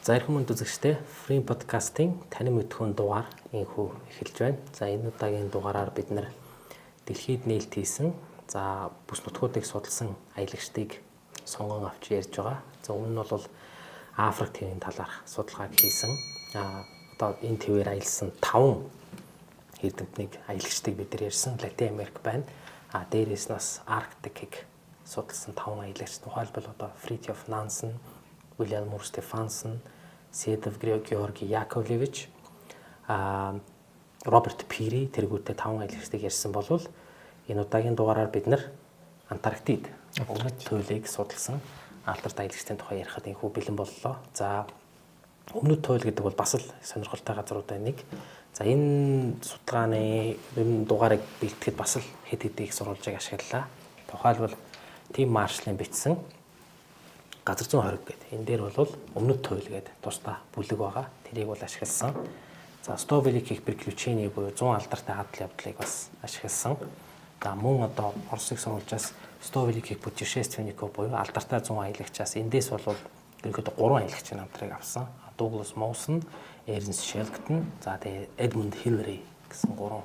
За эрхэм үзэгчдээ Free Podcast-ийн танин мэдхүйн дугаар инхүү эхэлж байна. За энэ удаагийн дугаараар бид нэр дэлхийд нээлт хийсэн за бүс нутгуудыг судалсан аялагчдыг сонгон авч ярьж байгаа. За өмнө нь бол Африк твийн талаарх судалгааг хийсэн. Одоо энэ твээр аялсан 5 эрдэмтнийг аялагчдыг бид нар ярьсан. Латин Америк байна. Дээрээс нас Арктикийг судалсан 5 аялагч. Тухайлбал одоо Фритьёф Нансен, Вильям Стефансон, Седов Георги Яковлевич, Роберт Пири тэргүүтээ 5 аялагчдыг ярьсан болвол энэ удаагийн дугаараар бид нар Антарктид өмнөд туйлыг судалсан алдарт аялагчдын тухай ярихад инхүү бэлэн боллоо. За өмнөд туйл гэдэг бол бас л сонирхолтой газруудаа нэг. За энэ судалгааны энэ дугаарыг бэлтгэхэд бас л хэд хэдэн их сурвалжийг ашиглалаа. Тухайлбал Тим Маршалын бичсэн газар зүүн хориг гэдэг. Энэ дээр бол өмнөд туйл гэдэг тусдаа бүлэг байгаа. Тэрийг бол ашигласан. За Сто Великих Приключений буюу 100 алдартай хадал явдлыг бас ашигласан. За мөн одоо Оросыг сонгуулжаас Сто Великих Путешественников буюу алдартай 100 аялагчаас эндээс бол ерөнхийдөө 3 аялагчийн намтрыг авсан. Дуглас Моусон, Эрнст Шелктон, за тэгээ Эдмунд Хиллери гэсэн 3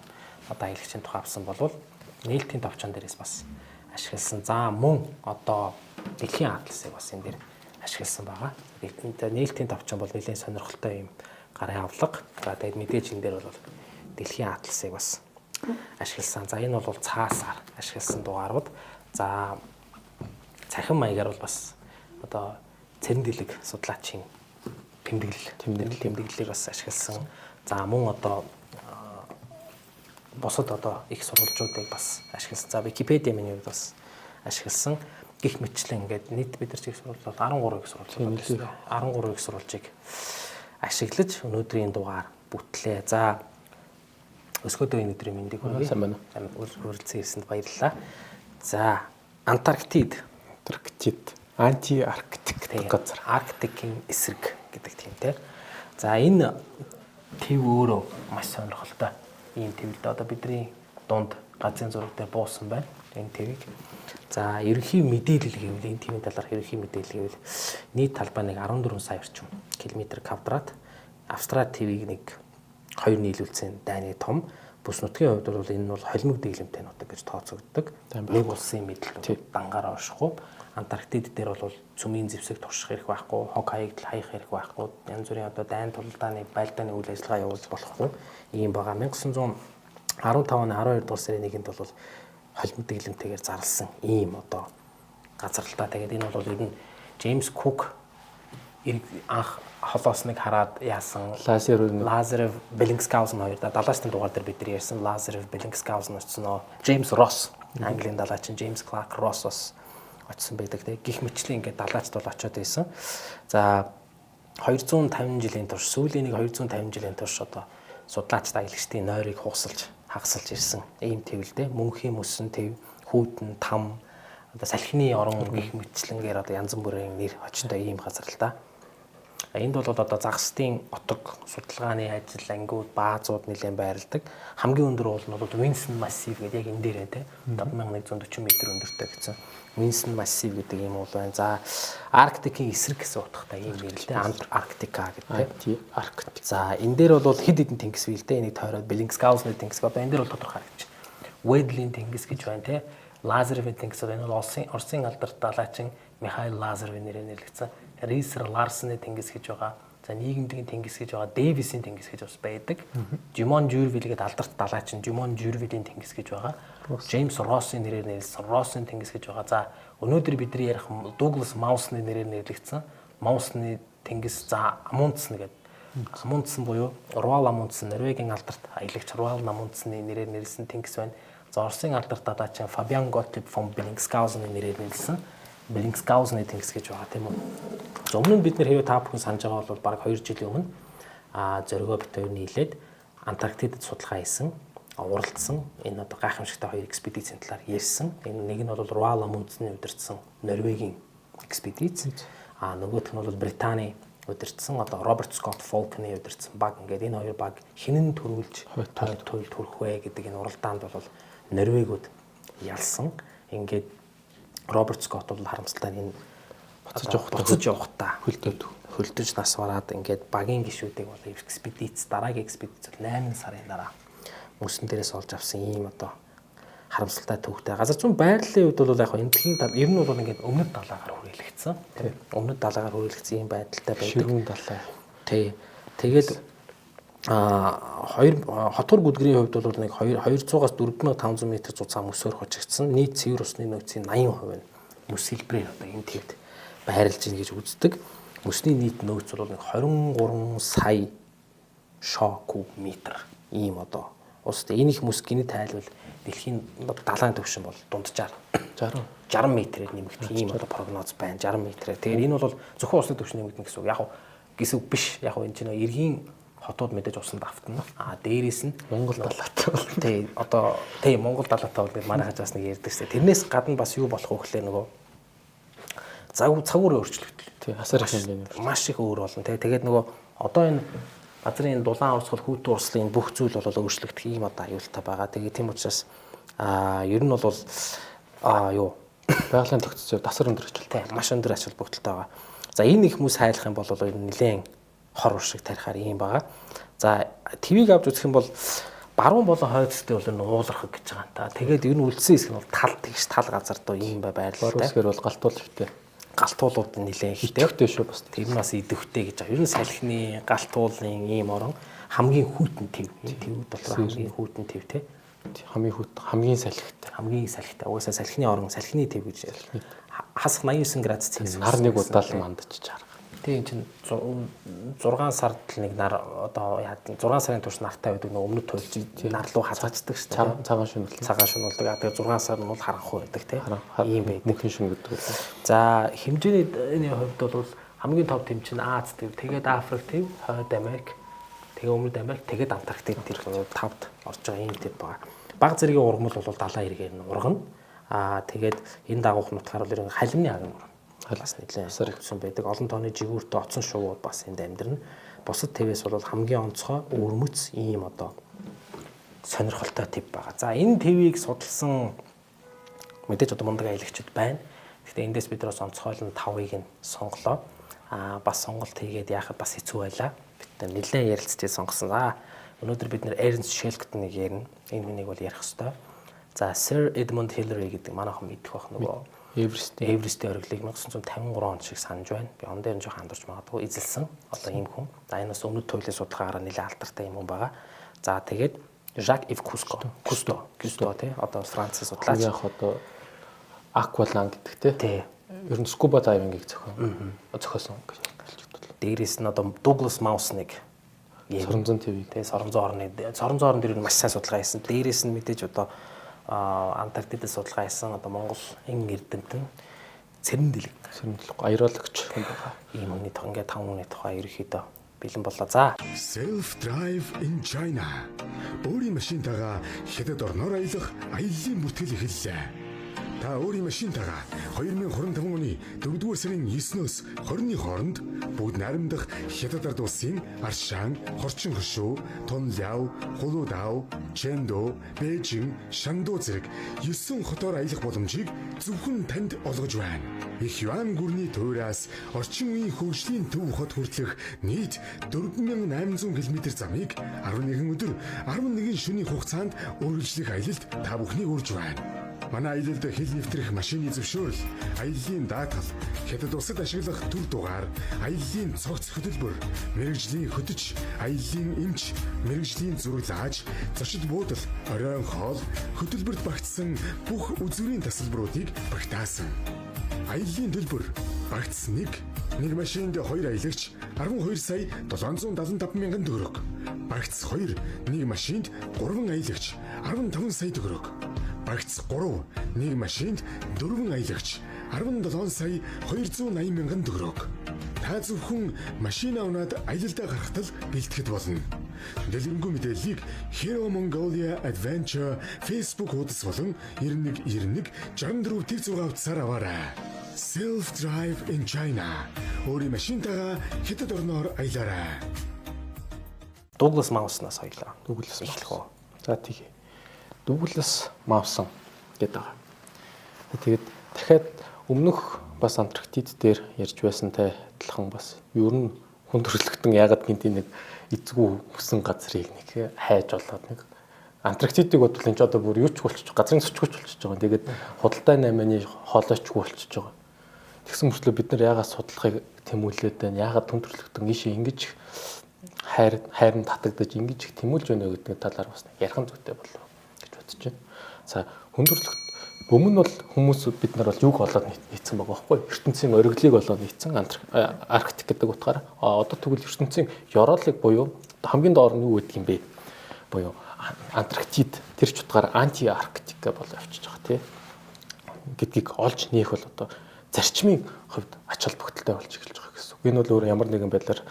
одоо аялагчийн тухай авсан болвол нээлтийн товчон дээрээс бас ашигласан. За мөн одоо дэлхийн атласыг бас энэ дээр ашигласан байгаа. Нээлтийн товчон бол нэлээд сонирхолтой юм гарын авлага. За тэгээд мэдээж энэ дээр бол дэлхийн атласыг бас ашигласан. За энэ бол цаасаар ашигласан дугаарууд. За цахим маягаар бол бас одоо цэрэн дэлэг судлаачийн тэмдэглэлийг бас ашигласан. За мөн одоо бусад одоо их сурвалжуудыг бас ашигласан. За Википедиа миний хувьд бас ашигласан. Гэх мэтчлэн ингээд нийт бид нар чиг сурвалж 13 их сурвалж байна. 13 их сурвалжийг ашиглаж өнөөдрийн дугаар бүтлээ. За өсгөөдөө өнөөдрийн мэндийг хүргэе. Сайн байна уу? Хүрэлцэн ирсэнд баярлалаа. За Антарктид анти-арктик газар. Арктикийн эсрэг гэдэг тиймтэй. За энэ төв өөрөө маш сонирхолтой. Ийм төв л одоо бидний дунд газрын зураг дээр буусан байна. Энэ твийг. За ерөнхий мэдээлэл гэвэл энэ твийн талаарх ерөнхий мэдээлэл гэвэл нийт талбай нэг 14 сая орчим километр квадрат. Австрали твийг нэг 2 нийлүүлсэн дайны том. Бүс нутгийн хувьд бол энэ бол холимог дэглэмтэй нутаг гэж тооцогддог. Нэг улсын мэдлэл дангаараа оршихгүй. Антарктид дээр бол цөмийн зэвсэг турших хэрэг байхгүй, хог хаягдл хаях хэрэг байхгүй. Янз бүрийн одоо дайн тулалдааны байлдааны үйл ажиллагаа явуулж болохгүй. Ийм байгаа. 1915 оны 12 дугаар сарын 1-нд бол холимог дэглэмтэйгээр зарласан ийм одоо газар л та. Тэгээд энэ бол ер нь Джеймс Кук анх холоосныг хараад яасан Лазарев Беллингсгаузен хоёр далаачдын дугаар дээр бид нар ярьсан Лазарев Беллингсгаузен очсон. Джеймс Росс Английн далаачин Джеймс Кларк Росс бас очсон байдаг. Тэг гих мэтчлийн ингээд далаачд бол очиод байсан. За 250 жилийн турш сүүлийн нэг 250 жилийн турш одоо судлаачд аялагчдын нойрыг хагасалж ирсэн. Ийм твэлдээ мөнхийн мөсөн төв, хүүтэн, там, одоо салхины орон гих мэтчлэнгээр одоо янз бүрийн нэр очтой ийм газар л да. Энд бол одоо загсдын отог судалгааны ажил ангиуд баазууд нэлээд байрладаг. Хамгийн өндөр уул нь бол Винсон массив гэдэг яг энэ дээр байна те. 7140 м өндөртэй гэсэн. Винсон массив гэдэг юм уул байна. За Арктикийн эсрэг гэсэн утгатай ийм нэрэлтэй Арктика гэдэг. Арктик. За энэ дээр бол хэд хэдэн тэнгис бийлдэ. Энийг тойроод Беллингсгаузны тэнгис одоо энэ дээр бол тодорхой харагдаж байна. Уэдлийн тэнгис гэж байна те. Лазаревын тэнгис энэ бол Оросын алдарт далаачин Михаил Лазаревын нэрээр нэрлэгдсэн. Рисер Ларсны тэнгис гэж байгаа. За нийгэмдгийн тэнгис гэж байгаа. Дэвисийн тэнгис гэж бас байдаг. Жимон Жюрвиль гэдэг алдарт далаачин Жимон Жюрвилийн тэнгис гэж байгаа. Джеймс Россын нэрээр нэрлсэн Россын тэнгис гэж байгаа. За өнөөдөр бидний ярих Дуглас Маусны нэрээр нэрлэгдсэн Маусны тэнгис за Амундсен гэдэг. Амундсен буюу Руал Амундсен Норвегийн алдарт аялагч Руал Амундсны нэрээр нэрлсэн тэнгис байна. За Оросын алдарт далаачин Фабиан Готлиб фон Беллингсгаузны нэрээр нэрлсэн Беллингсгаузны тэнгис гэж байгаа тийм үү. За өмнө нь бид нэр хэвээ та бүхэн санаж байгаа бол баг 2 жилийн өмнө зоригоо бит хоёр нийлээд Антарктидд судалгаа хийсэн, уралдсан. Энэ одоо гайхамшигтай 2 экспедицийн талаар ярьсан. Энэ нэг нь бол Руал Амундсны удирдсан Норвегийн экспедиц. Нөгөөх нь бол Британий удирдсан одоо Роберт Скотт Фолкны удирдсан баг. Ингээд энэ 2 баг хинэн төрүүлж туйл төрөх вэ гэдэг энэ уралдаанд бол Норвегиуд ялсан. Ингээд Роберт Скотт бол харамсалтай энэ буцаж явахдаа хөлдөж нас бараад ингээд багийн гишүүдийг бол экспедиц дараагийн экспедиц 8 сарын дараа мөсөн дээрээс олж авсан ийм одоо харамсалтай төвхтэй. Газар зүйн байрлалын хувьд бол яг эндхийн тал ер нь бол ингээд өмнөд далайгаар хүрээлэгдсэн. Тийм. Өмнөд далайгаар хүрээлэгдсэн ийм байдалтай байдаг. Ширүүн далай. Тий. Тэгээд хоёр хотгор гүдгэрийн хувьд бол нэг 200-аас 4500 м зузаан мөсөөр хожигдсан. Нийт цэвэр усны нөөцийн 80% нь мөс хэлбэрээр одоо энэ твд байрлаж ийн гэж үздэг. Мөсний нийт нөөц бол нэг 23 сая куб метр ийм одоо ус. Энэ их мөс гинэ тайлбал дэлхийн далайн түвшин бол дунджаар 60 метрээр нэмэгдэх ийм одоо прогноз байна. 60 метрээр. Тэгэхээр энэ бол зөвхөн усны түвшин нэмэгдэнэ гэсэн үг. Яг гэсэн үг биш. Яг энэ чинь эргийн хотууд мэдээж усанд автна. Дээрээс нь Монгол далайтай бол тий одоо тий Монгол далайтай бол манайхаж бас нэг ярьдагсэ. Тэрнээс гадна бас юу болох вэ гэхлээр нөгөө цагуурын өөрчлөлт. Тий хасар их юм маш их өөр болно. Тэгээд нөгөө одоо энэ газрын дулаан урсгал хүүтэн урслын бүх зүйл бол өөрчлөгдөх ийм одоо аюултай байгаа. Тэгээд тийм учраас ер нь бол юу байгалийн тогтцоо тасар өндөр ач холбогдолтой маш өндөр ач холбогдолтой байгаа. За энэ их хүмүүс хайлах юм бол ер нь нэлээд хор уршиг тарихаар ийм байгаа. За ТV-г авч үзэх юм бол баруун болон хойдсдээ бол уулархаг гэж байгаа юм та. Тэгээд ер нь үлдсэн хэсэг нь бол тал тэгш тал газар доо ийм байрлалтай. Өөрөөр бол галтуул ихтэй. Галтуулууд нэлээд ихтэй шүү бас. Тэр нь бас идэвхтэй гэж байгаа. Ер нь салхины галтуулын ийм орон хамгийн хүйтэн тэв. Тэвүүд дотор хамгийн хүйтэн тэв те. Хамгийн салхитай. Хамгийн салхитай. Угаасаа салхины орон салхины тэв гэж хасах 89 градус Цельсиус. Нар нэг удаал мандаж чарга. Тийм чинь 6 сард л нэг нар одоо 6 сарын турш нартай байдаг нэг өмнөд туйлж нар руу хазаачдаг шүү дээ. Цагаан шүнэлдэг. Цагаан шүнэлдэг. Тэгээ 6 сар нь бол харанхуй байдаг тийм ийм байдаг. Мөнхийн шүн гэдэг. За хэмжээний хувьд бол хамгийн топ тэм чинь Аз тэв, тэгээд Африк тэв, Хойд Америк, тэгээ Өмнөд Америк, тэгээд Антарктик тэв тавд орж байгаа ийм тэв байгаа. Баг зэргийн ургамал бол далайн эргээр нь ургана. Тэгээд энэ дагуух нутгаар бол ер нь халимны агам ургана. Халаас нэлээд асар ихсэн байдаг. Олон тооны жигүүртэй оцсон шувууд бас энд амьдрна. Бусад твээс бол хамгийн онцгой өрмөц ийм одоо сонирхолтой төв байгаа. За энэ твийг судалсан мэдээж одоо мундаг аялагчид байна. Гэхдээ эндээс бид бас онцгойлон 5-ыг нь сонголоо. Бас сонголт хийгээд яхад бас хэцүү байлаа. Бид нэлээд ярилцж сонгосон. Өнөөдөр бид нэр Ernst Shelton-ыг ярина. Энэ хүнийг бол ярих ёстой. За Sir Edmund Hillary гэдэг манайхан мэдэх бах нөгөө Эверестийн оргилыг 1953 онд шиг санаж байна. Би он дээр нь жоохон андуурч магадгүй эзэлсэн. Одоо ийм хүн. За энэ бас өмнөд туйлын судалгаагаар нэлээд алдартай юм байгаа. За тэгээд Jacques-Yves Cousteau тий одоо Францын судлаач. Яг одоо Aqualung гэдэг тий. Ер нь scuba diving-ийг зохиосон гэж хэлж бодлоо. Дээрээс нь одоо Douglas Mouse-ыг Соронзон ТV тий Соронзон орны дээр маш сайн судалгаа хийсэн. Дээрээс нь мэдээж одоо Антарктидад судалгаа хийсэн одоо Монгол эн эрдэмтэн Цэрэн Дэлэг аерологч хүн байгаа. Ийм хүний ингээд 5 хүний тухай ерөөхдөө бэлэн боллоо. За. Self drive in China. Өөрийн машинтайгаа хятад орноор аялах аяллаа бүртгэл эхэллээ. Та өөрийн машинтайгаа 2025 оны 4-р сарын 9-өөс 20-ны хооронд бүгд найрамдах хятад ард улсын Аршан, Хорчин хошуу, Тонляо, Хулудао, Чэндо, Бээжин, Шандо зэрэг 9 хотоор аялах боломжийг зөвхөн танд олгож байна. Их юан гүрний туураас орчин үеийн хөгжлийн төв хот хүртэлх нийт 4800 км замыг 11 өдөр 11 шөнийн хугацаанд үргэлжлэх аялалд та бүхнийг урьж байна. Манай аялалд хил нэвтрэх машины зөвшөөрөл, аяллаа даатгал, хятад улсад ашиглах төр дугаар, аяллаа цогц хөтөлбөр, мэрэгжлийн хөтөч, аяллаа эмч, мэрэгжлийн зураглааж, зочид буудал, оройн хоол, хөтөлбөрт багтсан бүх үзүүрийн тасалбаруудыг багтаасан. Аяллаа төлбөр багтс 1 машинд 2 аялагч 12 сая 775 мянган төгрөг. Багтс 2 машинд 3 аялагч 15 сая төгрөг. Багтс 3 машинд 4 аялагч 17 сая 280 мянган төгрөг. Та зөвхөн машин аваад аялалдаа гарахад л бэлтгэхэд болно. Дэлгэрэнгүй мэдээллийг Hero Mongolia Adventure Facebook хуудас болон 9191 64 утсаар аваарай. Self drive in China. Өөрийн машинтайгаа хятад орноор аялаарай. Douglas Mouse-наас хоёлаа. Douglas Mouse. За тийм. Douglas Mouse гэдэг байгаа. Тэгээд дахиад өмнөх бас Антарктид дээр ярьж байсантай адилхан бас ер нь хүн төрөлхтөн ягаад гинти нэг эзгүй хүсэн газрыг нэг хайж болоод нэг Антарктидыг бодвол энэ ч одоо бүр юу ч болчих газрын сүчгүүч болчихж байгаа. Тэгээд худалдаа 8-ны хоолойчгүй болчихж байгаа. Тэгсэн мөртлөө бид нар ягаад судлахыг тэмүүлээд байна? Ягаад хүн төрөлхтөн ийшээ ингэж хайр нь татагдаж ингэж их тэмүүлж байна гэдэг талаар бас ярих зүйтэй болов гэж бодож байна. За хүн төрөлхтөн өмнө нь бол хүмүүс бид нар бол юг олоод нийцсэн байгаа байхгүй ертөнцийн ориглыг олоод нийцсэн Арктик гэдэг утгаараа одоо тэгвэл ертөнцийн ёроолыг буюу хамгийн доор нь юу гэдэг юм бэ буюу Антарктид тэр ч утгаараа анти-арктик болоо явчихж байгаа тий гэдгийг олж нээх бол одоо зарчмын хувьд ач холбогдолтой болж эхэлж байгаа гэсэн. Энэ бол өөр ямар нэгэн байдлаар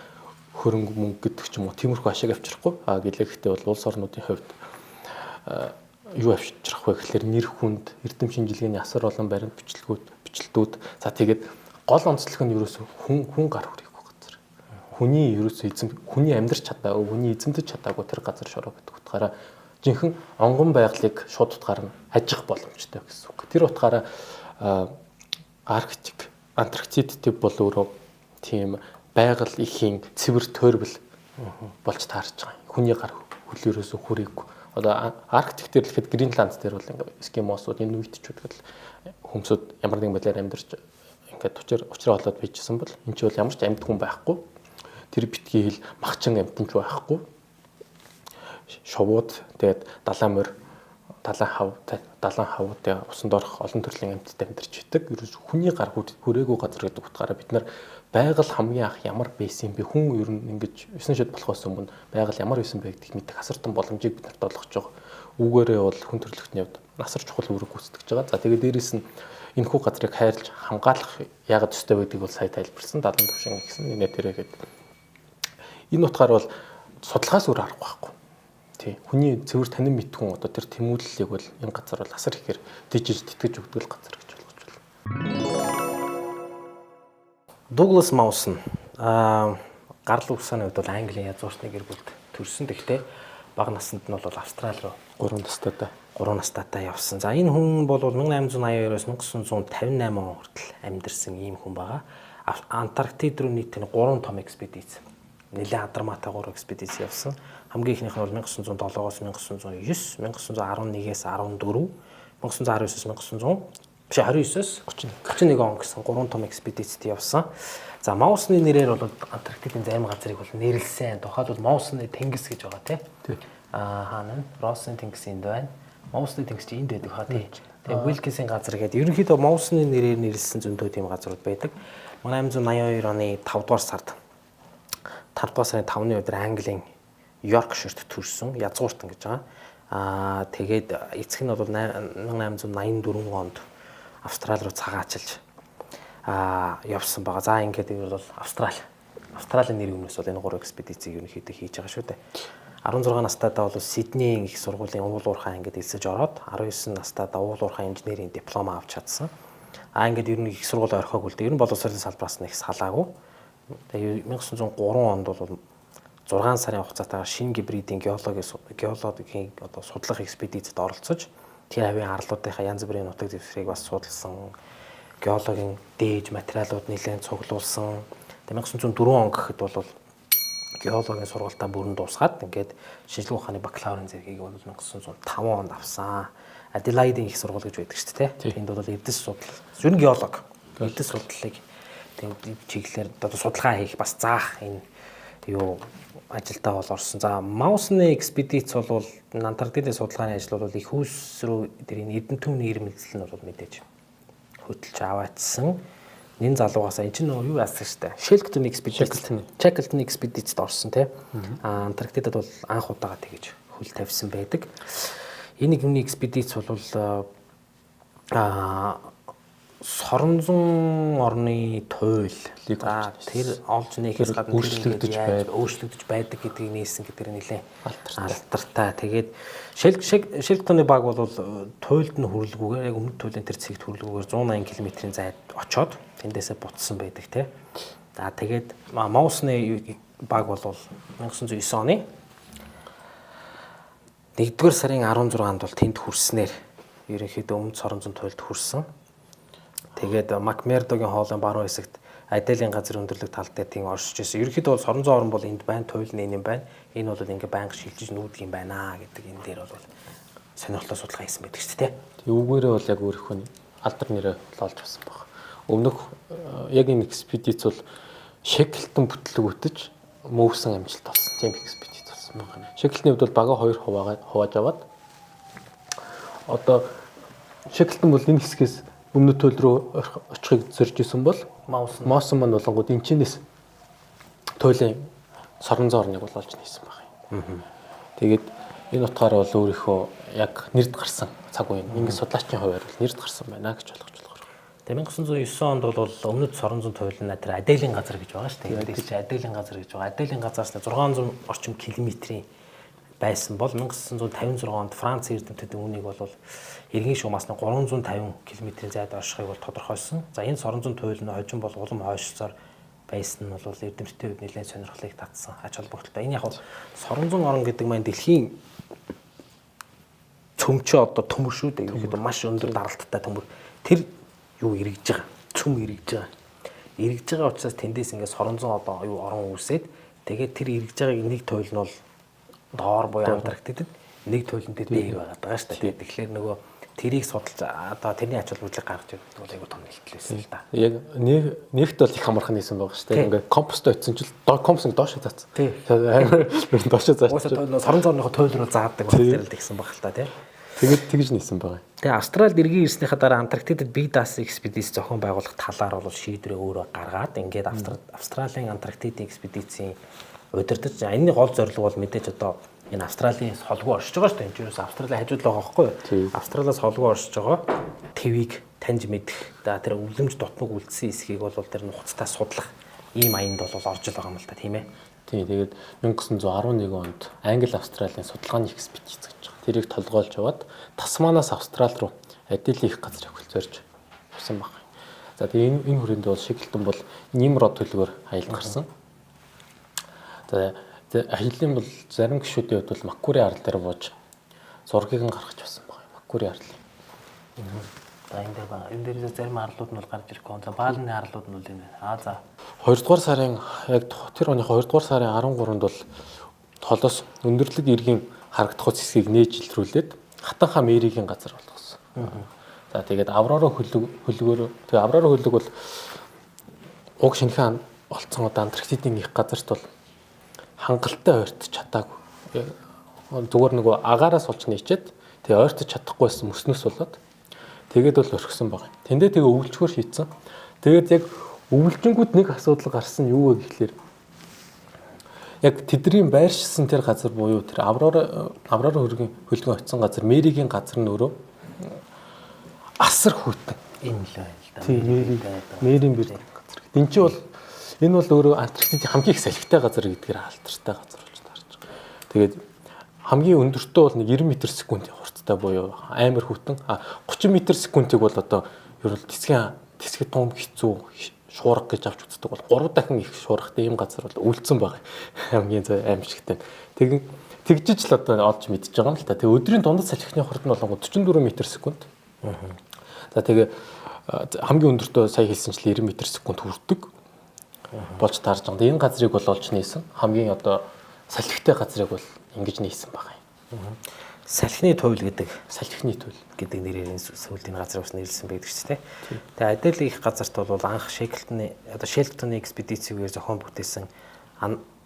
хөрөнгө мөнгө гэдэг ч юм уу тиймэрхүү ашиг авчрахгүй гэлээхдээ бол улс орнуудын хувьд юу авчрах вэ гэхээр нэр хүнд эрдэм шинжилгээний асар олон баримт бичлэгүүд за тэгээд гол онцлог нь ерөөсөө хүн гар хүрээгүй газар. Хүний ерөөсөө хүний амьдрч чадаагүй, хүний эзэмдэж чадаагүй тэр газар шороо гэдэг утгаараа жинхэнэ онгон байгалыг шууд утгаар нь хажих боломжтой гэсэн үг. Тэр утгаараа Арктик, Антарктид төв бол өөрөө тийм байгаль ихийн цэвэр тойрбол болж таарч байгаа. Хүний гар хөл ерөөсөө хүрээгүй. Одоо Арктик дээр л ихэд Гренланд дээр бол ингээ эскимосууд, инуитчүүд гэл хүмүүсүүд ямар нэгэн байдлаар амьдарч ингээд учраа болоод байжсэн бол энэ ч бол ямар ч амьд хүн байхгүй. Тэр битгий хэл махчин амьтанч байхгүй. Шовууд тэгээд далайн морь, далайн хавууд усан доорх олон төрлийн амьтад амьдарч идэг. Ерөөс хүний гар хүрээгүй газар гэдэг утгаараа бид нар байгаль хамгийн анх ямар байсан бэ? Хүн ер нь ингэж 9 шид болохоос өмнө байгаль ямар байсан бэ гэдгийг мэдэх асар том боломжийг бид нарт олгож байгаа. Үүгээрээ бол хүн төрөлхтний хувьд асар чухал үүрэг гүйцэтгэж байгаа. За тэгээд дээрэс нь энэ хүү газрыг хайрлж хамгаалах яагаад ёстой байдгийг бол сая тайлбарсан. Дадлан төвшин гэсэн нэ тэрээгээд энэ утгаар бол судалгаас өөр аргагүй байхгүй. Тий. Хүний цэвэр танин мэдхүн одоо тэр тэмүүллийг бол энэ газар бол асар ихээр дижиж тэтгэж өгдөг газар гэж болгож байна. Дуглас Маус нь гарал үүсгэний хувьд бол Английн язгуурчны гэр бүлд төрсөн. Тэгтээ бага наснд нь бол Австрали руу 3 настайтай явсан. За энэ хүн бол 1882-оос 1958 он хүртэл амьдарсан ийм хүн байгаа. Антарктид руу нийт нь 3 том экспедиц. Нэлээд адармаатай 3 экспедиц явсан. Хамгийн ихнийх нь бол 1907-оос 1909, 1911-ээс 14, 1919-аас 29-оос 31 он гэсэн 3 том экспедицэд явсан. За Маусны нэрээр бол Антарктидын зарим газрыг бол нэрлсэн. Тухайлбал Маусны тэнгис гэж байгаа тий. Хаана нь Россын тэнгис энд байна. Маусны тэнгис чи энд байдаг хаа тий. Тэгээ Уилкисийн газар гэдэг ерөнхийдөө Маусны нэрээр нэрлсэн зөндөө тийм газрууд байдаг. 1882 оны 5 дугаар сард 5 дугаар сарын 5-ны өдөр Английн Йоркширт төрсөн язгууртан гэж байгаа. Тэгээд эцэг нь бол 1884 онд Австрали руу цагаачилж явсан байгаа. За ингээд бол Австралийн нэр өмнөөс бол энэ 3 экспедицийг ерөнхийдөө хийж байгаа шүү дээ. 16 настайдаа бол Сиднейн их сургуулийн уул уурхай ангид элсэж ороод 19 настайдаа уул уурхай инженерийн диплом авч чадсан. Ингээд ер нь их сургууль орхиог үлдээ. Ер нь боловсролын салбараас нь их салаагүй. Тэгээ 1903 онд бол 6 сарын хугацаатайгаар шинэ гибридийн геологийн одоо судлах экспедицэд оролцож тэр хавийн арлуудынхаа янз бүрийн нутаг дэвсгэрийг бас судалсан. Геологийн дээж материалууд нэлээд цуглуулсан. 1904 он гэхэд бол геологийн сургалтаа бүрэн дуусгаад ингээд шинжилгээ ухааны бакалаврын зэрэгийг бол 1905 онд авсан. Аделаидын их сургууль гэж байдаг шүү дээ. Энд бол эдис судлал, зөвхөн геолог, эдис судлалыг чиглэлээр одоо судалгаа хийх бас заах энэ юу ажилдаа бол орсон. За Маусны экспедиц бол Антарктидын судалгааны ажил бол их хүйс рүү тэр энэ эрдэнэ төвний ирмэлзэл нь бол мэдээж хөтлж аваадсан. Энэ залуугаас энэ чинь юу яасан штэ. Shackleton экспедицэд орсон тий. Антарктидад бол анх удаага тэгэж хөл тавьсан байдаг. Энэ юмны экспедиц бол соронзон орны туйлыг тэр олж нээхээс гадна өөрчлөгдөж байдаг гэдгийг нээсэн гэдэг нь нэлээд алдартай. Тэгээд Shackleton-ы баг бол туйлд нь хүрэлгүйгээр яг өмнөд туйлын тэр цэгт хүрэлгүйгээр 180 км-ийн зайд очоод тэндээсээ буцсан байдаг тий. За тэгээд Маусны баг бол 1909 оны 1-р сарын 16-нд бол тэнд хүрснээр ерөнхийдөө өмнөд соронзон туйлд хүрсэн. Тэгээд Макмердогийн хоолын баруун хэсэгт Аделийн газрын өндөрлөг тал дээр тийм оршиж ирсэн. Ерөнхийдөө бол Соронзон орн бол энд байна, туйлын энэ юм байна. Энэ бол ингээ байнга шилжиж нүүдэх юм байна гэдэг энэ дээр бол сонирхолтой судалгаа хийсэн байдаг шүү дээ. Тэгээ үгээрээ бол яг өөрийнхөө алдар нэрээ олж басан баг. Өмнөх яг энэ экспедиц бол Шеклтон бүтлэг үтэж мөвсөн амжилт болсон. Тийм экспедиц болсон байна. Шеклтны хувьд бол бага 2 хувааж аваад одоо Шеклтон бол энэ хэсгээс өмнөд туйл рүү очихыг зорж исэн бол Моосон маань болонгууд энчнээс туйлын Соронзон орныг бол олж нээсэн байна. Тэгээд энэ утгаараа бол өөрийнхөө яг нэрд гарсан цаг үеийн ингээд судлаачийн хувьд бол нэрд гарсан байна гэж ойлгож болохоор. Тэгээ 1909 онд бол өмнөд Соронзон туйлын тэр Аделийн газар гэж байгаа шүү дээ. Тэгээд чи Аделийн газар гэж байгаа. Аделийн газраас 600 орчим километрийн байсан бол 1956 онд Франц эрдэмтэд үүнийг бол эргийн шуумаасны 350 км-ийн зайд оршихыг бол тодорхойлсон. За энэ Соронзон туйл нь хожим бол улам хойшсоор байсан нь бол эрдэмтдийн хувьд нэлээд сонирхлыг татсан ач холбогдолтой. Энэ яг Соронзон орн гэдэг маань дэлхийн цөмчөө одоо төмөр шүү дээ. Ерөнхийдөө маш өндөр даралттай төмөр. Тэр юу эргэж байгаа? Цөм эргэж байгаа. Эргэж байгаа учраас тэндээс ингээд Соронзон одоо юу орон үүсээд тэгээд тэр эргэж байгааг нэг туйл нь бол доор буюу Антарктидэд нэг туйлын дээр байгаад байгаа шүү дээ. Тэгэхээр нөгөө тэрийг судалж одоо тэрний ач холбогдлыг гаргаж ирэх бол айгүй том нэлтэл байсан л да. Яг нэгт бол их амархан хийсэн байгаа шүү дээ. Ингээд компост очсон чил компост доош цаацсан. Амар доош цаацсан. Соронзонныхоо туйл руу заадаг болохоор л тэгсэн баг л та тий. Тэгээд тэгж нисэн байгаа. Тэгээ Австралид эргэн ирснийхаа дараа Антарктидэд Big Das экспедиц зохион байгуулах талаар бол шийдвэрээ өөрөө гаргаад ингээд Австралийн Антарктидын экспедицийн удирдах. Энэний гол зорилго бол мэдээж одоо энэ Австралийн холбоо оршиж байгаа шүү дээ. Энэ ч Австралийн хажууд л байгаа байхгүй юу? Австралиас холбоо оршиж байгаа твийг таньж мэдэх. Тэр өвлөмж дутмаг үлдсэн хэсгийг бол тэр нухацтай судлах ийм аянд бол орж л байгаа юм л та тийм ээ. Тийм. Тэгээд 1911 онд Англи Австралийн судалгааны экспедиц гэж байгаа. Тэрийг толгойлж аваад Тасманаас Австрал руу Аделийн их газрыг хөлзөрж явсан баг. За тэгээд энэ хүрээнд бол Шеклтон бол Нимрод төлгөөр аялд гарсан. За аялын бол зарим гишүүдийн хувьд бол Маккури арал дээр бууж зургийг нь гаргаж байсан баг. Маккури арлын. За энэ дээр ба энэ дээр зарим арлууд нь бол гарч ирэхгүй. За баалны арлууд нь бол энэ. За 2 дугаар сарын яг тэр оны 2 дугаар сарын 13-нд бол холоос өндөрлөг иргэн харагдах хэсгийг нээж илрүүлээд Хатанхаа Мэригийн газар болгосон. За тэгээд Аврора хөлгөөр тэгээ Аврора хөлөг бол уг шинэхэн олцсон одоо Антарктидын их газарт бол хангалттай ойртож чадаагүй. Зүгээр нөгөө агаараас олж нээчээд тэгээ ойртож чадахгүйсэн мөснөөс болоод тэгээд бол орхисон байгаа. Тэндээ тэгээ өвлжгөр шийдсэн. Тэгээд яг өвлжингүүд нэг асуудал гарсан юу вэ гэхлээр яг тэдний байршилсан тэр газар буюу тэр Аврора хөлгөн очсон газар Мэригийн газар нь өөрөө асар хүйтэн юм л байна л да. Тийм Мэрийн бэр газар. Энд чинь бол энэ бол өөрөө Антарктидын хамгийн их салхитай газар гэдгээр алдартай газар болж таарч байгаа. Тэгээд хамгийн өндөртөө бол нэг 90 м/сек хурдтай буюу амар хүйтэн 30 м/сек бол одоо ер нь тэсгэд том хэцүү шуурга гэж авч үздэг бол 3 дахин их шуургатай ийм газар бол үлдсэн байгаа. Хамгийн аимшигтай. Тэгжиж л одоо олж мэдчихэж байгаа юм л та. Тэгээ өдрийн дундад салхины хурд нь болонгод 44 м/сек. За тэгээ хамгийн өндөртөө сая хэлсэнчлэн 90 м/сек хүрдэг болж таарж байгаа. Энэ газрыг бол олж нээсэн. Хамгийн одоо салхитай газрыг бол ингэж нээсэн байгаа юм. Салхины туйл гэдэг нэрээр сүүлийн газар ус нэрлсэн байдаг ч тийм. Тэгээ Аделийн их газарт бол анх Шеклтоны экспедицийг зохион бүтээсэн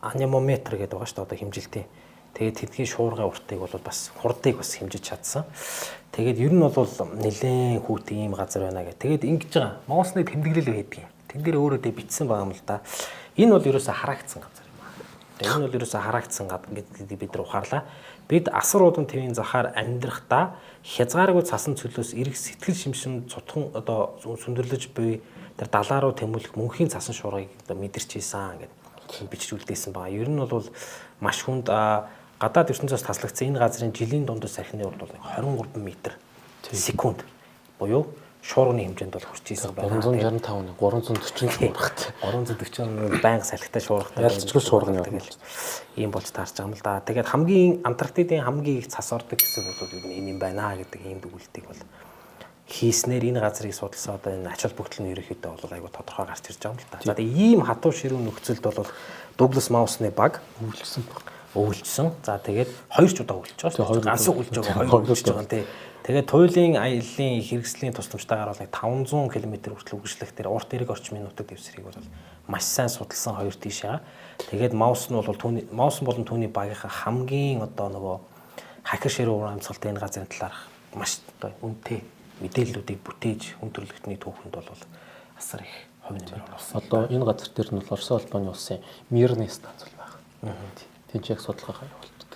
анимометр гэдэг байгаа шүү дээ одоо хэмжилтийн. Тэгээд тэдний шуургын уртыг бол бас хурдыг бас хэмжиж чадсан. Тэгээд ер нь бол нэлээд хүүтэй ийм газар байна гэх. Тэгээд ингэж байгаа. Монголсны тэмдэглэл байдаг юм. Тэн дээр өөрөө бичсэн байгаа юм л да. Энэ бол ерөөсө хараагдсан газар юм аа. Тэгээд энэ бол ерөөсө хараагдсан гэдэг бид нар ухаарлаа. Бид асар удам твийн захаар амьдрахдаа хязгааргүй цасан цөлөөс эрэг сэтгэл шимшин цутхан одоо сүндэрлэж буй тэр далаа руу тэмүүлэх мөнхийн цасан шуургыг мэдэрч ийсэн гэдэг бичүүлдээсэн байгаа. Ер нь бол маш хүнд гадаад ертөнцөөс таслагдсан энэ газрын жилийн дундад сархины урд бол 23 м/сек буюу шуурганы хэмжээнд бол хүрч ийсэн байна. 365 340 шуургатай. 340 байнга салхитай шуургатай. Ялцчгүй шуурганы тэгэл ийм болж таарч байгаа юм л да. Тэгээд хамгийн Антарктидын хамгийн их цас ордог хэсэг бол энэ юм байна гэдэг ийм дүгүүлтийг бол хийснээр энэ газрыг судалсан одоо энэ ач холбогдол нь ерөөхдөө бол айгүй тодорхой гарч ирж байгаа юм л та. За тэгээ ийм хатуу ширүүн нөхцөлд бол Дуглас Маусны баг өвлжсөн. За тэгээд 2 ч удаа өвлж байгаа. Ганц өвлж байгаа, 2 өвлж байгаа тий. Тэгээд туйлын аяллаа хэрэгслийн тусламжтайгаар бол 500 км хүртэл үргэлжлэх тэр урт эрэг орчмын нутаг дэвсрийг бол маш сайн судалсан 2 тийшээ. Тэгээд Маус нь бол Маус болон түүний багийнхаа хамгийн одоо нөгөө хакер ширүү урамцгалтай энэ газрын талаарх маш одоо үнэтэй мэдээллүүдийг бүтээж хүн төрөлхтний түүхэнд бол асар их хувь нэмэр оруулсан. Одоо энэ газар дээр нь бол Орос улбаны улсын Мирны станц байна. Тэнцээ яг судалгаа явуулдаг.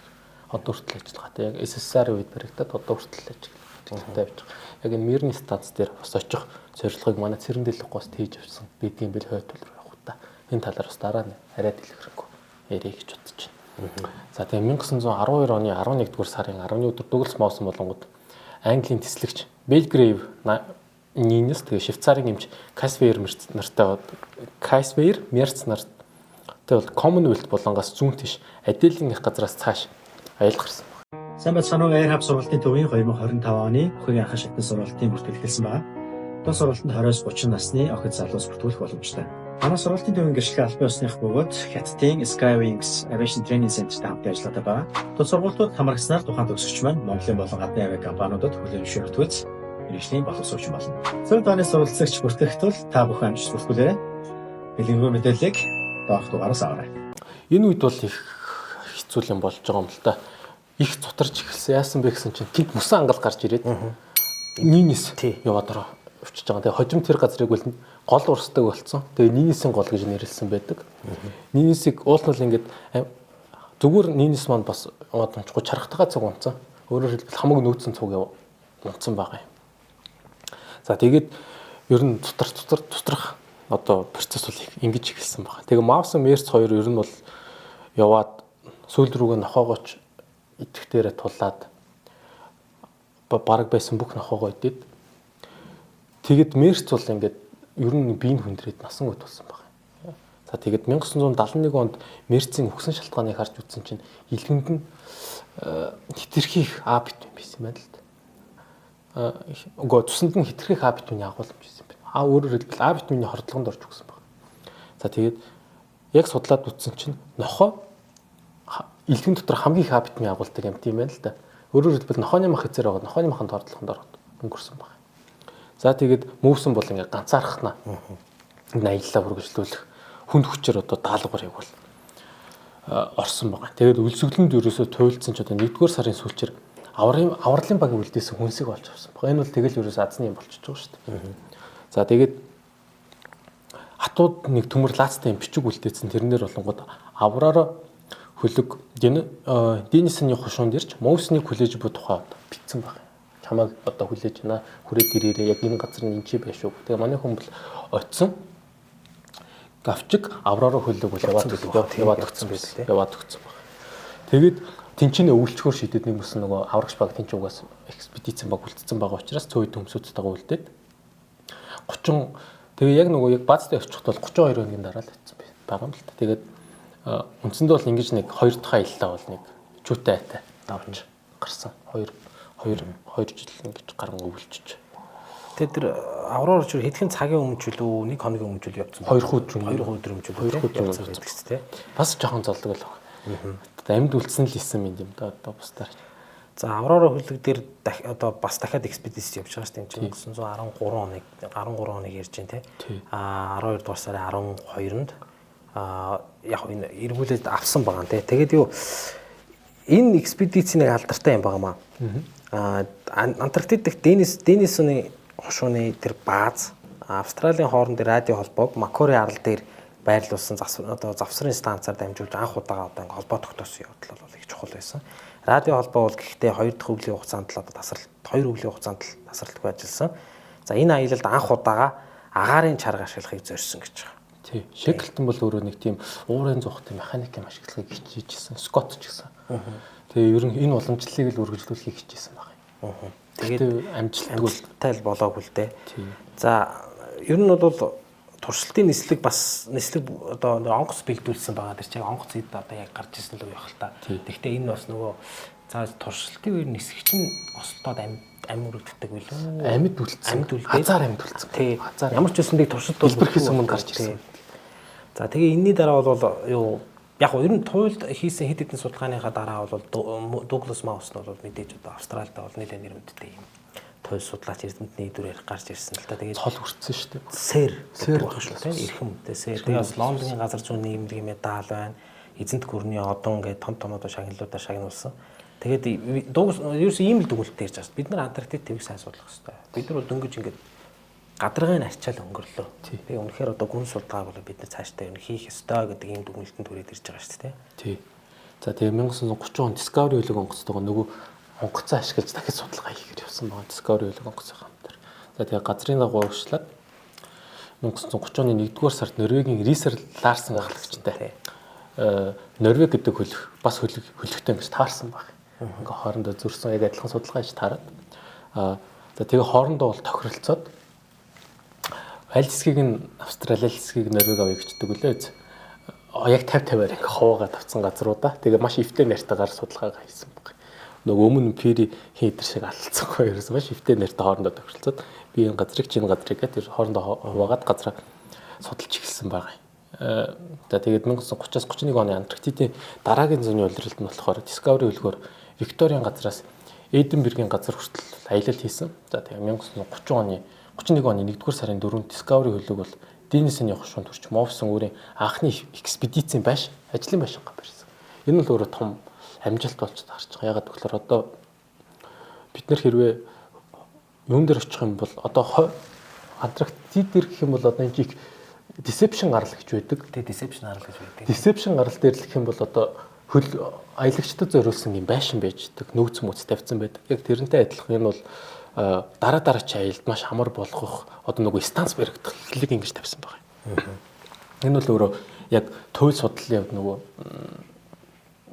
Одоо хүртэл ажиллагаатай. Яг СССР-ийн үед баригдаад одоо хүртэл ажиллагаатай байж байгаа. Яг энэ Мирны станц дээр бас очих зорилгыг манай Цэрэндэлгоос тээж авсан. Бидгийн бэл хойтол руу явах та. Энэ талаар бас дараа нь арай дэлгэрэнгүй ярих гэж бодож байна. За тэгээ 1912 оны 11-р сарын 10-ны өдөр Дуглас Маус болонгод Английн тэслэгч Белгрейв Нинес тэгээ Швейцарын эмч Кайсвейр нартай бол Commonwealth болонгоос зүүн тийш Аделийн их газраас цааш аялал гарсан. Сайн бацхан уу Air Hub сургалтын төвийн 2025 оны Охигийн анхан шатны сургалтын бүртгэл эхэлсэн байна. Одоо сургалтанд 20-30 насны охид залуус бүртгүүлэх боломжтой. Манай сургалтын төвийн гэрчлэгээ албан ёсных бөгөөд Хятадын Skywings Aviation Training Center-т хамт ажилладаг байна. Тус сургалтууд хамрагснаар тухайн төгсөгч маань Монголын болон гадны авиа компаниудад хүлээн зөвшөөрөгдөж мэргэжлийн боловсруучсан болно. Зөв дааны сурвалжлагч бүртгэх тул та бүхэн амжилт бүртгүүлээрэй. Бэлэнгүй мэдээллийг доорх дугаараас аваарай. Энэ үед бол их хэцүү юм болж байгаа юм л да. Их цутарч эхэлсэн. Яасан бэ гэсэн чинь тэнд мөсөн ангал гарч ирээд Нинес яваад ороо өвчөж байгаа. Тэгээ хожим тэр газрыг бол гол урсдаг болсон. Тэгээ Нинесийн гол гэж нэрлсэн байдаг. Нинесийг уулнал ингээд зүгээр Нинес маань бас унцгүй чархтайгаа цуг унцсан. Өөрөөр хэлбэл хамаг нөөцөн цуг унцсан байгаа юм. За тэгээд ер нь тутрах одоо процесс бол ингэж эхэлсэн байна. Тэгээ Маус Мерц 2 ер нь бол яваад сүүл рүүгээ нохоогооч идэхтэрэ тулаад бараг байсан бүх нохоогоо идээд тэгэд Мерц бол ингээд ер нь биеийн хүндрээд насан үед болсон байна. За тэгээд 1971 онд Мерцийн өгсөн шалтгааныг харж үзсэн чинь илгэнд нь хитрхи их А витамин байсан юм байна л да. Уг цуснд нь хитрхи их А витамины агуулмж байсан юм байна. Өөрөөр хэлбэл А витамины хордлогонд орж өгсөн байна. За тэгээд яг судлаад үзсэн чинь нохоо илгэн дотор хамгийн их А витамин агуулдаг юм тийм байна л да. Өөрөөр хэлбэл нохооны мах хэзээр байгаа нохооны махын хордлогонд ороод өнгөрсөн байна. За тэгээд мөвсөн бол ингээ ганцаархнаа аяллаа үргэлжлүүлэх хүнд хүчээр одоо даалгавар явуул орсон байгаа. Тэгээд өлсгөлөнд ерөөсөө туйлдсан ч одоо 1-р сарын сүүлчээр авралын багийн үлдээсэн хүнсийг олж авсан байгаа. Энэ бол тэгэл ерөөсөө азны юм болчихж байгаа шүү дээ. За тэгээд хатууд нэг төмөр лаацтай юм бичиг үлдээсэн тэрнэр болонгод авраараа хөлөг Денисны хушуунд ирж Моусныг хүлээж буй тухай бичсэн байна. Чамайг одоо хүлээж байна. Хүрээд ирээрээ яг энэ газар нь энэ байх шүү. Тэгээ манай хүн бол очисон. Гавчиг авраараа хөлөг бол яваад өгсөн байсан. Яваад өгсөн байна. Тэгээд тэнцэнэ өвлчгөр шидэд нэг бүсэн нөгөө аврагч баг тэнцэн угаас экспедицийн баг үлдсэн байгаа учраас цөөхд төмсөдтэйгээ үлдээд 30 тэгээ яг нөгөө яг баазтай очиход бол 32 хоногийн дараа л очсон байгаа юм л та. Тэгээд үндсэндээ бол ингэж нэг 2 дахь аяллаа бол нэг чүтэй айтай давж гарсан. 2 жил ингэж гарan өвлжж. Тэгээд тэр авраар ч хэдхэн цагийн өмнө ч үлээ 1 хоногийн өмнө ч явцсан. 2 өдөр явцсан гэдэг ч тийм. Бас жоохон золдог л байна. Амьд үлдсэн л исэн юм да одоо бусдаар. За аврора хөлөг дээр одоо бас дахиад экспедиц явж байгаа шүү дээ. 1913 хоног ярьж байна те. 12 дугаар сарын 12-нд яг энэ эргүүлээд авсан байгаа те. Тэгээд юу энэ экспедицийн нэг алдартай юм байгаамаа. Антарктид дэх Денисны хошууны тэр бааз Австралийн хоорондын радио холбоог Маккори арал дээр байрлуулсан одоо завсрын станцаар дамжуулж анх удаага одоо ингээ холбоо тогтоосон явдал бол их чухал байсан. Радио холбоо бол гэхдээ 2 дахь өвлийн хугацаанд л одоо тасралт 2 өвлийн хугацаанд л тасралтгүй ажилласан. За энэ аялалд анх удаага агаарын чарга ашиглахыг зорьсон гэж байгаа. Тий. Шеклтон бол өөрөө нэг тийм уурын зуухтай механикийн ашиглагыг хичээжсэн. Скот ч гэсэн. Тэгээ ер нь энэ уламжлалыг л үргэлжлүүлэхийг хичээсэн байна. Тэгээд амжилттай л болоогүй л дээ. За ер нь бол туршилтын нислэг одоо онгоц бэлдүүлсэн байгаа. Тэр чинь онгоц эд одоо яг гарч ирсэн л байх л та. Гэхдээ энэ бас нөгөө За туршилтын үеэр нисгч нь Ослоод амь үргэлддэг билүү? Амьд үлдсэн. Азар амьд үлдсэн. Тий. Азар Ямар ч үсэн туршилт бол дэлбэрхээс өмнө гарч ирсэн. За тэгээ энэний дараа бол юу яг нь ер нь туйлд хийсэн хэд хэдэн судалгааныхаа дараа бол Дуглас Маус нь бол мэдээж одоо Австралид бол нэлээд нэр хүндтэй юм. Туйл судлаач эрдэмтний дүрээр гарч ирсэн л та. Тэгээд цол хүрсэн шүү дээ. Сэр тогшлоо эрхэм үедээ сэр. Тэгээд бас Лондонын газар зүйн нийгэмлэгийн медаль байна. Эзэнт гүрний одон гэдэг том одоо шагналуудаар шагнуулсан. Тэгээд ерөөс ийм л дүгнэлттэй ярьж байгаа. Бид нар Антарктид твийг сайн судлах хэрэгтэй. Бид нар бол дөнгөж ингээд гадаргын ачаал өнгөрлөө. Тэгээ үнэхээр одоо гүн судалгаа бол бид нар цаашдаа юу хийх ёстой гэдэг ийм дүгнэлтэнд хүрээд ирж байгаа шүү дээ. Тий. За тэгээ 1930 он Discovery хөлөг онгоцтойгоо нөгөө онгоцоо ашиглаж дахиж судалгаа хийхээр явсан байгаа. Discovery хөлөг онгоцын хамтар. За тэгээ газрын дагуу урагшлаад 1930 оны 1-р сард Норвегийн Рисер Ларсен ахлагчтай. Норвег гэдэг хөлөг бас хөлөгтэй ингэж таарсан баг. Ингээ хоорондоо зөрсөн яг адилхан судалгаа хийж таарад. За тэгээ хоорондоо бол тохиролцоод аль хэсгийг нь Австрали, аль хэсгийг Норвег авъя гэждэг үлээ. Яг 50-50-аар ингээ хуваагаад авсан газруудаа. Тэгээ маш эвтэй найртайгаар судалгаа хийсэн баг. Нөгөө өмнө Пири хийдэр шиг алдсан ерөөс маш эвтэй найртай хоорондоо тохиролцоод би энэ газрыг чинь газрыг гэдэг хоорондоо хуваагаад газраа судалж эхэлсэн байгаа. За тэгээд 1930-аас 31 оны Антарктидын дараагийн зуны улиралд нь болохоор Discovery хөлгөөр Викторийн газраас Эдинбергийн газар хүртэл аялал хийсэн. За тэгээд 1930 оны 31 оны 1-р сарын 4-нд Discovery хөлөг бол Денисийн явах шунд төрч Мовсон өөрийн анхны экспедицийн ажлын байшингаа барьсан. Энэ бол өөрөө том амжилт болж таарч байгаа. Ягаад гэвэл одоо бид нар хэрвээ юун дээр очих юм бол одоо Антарктид дээр гэх юм бол одоо энэ deception гарал гэж байдаг. Тэгээ deception гарал гэж байдаг. Deception гарал дээр л гэх юм бол одоо хөл аялагчдад зориулсан юм байшин байждаг, нөөц мөц тавьсан байдаг. Яг тэрнтэй адилхан энэ бол дараа аялалд маш амар болгох одоо нөгөө станц баригдах хэллэг ингэж тавьсан байгаа. Энэ бол өөрөө яг туйл судлалын хувьд нөгөө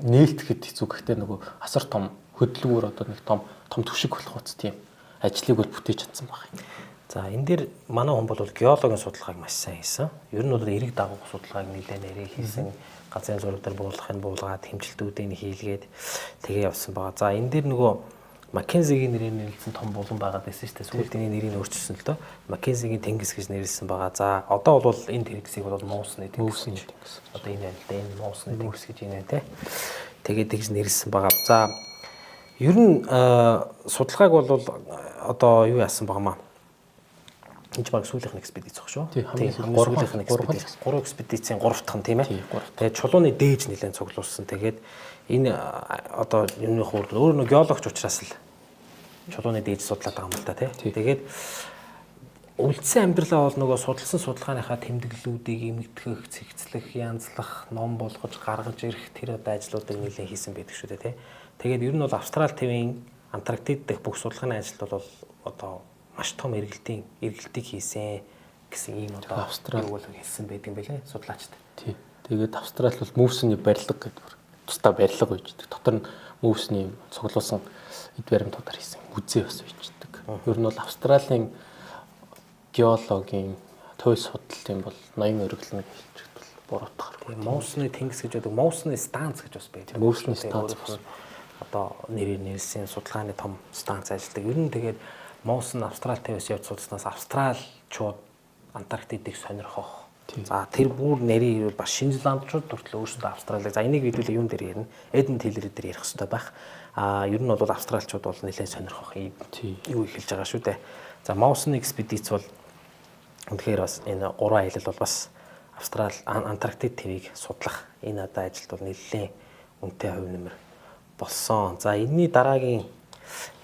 нээлтгэхэд хэцүү гэхдээ нөгөө асар том хөдөлгөөр одоо нэг том түвшиг болох үст тийм ажлыг бол бүтээж чадсан байна. За энэ дээр манай хүн бол геологийн судалгааг маш сайн хийсэн. Ер нь бол эрэг дагуух судалгааг нэлээд нэрээ хийсэн. Газрын зураг дээр буулгахын буулгаад хэмжилтүүдийг хийлгээд тэгээ явсан байгаа. За энэ дээр нөгөө Маккензигийн нэрээр нэрлсэн том булан байгаад байсан шүү дээ. Сүүлд энэ нэрийг өөрчилсөн л доо. Маккензигийн тэнгис гэж нэрлсэн байгаа. За одоо бол энэ тэнгисийг бол Моусны тэнгис гэж. Одоо энэ байна л да. Энэ Моусны тэнгис гэж энэ те. Тэгээд тэгж нэрлсэн байгаа. За ер нь судалгааг бол одоо юу яасан байгаамаа. Энд баг сүүлийнх нь экспедиц баг шүү. Тийм сүүлийнх нь экспедиц. 3 экспедицийн 3 дахь нь тийм ээ. Тэгээд чулууны дээж нэлээд цуглуулсан. Тэгээд энэ одоо юуны хурд өөр нэг геологч учраас л чулууны дээж судлаад байгаа юм л да тий. Тэгээд үлдсэн амьдралаа бол нөгөө судалсан судалгааныхаа тэмдэглэлүүдийг эмгэгдэх, цэгцлэх, янзлах, ном болгож гаргаж ирэх тэр одоо ажлуудыг нэлээд хийсэн байдаг шүү дээ тий. Тэгээд ер нь бол Австрали твийн Антарктид дэх бүх судалгааны ажилд бол одоо маш том эргэлтийг хийсэн гэсэн ийм одоо Австрали бол хэлсэн байдаг юм байлээ судлаачд. Тий. Тэгээд Австрали бол мөвсний барилга гэдэг тусдаа барилга үйждэг. Дотор нь мөвсний цуглуулсан эд баримтуудаар хийсэн үзээ бас үйждэг. Ер нь бол Австралийн геологийн туйл судлалын бол ноён өргөлнө гэж бол буруутгах. Моусны тэнгис гэж байдаг. Моусны станц гэж бас байдаг. Моусны станц одоо нэрээр нэрлсэн судалгааны том станц ажилладаг. Ер нь тэгээд Моус нь Австрали тавьсан явж судалснаас австралчууд Антарктидыг сонирхох. За тэр бүр нэрийг бас Шинэ Зеландчууд хүртэл өөрсдөө Австралиг. За энийг хэдүүлээ юун дээр ярина? Эден Тиллер дээр ярих хэрэгтэй байх. Ер нь бол австралчууд бол нэлээд сонирхох юм юу эхэлж байгаа шүү дээ. За Моусны экспедиц бол үнэхээр бас энэ 3 аялал бол бас Австрали Антарктид твийг судлах энэ одоо ажилд бол нэлээд үнэтэй хувь нэмэр болсон. За энэний дараагийн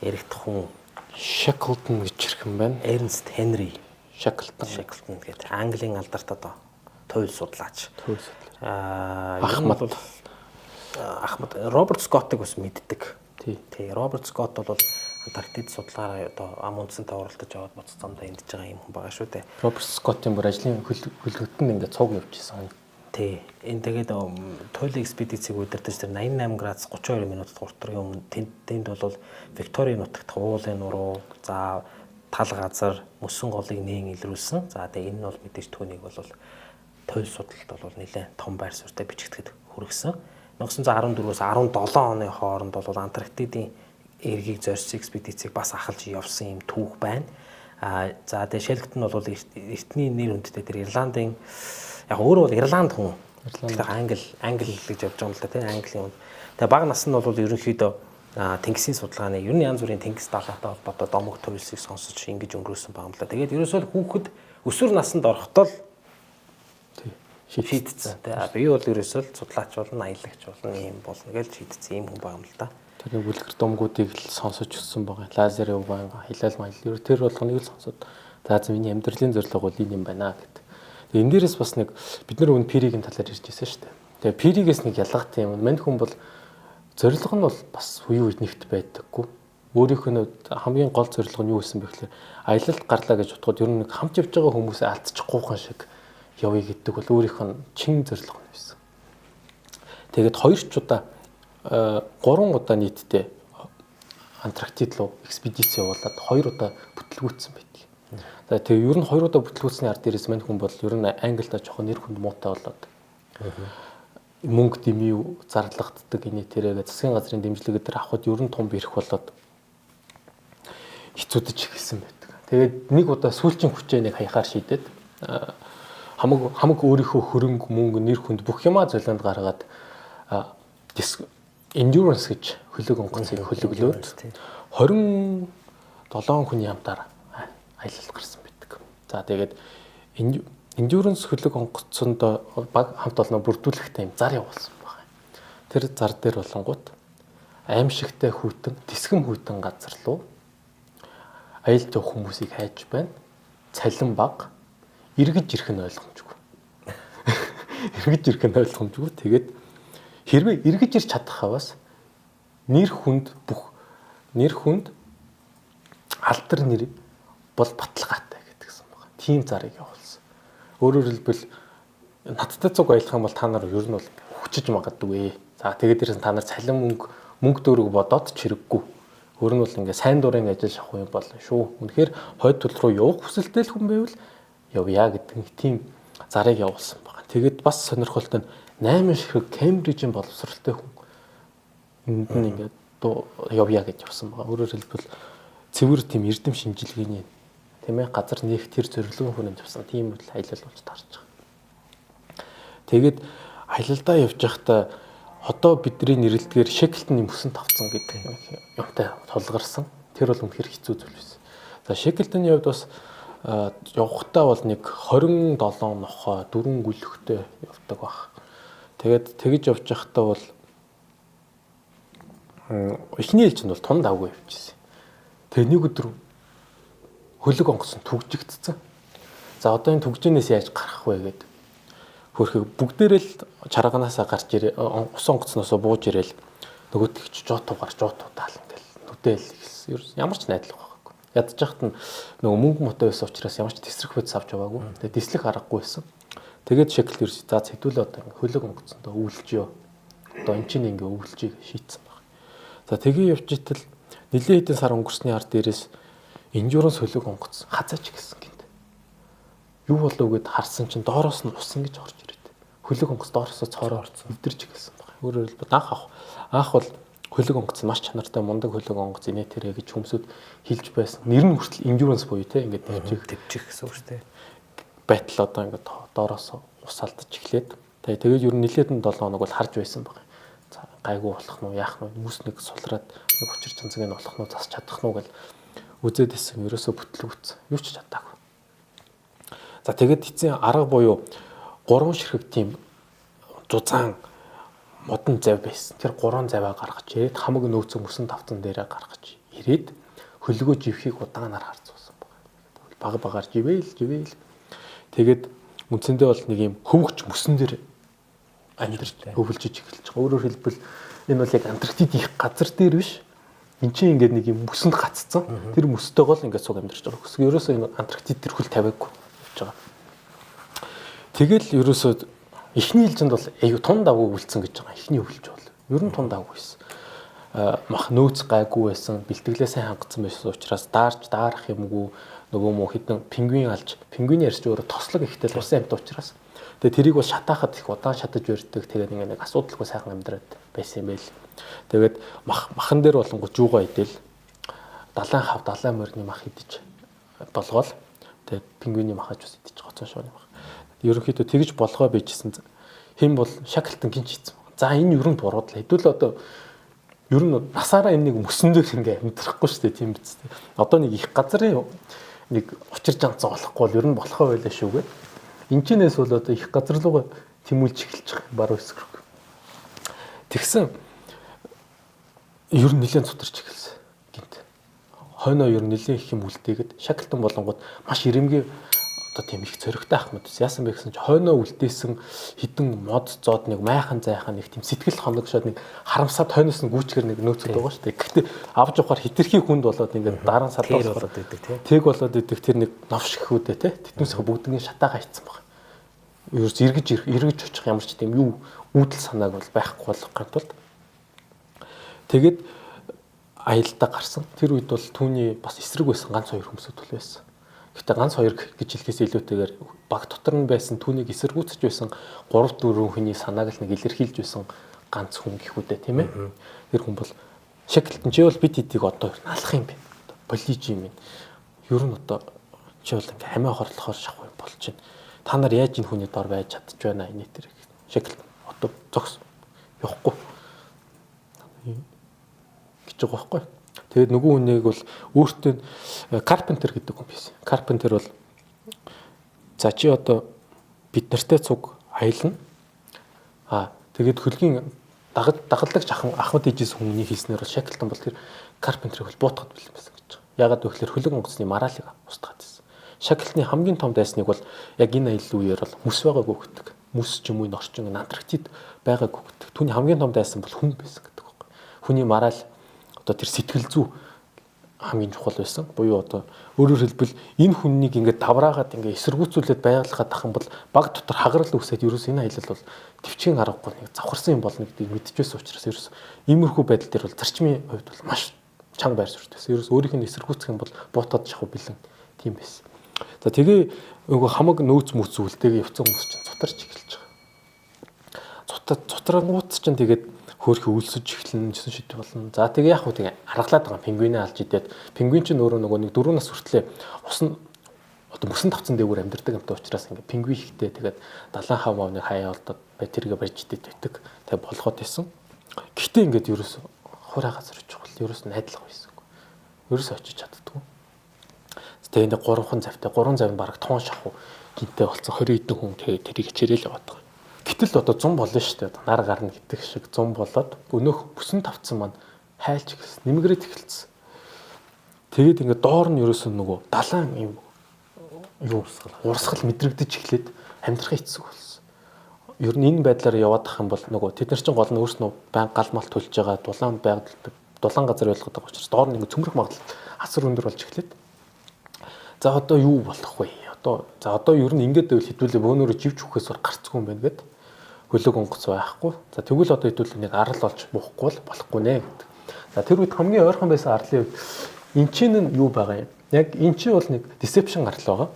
яригдах хүн Shackleton гэж хэрхэн байна? Эрнст Хенри Shackleton гэдэг Английн алдарт одоо туйл судлаач. Ахмад Роберт Скоттыг бас мэддэг. Тий. Роберт Скотт бол Антарктид судалгаараа одоо ам үндсэнтэй оролдож аваад буцаж замдаа эндэж байгаа юм хүн байгаа шүү дээ. Роберт Скоттын бүр ажлын хөлгөтөнд ингээд цуг явуулчихсан. Тий. Энэ тэгээд туйлын экспедицийг удирдах тэр 88 градус 32 минутад гуртрын өмнө тэнд бол Викторийн нутагт уулын нуруу, за тал газар, мөсөн голыг нээн илрүүлсэн. За тэгээд энэ нь бол мэдээж түүнийг бол туйл судалт бол нэлээд том байр суурьтай бичигдэхэд хүргэсэн. 1914-өөс 17 оны хооронд бол Антарктидын эргийг зорьсон экспедицийг бас ахалж явсан юм түүх байна. За тэгээ Шелктон бол эртний нэр хүндтэй тэр Ирландын яг өөрөө бол Ирланд хүн. Тэгэхээр англи гэж явж байгаа юм л да тийм Английн хүн. Тэгээ бага нас нь бол ерөнхийдөө тэнгисийн судалгааны ер нь янз бүрийн тэнгис далайтай холбоотой домог төрөлсийг сонсож ингэж өнгөрөөсөн байгаа юм л да. Тэгээд ерөөсөө хүүхэд өсвөр наснд орохдоо шийдсэн. Тэгээ би бол ерөөсөө судлаач болно, аялагч болно, юм болно гэж шийдсэн юм хүн байгаа юм л да. Тэр нэг үлгэр домгуудыг л сонсож өссөн байгаа. Лазерын угаан, хилэл майл. Тэр болгоныг л сонсоод за миний амьдралын зорилго бол энэ юм байна гэдэг. Тэгээ энэ дээрээс бас нэг бид нар өмнө пиригийн талаар ярьж байсан шүү дээ. Тэгээ пиригээс нэг ялгаатай юм. Мань хүн бол зорилго нь бол бас үе үед нэгт байдаггүй. Өөрийнх нь хамгийн гол зорилго нь юу гэсэн бэ гэхээр аялалд гарлаа гэж бодоход ер нь нэг хамт явж байгаа хүмүүсээ алдчихгүйхан шиг явъя гэдэг бол өөрийнх нь чин зорилго нь байсан. Тэгээд 2 ч удаа 3 удаа нийтдээ Антарктид руу экспедиц явуулаад 2 удаа бүтлгүүцсэн байдаг. За тэгээ ер нь 2 удаа бүтлгүүцсний ард дээрээс мань хүн бол ер нь англида жоохон нэр хүнд муутай болоод мөнгө дэмий зарлагддаг энэ тэрэг засгийн газрын дэмжлэг дээр авахд ер нь том бэрх болоод хэцүүдэж эхэлсэн байдаг. Тэгээд нэг удаа сүүлчийн хүчээ нэг хаяхаар шийдээд хамаг өөрийнхөө хөрөнгө мөнгө нэр хүнд бүх юмаа золионд гаргаад endurance гэж хөлөг онгоцыг хөлөглөөд 27 хүний хамтаар аялал гарсан байдаг. За тэгээд endurance хөлөг онгоцонд баг хамт олно бүрдүүлэхтэй юм зар явуулсан байна. Тэр зар дээр болонгууд аимшигтай хүйтэн, тэсгэм хүйтэн газар руу аялал явах хүмүүсийг хайж байна. Цалин баг эргэж ирэх нь ойлгомжгүй. Эргэж ирэх нь ойлгомжгүй. Тэгээд хэрвээ эргэж ирч чадах хаваас нэр хүнд алдар нэр бол баталгаатай гэдгсэн байна. Тим зарыг явуулсан. Өөрөөр хэлбэл надтай цуг аялах юм бол та нар ер нь бол хүчиж магадгүй. За тэгээд дээрээс та нар цалин мөнгө дөрөг бодоод ч хэрэггүй. Өөр нь бол ингээ сайн дурын ажил шахах юм бол шүү. Үнэхээр хойд төл руу явах хүсэлтэй хүн байвал явъя гэдэг тийм зарыг явуулсан байна. Тэгээд бас сонирхолтой нь 8 ширхэг Кембрижийн боловсролтой хүн энд нь ингээд явъя гэж явсан байгаа. Өөрөөр хэлбэл цэвэр тийм эрдэм шинжилгээний тийм ээ газар нээх тэр зорилгын хүрээнд явсан тийм үйл аялал болж таарч байгаа. Тэгээд аялалдаа явж байхдаа одоо бидний нэрэлдгээр Шеклтоны мөсөн тавцсан гэдэг юмтай тулгарсан. Тэр бол үнэхээр хэцүү зүйл байсан. За Шеклтоны хувьд бас явахдаа бол нэг 27 нохой 4 гүлхтэй явдаг баг. Тэгээд тэгж явж байхдаа бол эхний ээлжинд бол том давгүй явчихсан. Тэгээ нэг өдөр хөлөг онгоц нь түгжигдсэн. За одоо энэ түгжинээс яаж гарах вэ гэдэг. Хөрхөө бүгдээрээ л чарганаасаа гарч ирээ ус онгоцноосоо бууж ирээл нөгөөтгч жотоо гарч жотуудаа л ингээл нүдээл ихсэн. Ямар ч найдлага байхгүй. Ядж яхад нь нөгөө мөнгө мотой байсан учраас ямар ч тесрэх бодис авч яваагүй. Тэгээ дислэх аргагүй байсан. Тэгээд Шекл ерс за хэдүүлээ одоо хөлөг онгоцондоо өвлжөө. Одоо эн чинь ингээ өвлжийг шийдсэн баг. За тэгээ явж итэл нэлээд хэдэн сар өнгөрсний ард дээрээс endurance хөлөг онгоц хазаач гэсэн гинт. Юу болов гэд харсан чинь доороос нь усан гэж орж ирээд. Хөлөг онгоц доороосоо цоороо орцсон өвдөрч гэсэн баг. Өөрөөр хэлбэл анх бол хөлөг онгоц маш чанартай мундаг хөлөг онгоц инээ тэрэ гэж хүмүүсд хэлж байсан. Нэр нь хүртэл endurance буюу те ингээд төвчих гэсэн үг шүү дээ. Байтал одоо ингээд доороос ус алдаж эхлээд тэгээд ер нь нэлээдэн 7 хоног бол харж байсан баг. За гайгүй болох нь яах нь хүмүүс нэг сулраад нэг учир цанцыг нь болох нь засч чадах нь гэл үзээд исэн ерөөсө бүтлгүүц юу ч чадаагүй. За тэгээд эцсийн арга буюу 3 ширхэг тийм зузаан модон зав байсан. Тэр 3 заваа гаргаж ирээд хамаг нөөцөө мөсөн тавцан дээрээ гаргаж ирээд хөлгөө живхийг удаанаар харцуулсан баг. Багаар живээл. Тэгээд үндсэндээ бол нэг юм хөвгч мөсөн дээр амьдарч өвлжиж эхэлж байгаа. Өөрөөр хэлбэл энэ бол яг Антарктид их газар дээр биш. Энд чинь ингээд нэг юм мөсөнд гаццсан. Тэр мөстэйгоо л ингээд суг амьдарч байгаа. Өсгөө ерөөсөө энэ Антарктид тэр хөл тавиагүй явж байгаа. Тэгэл ерөөсөө эхний ээлжинд бол аюу тун давгүй үлдсэн гэж байгаа. Эхний өвлж бол ер нь тун давгүй байсан. Мах нөөц гайгүй байсан. Бэлтгэлээ сайн хангацсан байсан учраас даарах юмгүй нөгөө мөн хитэн пингвин алж пингвиний ярьж өөрөө тослог ихтэй л усан амьтан учраас тэгээ тэрийг бол шатаахад их удаан шатаж өрдөг. Тэгээд нэг асуудалгүй сайхан амьдраад байсан юм байл. Тэгээд махан дээр болонгоо жуугаа идэл далайн хав далайн морины мах идэж болгоол. Тэгээд пингвиний махаж ус идэж гоцоо шууны мах. Ерөнхийдөө тэгж болгоо байжсэн. Хэн бол шакалтан гинч хийсэн. За энэ ер нь буруудлаа. Хэдүүл одоо ер нь насаараа энэ нэг мөсөн дээр ингээ амьдрахгүй шүү дээ тийм биз дээ. Одоо нэг их газрын нэг учир жанцсан болохгүй бол ер нь болохоо байлаа шүүгээ. Энчнээс бол одоо их газар руугаа тэмүүлж эхэлж байгаа баруун хэсгэрэг. Тэгсэн ер нь нэлээд цутарч эхэлсэн гинт. Хойноо ер нь нэлээд их юм үлдээгээд шакалтан болонгууд маш ирэмгээ одоо тийм их зөрөгтэй ахмад ус. Яасан бэ гэсэн чи хойноо үлдээсэн хідэн мод зоод нэг майхан зайхан нэг тийм сэтгэл хоногшоод нэг харамсаад хойноос нь гүйчгэр нэг нөөцөд байгаа шүү дээ. Гэхдээ авч явахаар хитрхи хүнд болоод ингээд дараа нь салбар болоод идэг тийм. Тэг болоод идэг тэр нэг новш гэхүүдээ тийм. Тэднээс бүгдний шатаага хийцэн баг. Ерөөс эргэж очих ямар ч тийм юу үүдэл санааг бол байхгүй болох гэнт тулд. Тэгээд аялалдаа гарсан. Тэр үед бол түүний бас эсрэг байсан ганц 2 хүмүүсүүд л байсан. Гэхдээ ганц 2 гэж хэлэхээс илүүтэйгээр баг дотор нь байсан түүнийг эсэргүүцэж байсан 3-4 хүний санааг л нэг илэрхийлж байсан ганц хүн гэхүүдээ тийм ээ. Тэр хүн бол шакалтан чи бол бид хэдийг одоо налах юм бэ? Полиж юм. Ер нь одоо чи бол ингээ хамаа хорлохоор шахах юм болж байна. Та нар яаж энэ хүний дор байж чадчих вэ энэ тэр шакалтан одоо зогс явахгүй гэж байгаа байхгүй. Тэгээд нөгөө хүнийг бол өөртөө Carpenter гэдэг хүн байсан. Carpenter бол за чи одоо бид нартай цуг аялна. Тэгээд хөлгийн дагалдагч ахмад ижээс хүмүүний хэлснээр бол Shackleton бол тэр Carpenter-ыг бол буутахад бэлэн байсан гэж байгаа. Ягаад гэвэл хөлөг онгоцны мараалыг устгаад байсан. Shackleton-ы хамгийн том дайсныг бол яг энэ аялал үеэр бол мөс байгаагүй гэдэг. Мөс ч юм уу орчин Антарктид байгаагүй гэдэг. Түүний хамгийн том дайсан бол хүн байсан гэдэг байхгүй. Хүний мараал одоо тэр сэтгэл зүй хамгийн чухал байсан. Буюу одоо өөрөөр хэлбэл энэ хүннийг ингээд давраагаад ингээд эсэргүүцүүлээд байгалахад ах юм бол баг дотор хагарал үүсээд ерөөс энэ аялал бол төвчгийн аргагүй нэг завхарсан юм болно гэдгийг мэдчихсэн учраас ерөөс иймэрхүү байдал дээр бол зарчмын хувьд бол маш чанга байр суурь байсан. Ерөөс өөрийнх нь эсэргүүцэх юм бол буутаад шахав бэлэн тийм байсан. За тэгээ нөгөө хамаг нөөц мүц үлдээгээ явцсан хүмүүс чинь цутарч эхэлж байгаа. Цутрангууд чинь тэгээд хөөх өлсөж эхлэн гэсэн шийдвэр болно. За тэгээ яг хөө тэгээ аргалаад байгаа пингвинээ алж идээд пингвин чинь өөрөө нөгөө нэг 4 нас хүртлээр ус нь одоо мөсөн тавцсан дээгүүр амьдардаг юмтай учраас ингээ пингвин ихтэй тэгээд далайн хав мавны хаяа олдоод тэргээ барьж идээд байдаг. Тэгээ болгоод байсан. Гэхдээ ингээд ерөөс хураа газар очих бол ерөөс найдлага байсангүй. Ерөөс очиж чаддгүй. Тэгээ нэг 3 завтай 3 завь баг тоон шахуу гинтэй болцсон 20 хэдэн хүн тэгээ тэрийг чирэл яваад байгаа. Гэтэл одоо 100 болно шүү дээ. Нар гарна гэдэг шиг 100 болоод өнөөх бүсэн тавцсан маань хайлж эхэлсэн. Нэмгэрээд эхэлсэн. Тэгээд ингээд доор нь ерөөсөн нөгөө далайн юм юу урсгал мэдрэгдэж эхлээд амьдрахын эцэг болсон. Ер нь энэ байдлаар яваад ах юм бол нөгөө тэд нар чинь гол нь өөрснөө баян гал мал төлж байгаа дулаан байгальд дулаан газар байлгаад байгаа учраас доор нь ингээд цөмрөх магадлал асар өндөр болж эхлээд. За одоо юу болох вэ? Одоо ер нь ингээд байвал хэдүүлээ бөөнөрө живж хөхөөс гарцгүй юм байна гэдэг. Хөлөг онгоц байхгүй. За тэгвэл одоо хэдүүлээ нэг арал олж буухгүй бол болохгүй нэ гэдэг. За тэр үед хамгийн ойрхон байсан арлын үед эн чинь нь юу байгаа юм? Яг эн чинь бол нэг deception арал байгаа.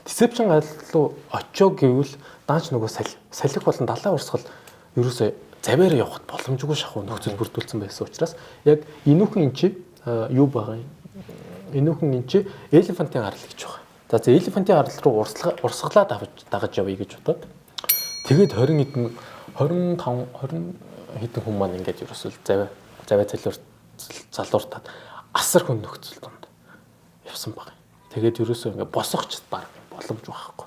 Deception арал руу очоо гэвэл даанч нөгөө салхи болон далайн урсгал ерөөсөө завьаар явахд боломжгүй шахуу нөхцөл бүрдүүлсэн байсан учраас яг энүүхэн эн чинь юу байгаа юм? Энүүхэн эн чинь elephant-ийн арал гэж байгаа. За elephant-ийн арал руу урсгалаа дагаж явъя гэж бодоод тэгээд 20 хэдэн хүн маань ингээд ерөөсөө завиа залууртаад асар хүн нөхцөл донд явсан баг. Тэгээд ерөөсөө ингээд босгоч баг боломж байхгүй.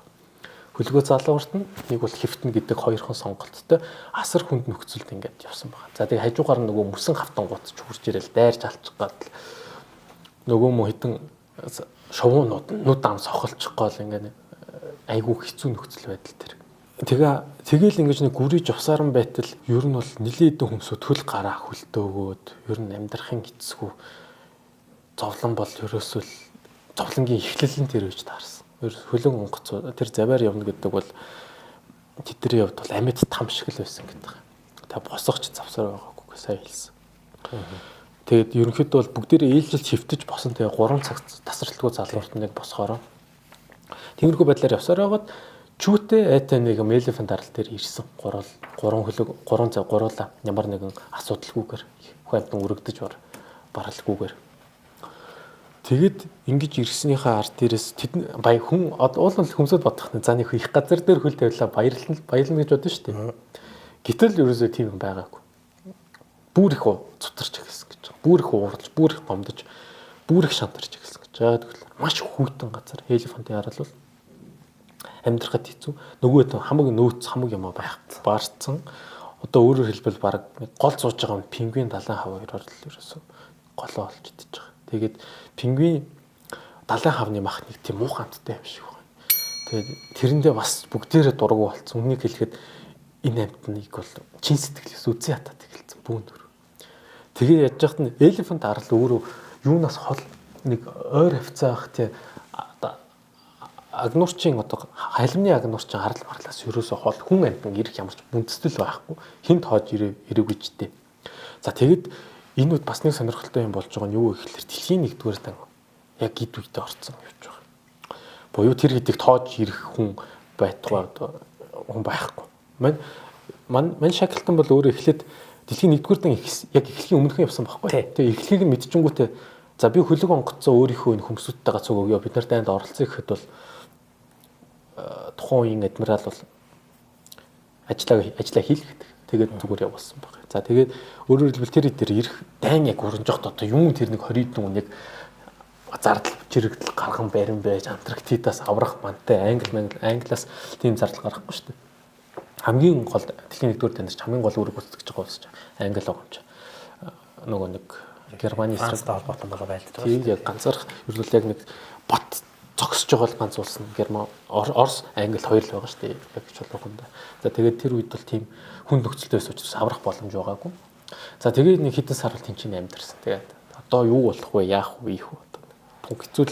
Хөлгөө залуурт нь нэг бол хэвтэн гэдэг 2 хон сонголттой асар хүнд нөхцөлд ингээд явсан баг. За тэгээд хажуугаар нь нөгөө мөсөн хавтангууд ч хурж ирэл дайрж алчих гад нөгөө мө хитэн шовуунууд нүд ам сохолчих гол ингээд айгүй хэцүү нөхцөл байдал тэр. Тэгэл ингэж нэг гүрийж усааран байтал ер нь бол нилээдэн хүмүүсүүд хөл гараа хөлтөөгөөд ер нь амьдрахын эцгүй зовлон бол ерөөсөө зовлонгийн эхлэл нь тэр үеж таарсан. Хөлөн онгоц тэр завьаар явна гэдэг бол тэдний хувьд бол амьд там шиг л байсан гэдэг. Та босгоч завсаар байгаагүй сайн хэлсэн. Тэгээд ерөнхийдөө бол бүгдээрээ ээлжилт хөвтөж босон тэгээ 3 цаг тасралтгүй залуурт нэг босохороо. Тиймэрхүү байдлаар явсаар байгаад чүүтэй айтай нэг элефант арал дээр ирсэн. Гурван цаг гуруула ямар нэгэн асуудалгүйгээр хүнтэн өргөдөж баралгүйгээр. Тэгэд ингэж ирснийхээ ард дээрээс тэд баян хүн уулын хүмсэд бодох нь за нэг их газар дээр хөл тавилаа баярлна гэж бодсон шүү дээ. Гэтэл ерөөсөө тийм юм байгаагүй. Бүр их цутарч эхэлсэн гэж. Бүр их ууралж, бүр их гомдож, бүр их шантарч эхэлсэн гэж. Яагаад гэвэл маш хүйтэн газар элефантын арал бол амьдрахад хэцүү. Нөгөөд хамаг нөөц хамаг юм баарцсан. Одоо өөрөөр хэлбэл баг гол сууж байгаа нь пингвин далайн хав хоёроор л ерөөсөө голоо олж идэж байгаа. Тэгээд пингвин далайн хавны мах нэг тийм муу хамттай юм шиг байна. Тэгээд тэрэндээ бас бүгдээрээ дургу болцсон. Үнийг хэлэхэд энэ амьтныг бол чин сэтгэлээс үзий хатаад эхэлсэн бүүнөр. Тэгээ яаж яхад нь элефант арал өөрөө юунаас хол нэг ойр хавцаах тий агнуурчин одоо халимны агнуурчин арал марлаас ерөөсөө хол хүн амьтан ирэх ямарч бүнцтэл байхгүй хинт хоож ирээгүй ч дээ. За тэгэд энэ үед бас нэг сонирхолтой юм болж байгаа нь юу гэхээр дэлхийн 1-р дан яг гид үедээ орцсон гэж байгаа. Буюу тэр гэдгийг тоож ирэх хүн байтугай одоо хүн байхгүй. Мань шакалтан бол өөрөө эхлээд дэлхийн 1-р дан яг эхлэхийн өмнөхөн явсан байхгүй. Тэгээ эхлэхийг нь мэдчихэнгүүтээ за би хөлөг онгоцоо өөрийнхөө энэ хүмүүсүүдтэйгээ цуг өгөө бид нар дайнд оролцъё гэхэд бол тухайн үеийн адмирал бол ажиллаа хийлгэдэг. Тэгээд зүгээр явуулсан баг. За тэгээд өөрөөр хэлбэл тэр ирэх дайн яг уранжохт одоо юм тэр нэг 20 дун яг зардал чирэгдэл гарган барин байж Антарктидаас аврах мантай англиас тийм зардал гаргахгүй шүү дээ. Хамгийн гол дэлхийн 1-р дайнаас хамгийн гол үүрэг гүйцэтгэж байгаа улс чинь англи байгаа юм чи. Нөгөө нэг Германы Францтай холбоотой байгаа байлдаж байгаа. Тийм яг ганцаарх ердөө яг нэг бот зогсож байгаа л ганц улс нь Герман, Орос, Англи хоёр л байгаа шүү дээ. Яг ч болгонд. За тэгээд тэр үед бол тийм хүн нөхцөлтэй байсан учраас аврах боломж байгаагүй. За тэгээд нэг хэдэн сар бол тэнцэн амьдэрсэн. Тэгээд одоо юу болох вэ? Яах вэ? Ийх үү? Тун хэцүү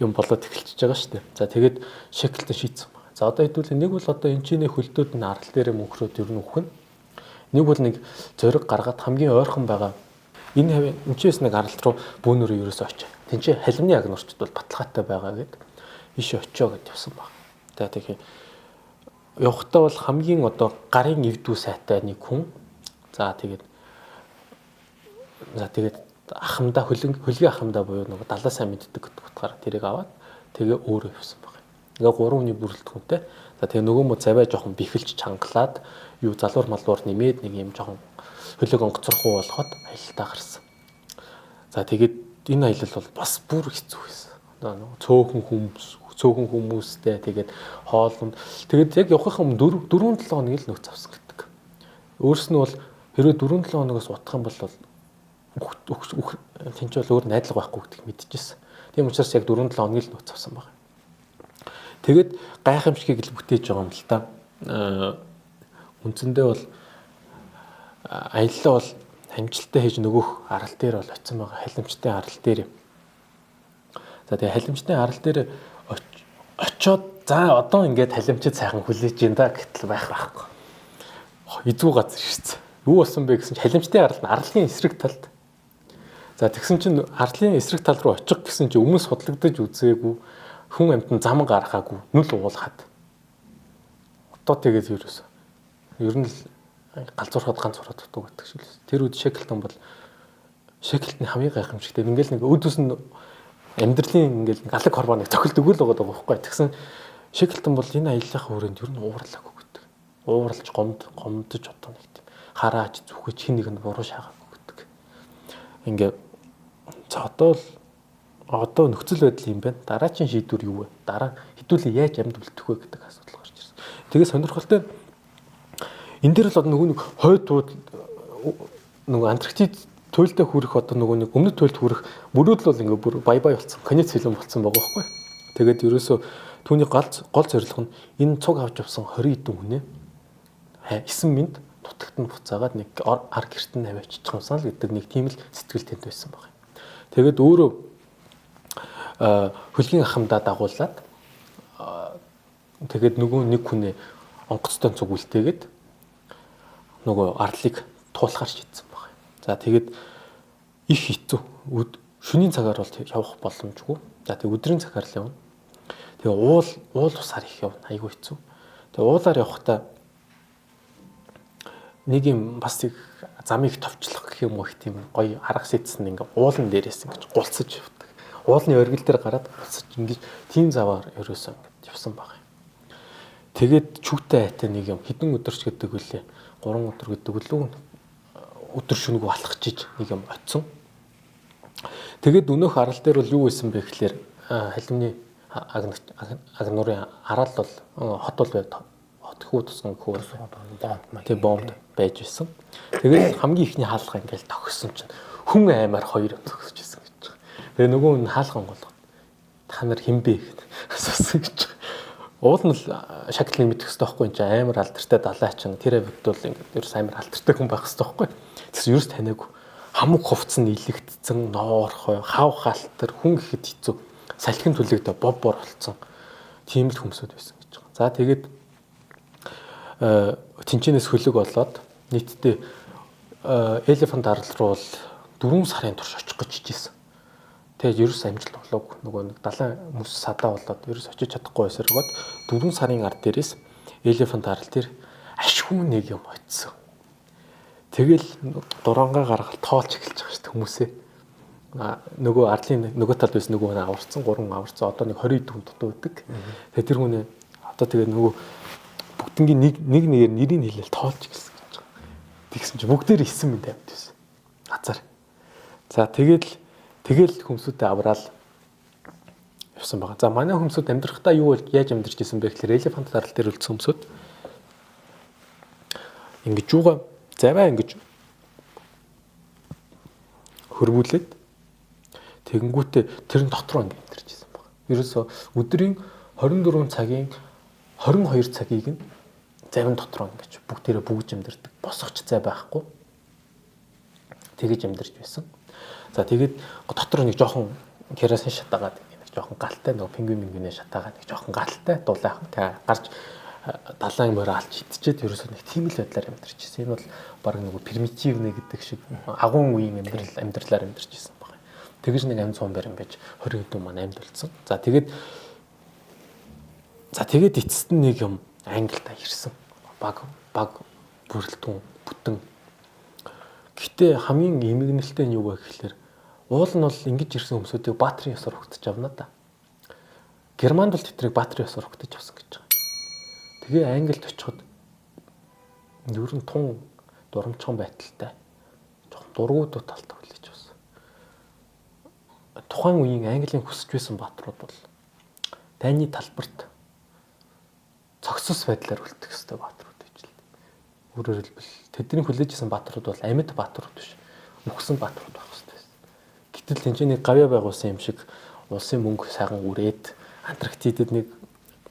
юм болоод эхэлчихэж байгаа шүү дээ. За тэгээд шекэлтэн шийдсэн байна. За одоо хэдүүлээ нэг бол одоо энэ чиний хөлдөөд нь арал дээрээ мөнхрөөд ер нь үхэн. Нэг бол нэг зориг гаргаад хамгийн ойрхон байгаа энэ энэчээс нэг арал руу бөөнөрөө ерөөсөө очив. Тинчээ халимны агнуурчд бол баталгаатай байгаа гэдэг иш очио гэж явсан баг. Тэгээд явхдаа бол хамгийн одоо гарын эвдүү сайтай нэг хүн. За тэгээд ахмадаа хөлгийн ахмадаа буюу нэг далаа сайн мэддэг гэдэг утгаараа тэрийг аваад тэгээ өөрөө явсан баг. Ингээ 3 хүний бүрэлдэхүүнтэй. За тэгээ нөгөө мө заваа жоохон бэхэлж чангалаад юу залуур малуур нэмээд нэг юм жоохон хөлөг онгоцорхуу болгоод аялалтаа гарсан. За тэгээд энэ аялал бол бас бүр хэцүү байсан. Одоо цөөхөн хүмүүстэй тэгээд хоолнд тэгээд яг явахын өмнө 4-7 хоног л нөөц авсан гэдэг. Өөрс нь бол хэрвээ 4-7 хоногоос утгах юм бол тэнч бол өөр найдлага байхгүй гэдгийг мэдчихсэн. Тийм учраас яг 4-7 хоног л нөөц авсан байна. Тэгээд гайхамшигыг л бүтээж байгаа юм л та. Үндсэндээ бол аяллаа бол хамжилттай хийж нөгөөх арал дээр бол очисон байгаа. Халимчтай арал дээр. За тэгээ халимчтай арал дээр очиод за одоо ингээд халимчид сайхан хүлээж ин да гэтэл байхгүй. Эзгүй газар ирсэн. Юу болсон бэ гэсэн чинь халимчтай арал нь арлын эсрэг талд. За тэгсэн чинь арлын эсрэг тал руу очих гэсэн чинь өмнө судлагдаж үзээгүй хүн амьтан зам гаргаагүй нүл уулахад. Одоо тэгээд ерөөсөө ер нь л ганцуурхад дутуу гэдэг шиг л. Тэр үед шекэлтэн бол шекэлтний хамгийн гайхамшигтай. Ингээл нэг өөдөөс нь амьдралын ингээл нэг алаг хорвооныг цохилт өгөөл байгаа байхгүй. Тэгсэн шекэлтэн бол энэ аяллахын хүрээнд ер нь ууралаагүй гэдэг. Ууралж гомдож одоо нэг тийм харааж зүхэж хин нэг нь буруу шаагаагүй гэдэг. Ингээ за одоо нөхцөл байдал юм байна. Дараагийн шийдвэр юу вэ? Дараа хэдүүлээ яаж амьд үлдэх вэ гэдэг асуудал гарч ирсэн. Тэгээ сонирхолтой энэ дээр л одоо нөгөө нэг хойдууд нөгөө Антарктид туйлдаа хүрэх одоо нөгөө нэг өмнөд туйлд хүрэх мөрөөдөл бол ингээ бүр бай болсон. Конец хилэн болсон байгаа байхгүй. Тэгээд ерөөсөө түүний гол зорилго нь энэ цуг авч явсан 20 хэдэн хүнээ 9 минут дутагт нь буцаагаад нэг ар гэрт нь аваачих юмсан л гэдэг нэг тийм л сэтгэл тэнд байсан байна. Тэгээд өөрөө хөлгийн ахмадаа дагуулад тэгээд нөгөө нэг хүнээ онгоцтой цуг үлдээгээд нөгөө арлыг туулахар шийдсэн байна. За тэгээд их хэцүү. Шөнийн цагаар бол явах боломжгүй. За тэгээ өдрийн цагаар л явна. Тэгээ уул усаар их явна. Айгүй хэцүү. Тэгээ уулаар явахдаа нэг юм бас их замыг товчлох гэх юм уу их тийм гоё арга сэтсэн ингээ уулан дээрээс ингээ гулцаж явдаг. Уулны оргил дээр гараад гулцаж ингээ тийм заваар ерөөсөө ингээ явсан баг юм. Тэгээд чүгтэй айтай нэг юм хэдэн өдөрч гэдэг үлээ 3 өдөр гэдэг үлээ өдөр шөнөгүй алхчихж нэг юм очсон. Тэгээд өнөөх арал дээр бол юу байсан бэ гэхээр халимны агнуурын арал бол хот бол хот хүү тусган хүү тэг бомб байж байсан. Тэгээд хамгийн ихний хаалга ингээл тохисон чинь хүн аймаар 2 төгсөж байсан гэж байгаа. Тэгээ нөгөө нь хаалган болгоод та нар хинбэ гэд асуусан гэж. Уул нь шагналыг мэдэх хэрэгтэй байхгүй юм чи аймаар алдартай далайчин тэр хэвдэл ингээд ерөөс аймаар алдартай хүн байх хэрэгтэй байхгүй. Тэгс ерөөс таниагүй хамаг хувцс нь илэгдсэн ноорхой хав халтар хүн гэхэд хэцүү салхин түлэгдэ боб бор болцсон тийм л хүмүүсүүд байсан гэж байгаа. За тэгээд тэнчэнээс хөлөг болоод нийтдээ элефант арал руу бол 4 сарын турш очих гэж хичээсэн. Тэгээд ерөөс амжилт болоогүй. Нөгөө нэг далайн мөс садаа болоод ерөөс очиж чадахгүй байсаргоод 4 сарын ард дээрээс элефант арал дээр ашгүй нэг юм очсон. Тэгэл дурангаа гаргал тоолж эхэлж байгаа шүү дээ хүмүүсээ. Нөгөө арлын нөгөө талд байсан нөгөө хүн аварцсан 3 аварцсан одоо нэг 20 хүн дутуу байдаг. Тэгээд тэр хүн одоо тэгээ нөгөө бүгднгийн нэг нэгээр нэрийг хэлэл тоолж эхэлсэн гэж байгаа. Тэгсэн чинь бүгдээр исэн мэт амьд байсан. Газар. За тэгэл хүмүүсүүдээ авраал явсан байгаа. За манай хүмүүсүүд амьдрахтаа юу яаж амьдарч исэн бэ гэхээр элефант арал дээр үлдсэн хүмүүсүүд ингэж юугаа заваа ингэж хөрвүүлээд тэгэнгүүтээ тэрэн дотроо ингэ амьдарч исэн байна. Ерөөсө өдрийн 24 цагийн 22 цагийг нь завин дотроо ингэж бүгдээрээ бүгж амьдардаг. Босгоч цай байхгүй. Тэгэж амьдарч байсан. За тэгээд дотор нэг жоохон керосин шатаагаад нэг жоохон галтай нэг пингвинээ шатаагаад нэг жоохон галтай дулаах гарч далайн морь алж идчихэд ерөөсөө нэг тийм л байдлаар амьдарч ирсэн. Энэ бол баг нэг примитивнэ гэдэг шиг агуун үеийн амьдралаар амьдарч ирсэн байна. Тэгэж нэг амьд суун барин байж 20 хэдэн маань амьд болсон. За тэгээд эцэст нь нэг юм Англид ирсэн. Баг бүрэлдэхүүн бүтэн. Гэтэ хамгийн эмгэнэлтэй нь юу вэ гэхээр уул нь бол ингэж ирсэн хүмүүсүүдийг баатрийн ёсоор өгтөж авна да. Германд бол тэднийг баатрийн ёсоор өгтөж авсан гэж байгаа. Тэгээ Англид очиход ер нь тун дурамчхан байдалтай жоохон дургуудуу талтай хүлээж авсан. Тухайн үеийн Английн хүсэж байсан баатрууд бол дайны талбарт цогцос байдлаар үлдэх ёстой баатрууд гэж л. Өөрөөр хэлбэл тэдний хүлээж байсан баатрууд бол амьд баатрууд биш. Мөхсөн баатрууд байх ёстой байсан. Гэтэл тэнцээ нэг гавья байгуулсан юм шиг улсын мөнгө сайхан үрээд Антарктидэд нэг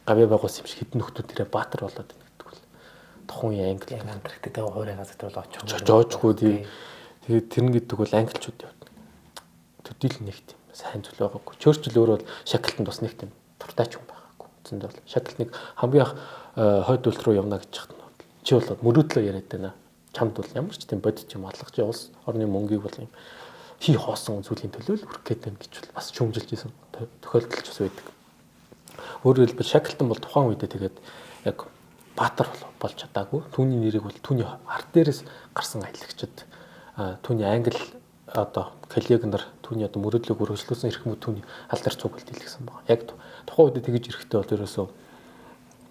гавья байгуулсан юм шиг хэдэн нөхдүүд тэрэ баатар болоод байна гэдэг бол тухайн үеийн Англи Антарктидаа хуурай газарт бол очих. Жоожгүй тэгээд тэрн гэдэг бол англичууд явдаг. Төдийл нэг тийм сайн зүйл байгаагүй. Чөрчил өөрөө бол шакалтанд бас нэг тийм туртаач хүн байгаагүй. Үндсэндээ бол шакалт нэг хамгийн анх хойд үйл рүү явна гэж хат нь чи болоод мөрөөдлөө яриад байна. Чамд бол ямар ч тийм бодит юм алгаж улс орны мөнгийг бол юм хий хоосон зүйлийн төлөө л хүрх гэдэг юм гэж бол бас шүүмжилж исэн тохиолдолч бас байдаг. Өөрөөр хэлбэл шакалтан бол тухайн үедээ тэгээд яг баатар болж чадаагүй. Түүний нэрийг бол түүний ард дээрээс гарсан аялагчид түүний англи одоо коллег нар түүний одоо мөрөөдлөг өргөжлүүлсэн эрхмүүд түүний алдар цуг бэлтгэлсэн байгаа. Яг тухайн үедээ тэгэж ирэхдээ бол ерөөсөө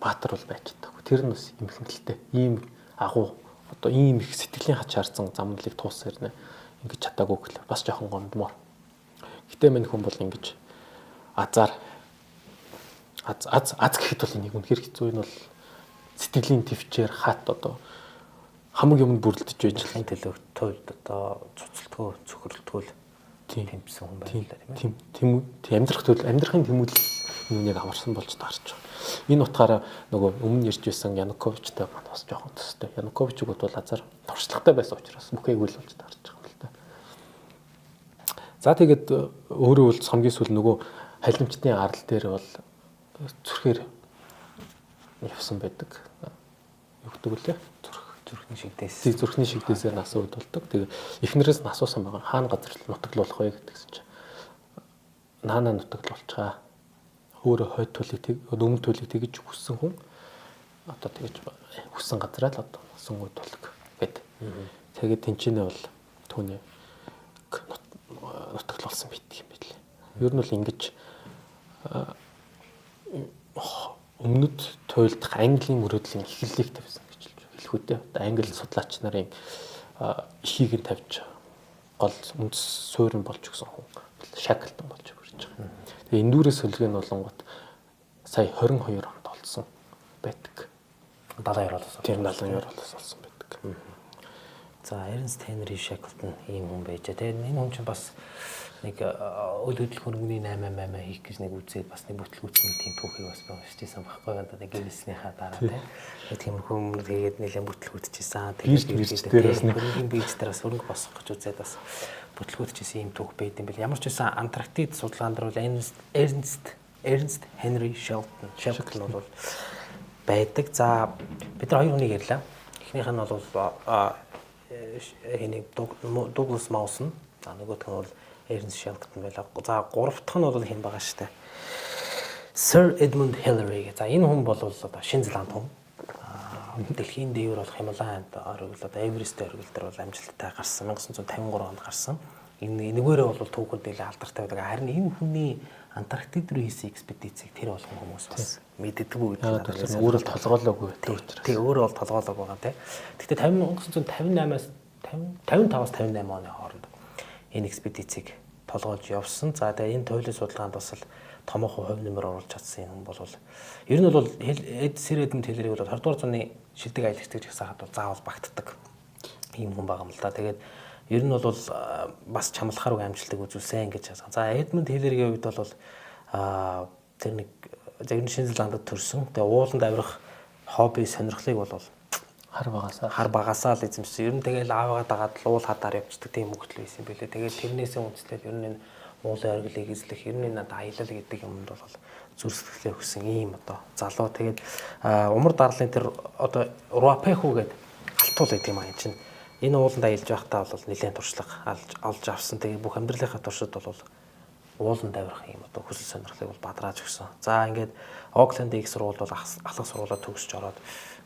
баатар бол байж чадаагүй. Тэр нь бас эмхэнэлтэй. Ийм агуу одоо ийм их сэтгэлийн хачаарсан замналыг туусаар нэ ингэж чадаагүй гэхэл бас жоохон гомдмоор. Гэтэ мань хүн бол ингэж азар гэхэд бол энийг үнэхээр хэцүү. Энэ бол сэтгэлийн төвчээр хат одоо хамаг юмд бүрлдэж байж энэ төлөв туйлд одоо цуцлтгөө цөхрөлтгөл тэмсэн хүн байлаа тийм амьдрахын тэмүүлэл нүнийг амарсан болж таарч байгаа. Энэ утгаараа нөгөө өмнө ярьж байсан Януковичтай маань бас жоохон төстэй. Януковичг бол азар туршлагатай байсан учраас бүхийг үл болж таарч байгаа юм л та. За тэгээд өөрөө бол хамгийн сүүл нөгөө халимчдын арал дээр бол зүрхээр явсан байдаг. Юу гэдэг вэ? Зүрх зүрхний шигдээс. Зүрхний шигдээсээр нас үүдүүлдэг. Тэгээ эхнэрээс нь асуусан байгаа. Хаана газар нутаглуулах вэ гэдгсэн чинь. Наана нутаглуулчаа. Өөрөө хойд төлөгийг өмнө төлөгийг тэгж хүссэн хүн одоо тэгж хүссэн газараа л одоо сон үүдүүлдэг гэд. Тэгээд тэнцэнэ бол түүний нутаглуулсан бит юм билээ. Ер нь бол ингэж өмнөд туйлдах Английн мөрөөдлийн эхлэлийг тавьсан гэж хэлэх үү. Англи судлаач нарын ихийг нь тавьж гол үндэс суурин болж өгсөн хүн Shackleton болж өгч байгаа. Тэгээ эндүүрээс сөлгөө нь болонгот сая 22 онд олсон байдаг. 72 болоос. Тийм 72 болоос олсон байдаг. За Ernst Henry Shackleton ийм хүн байж. Тэгээ энэ хүн чинь бас нэг үйл хөдлөх хөрөнгөний 888 хийх гэж нэг үзээд бас нэг бүтлгүүцний тийм түүхийг бас уншижсэн байхгүй одоо нэг гэрэлснийхаа дараа тийм хүмүүс тэгээд нэлээд бүтлгүүцчихсэн. Тэгээд хөрөнгөний бийж дээр бас хөрөнгө босгох гэж үзээд бас бүтлгүүцчихсэн ийм түүх байд юм бэл. Ямар ч байсан Антарктид судалгаан дээр бол Ernst Henry Shackleton бол байдаг. За бид нар хоёр хүнийг ярьлаа. Эхнийх нь бол энийг Douglas Mawson, нөгөөх нь бол Ernst Shackleton байлаа. За гурав дахь нь бол хэн байгаа штэ. Sir Edmund Hillary. За энэ хүн бол одоо Шинэ Зеланд хүн. Дэлхийн дээвэр болох Хималайнд оргил одоо Эверест оргил дээр бол амжилттай гарсан. 1953 онд гарсан. Энэ нэгээрээ бол түүхэнд нэлээд алдартай байдаг. Харин энэ хүний Антарктид руу хийсэн экспедицийг тэр болгон хүмүүс бас мэддэггүй гэдэг. Өөрөө толгоолоогүй тэр учраас. Тий, өөрөө бол толгоолоог байгаа те. Гэхдээ 1958-аас 55-аас 58 оны хооронд энэ экспедицийг толгоолж явсан. За тэгээ энэ туйлын судалгаанд бас л томоохон хувь нэмэр оруулж чадсан юм бол ер нь бол Sir Edmund Hillary бол 20 дугаар зууны шилдэг аялагч гэж хасаад бол заавал багтдаг ийм хүн байгаа юм л да. Тэгээд ер нь бол бас чамлахаар үг амжилтыг үзүүлсэн гэж хасан. За Edmund Hillary-гийн хувьд бол тэр нэг зөвхөн Шинэ Зеландд төрсөн. Тэгээ ууланд авирах хобби сонирхлыг бол хар багасаа л эзэмшсэн. Ер нь тэгэл аавгаа дагаад уул хадаар явчихдаг тийм хөлт байсан юм билээ. Тэгээд тэрнээсээ үндэслээд ер нь энэ уулын оргилыг эзлэх, ер нь надад аялал гэдэг юмд бол зүрхсэтгэлээ өгсөн ийм одоо залуу. Тэгээд умар дарлын тэр одоо Ruapehu гэдэг халтуул гэдэг юм аа энэ чинь. Энэ ууланд аялж байхдаа бол нэлээд туршлага олж авсан. Тэгээд бүх амьдралынхаа туршид бол ууланд авирах юм одоо хүсэл сонирхлыг бол бадрааж өгсөн. За ингээд Окленд их сургууль бол алга сургуулаа төгсөж ороод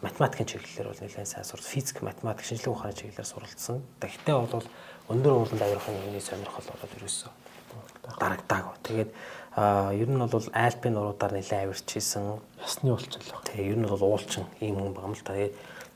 математикийн чиглэлээр бол нэлээд сайн сурч, физик, математик, шинжилгээ ухааны чиглэлээр суралцсан. Тэгэхдээ бол өндөр ууланд авирахын хүний сонирхол болоод ерөөсөө дарагдаагүй. Тэгээд ер нь бол Альпийн нуруудаар нэлээд авирч хийсэн. Ясны уулчин л баг. Тэгээ ер нь бол уулчин ийм хүн байгаа юм л та.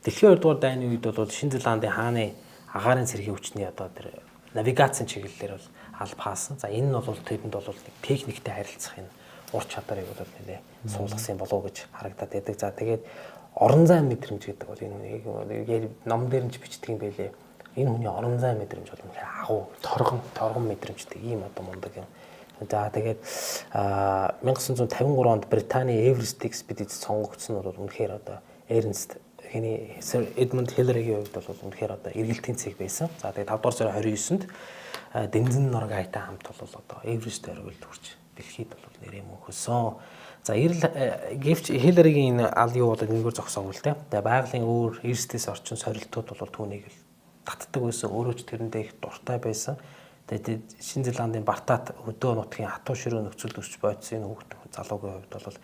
Дэлхийн 2 дугаар дайны үед бол Шинэ Зеландын хааны агаарын цэргийн хүчний одоо тэр навигацийн чиглэлээр бол алба хаасан. За энэ нь бол тэдэнд бол нэг техниктэй харилцах энэ ур чадварыг бол нэлээ суулгасан болов уу гэж харагдаад байдаг. За тэгээд орон зай мэдрэмж гэдэг бол энэ ном дээр нь ч бичдэг юм байлээ. Энэ хүний орон зай мэдрэмж бол үнэхээр агуу торгон мэдрэмжтэй ийм одоо мундаг юм. За тэгээд 1953 онд Британий Эверест экспедиц сонгогдсон нь бол үнэхээр одоо Ernst Sir Edmund Hillary-гийн хувьд бол үнэхээр одоо эргэлтийн цэг байсан. За тэгээд 5 дугаар сарын 29-нд Дэнзэн норог айтай хамт бол одоо Эверест оргилд хүрч дэлхийд бол нэрээ мөнхөсөн. За гэвч Hillary-гийн энэ аль юу бол нэггээр зогсоогүй л те. Тэгээ байгалийн өөр эрсдэс орчин сорилтууд бол түүнийг л татдаг байсан. Өөрөө ч тэрэндээ их дуртай байсан. Тэгээд Шинэ Зеландын Бартат хөдөө нутгийн хатуу ширүү нөхцөлд өсч бодсон энэ хүүхдийн залуугийн хувьд бол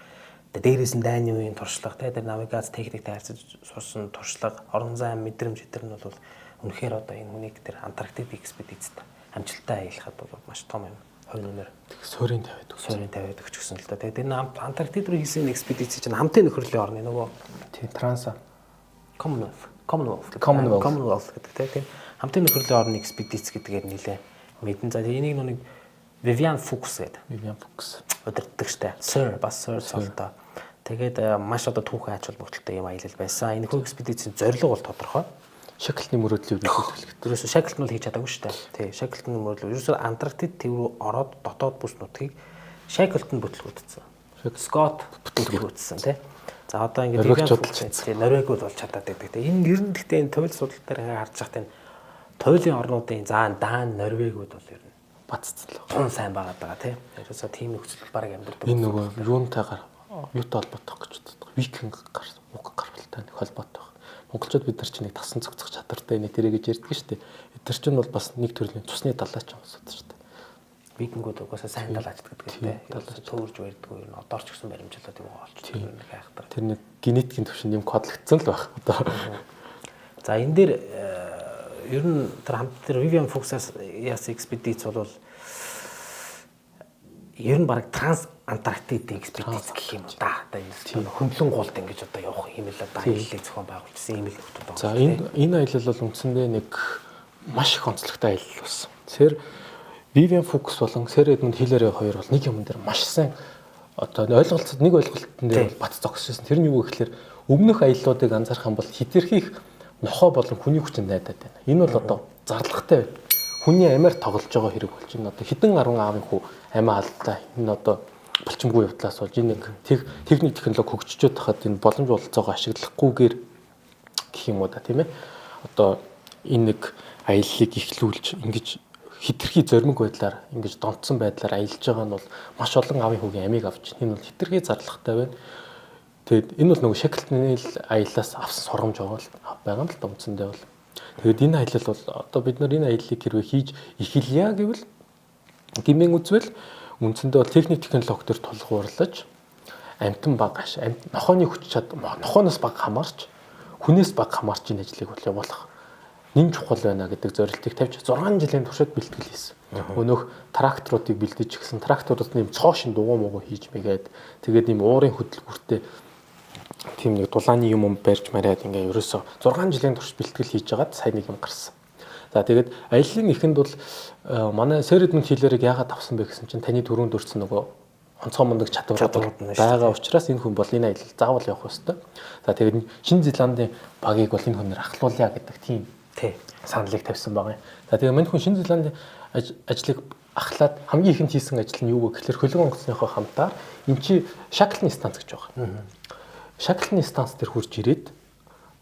дээрээс нь дайны үеийн туршлага тэр навигац техниктэй харьцаж сурсан туршлага, орон зайн мэдрэмж гэдэг нь бол үнэхээр одоо энэ хүнийг тэр Антарктик экспедицид амжилттай аялахад бол маш том юм. Хувь нэмэр суурийн тавиад өгч гисэн л да. Тэгээд энэ Антарктид руу хийсэн экспедиц чинь хамтын нөхрөлийн орны нөгөө тийм Транса Commonwealth гэдэг тийм хамтын нөхрөлийн орны экспедиц гэдгээр нэлээ мэдэн. За энийг нэг Vivian Fuchs гэдэг. Удирддаг штэ. Sir солтой. Тэгээд маш одоо түүхэн ач холбогдолтой юм аялал байсан. Энэ хөө экспедицийн зорилго бол тодорхой. Shackleton мөрөөдлийг биелүүлэх. Ерөөсө Shackleton бол хийж чадаагүй штэ. Тий, Shackleton мөрөөдөл. Ерөөсө Антарктид төв рүү ороод дотоод бүс нутгийг Shackleton бүтлгүүдсэн. Scott бүтлгүүдсэн тий. За одоо ингээд Норвег бол чадаад байдаг. Энэ ер нь гэхдээ энэ туйл судал дээр харж байхад энэ туйлын орнуудын Дан, Норвегууд бол ер нь баццсан л гон сайн байгаа тий. Ерөөсө тийм нөхцөл баг амьдардаг. Энэ нөгөө юунтайгаар юутай холбоотой гэж боддог. Викинг гаралтай холбоотой. монголчууд бид нар чинь нэг тасан цогцох чадвартай нэг тэрэ гэж ярьдаг шүү дээ. Тэр чинь бол бас нэг төрлийн цусны далаач юм асуудал шүү дээ. Викингүүд угаасаа сайн далаачд гэдэг тийм. Далаач төөрж барьдгүй юу. Одоо ч гэсэн баримжуулаад юм олчдаг юм нэг айхтар. Тэр нэг генетикийн төвшөнд юм кодлогдсон л байх. Одоо. За энэ дээр ер нь тэр хамт тэр Vivian Fuchs-аас яасан экспедиц бол ер нь баг транс Антарктид экспедиц гэх юм да. Одоо энэ хөндлөн гуулд ингэж одоо явах юм л одоо аяллыг зохион байгуулсан юм л хөтөд байгаа. За энэ аялал бол үндсэндээ нэг маш их онцлогтой аялал болсон. Сэр Vivian Fuchs болон Sir Edmund Hillary хоёр бол нэг юм дээр маш сайн одоо ойлголцод нэг ойлголтын дээр бат зогсчихсон. Тэр нь юу гэхээр өмнөх аяллуудыг анзаарах юм бол хэтэрхийх нохоо болон хүний хүчинд найдаад байна. Энэ бол одоо зарлагтай байна. Хүний амиар тоглож байгаа хэрэг болж байна. Одоо хэдэн 10 аавын хүү амиа алдлаа. Энэ одоо булчингүй явдлаас болж энэ нэг техник технологи хөгжиж байхад энэ боломж бололцоогоо ашиглахгүйгээр гэх юм уу да тийм ээ. Одоо энэ нэг аяллыг эхлүүлж ингэж хитрхи зоримог байдлаар ингэж донтсон байдлаар аялж байгаа нь бол маш олон аавын хүүгийн амийг авч байна. Энэ бол хитрхи зарлагтай байна. Тэгэд энэ бол нөгөө Shackleton-ийн аяллаас авсан сургамж байгаа юм л да үндсэндээ бол. Тэгэд энэ аялал бол одоо бид нар энэ аяллыг хэрвээ хийж эхэлье гэвэл гимэн үзвэл үндсэндээ бол техник технологи төр тулгуурлаж амтан баг нохооны хүч чад нохооноос баг хамаарч хүнээс баг хамаарч энэ ажлыг бол явуулах нэн чухал байна гэдэг зорилтыг тавьж 6 жилийн туршид бэлтгэл хийсэн. Өнөөх тракторуудыг бэлдэж гисэн тракторууд нэм цоошин дугуй муугүй хийж мэгээд тэгээд нэм уурын хөдөлгүүртэй тийм нэг дулааны юм барьж мараад ингээ ерөөсө 6 жилийн турш бэлтгэл хийж байгаад сайн нэг юм гарсан. За тэгээд аяллаа ихэнд бол манай Sir Edmund Hillary-г яагаад авсан бэ гэсэн чинь таны түрүүнд өрсөн нөгөө онцгой мундаг чадвар байгаа учраас энэ хүн бол энэ аялал заавал явах ёстой. За тэгээд Шинэ Зеландын багийг бол энэ хүнээр ахлуулъя гэдэг тийм саналыг тавьсан байгаа юм. За тэгээд мань хүн Шинэ Зеландын ажлыг ахлаад хамгийн ихэнд хийсэн ажил нь юу вэ гэхээр хөлөг онгоцныхоо хамтаар энэ чи Shackleton станц гэж байгаа. Shackleton станц дээр хурж ирээд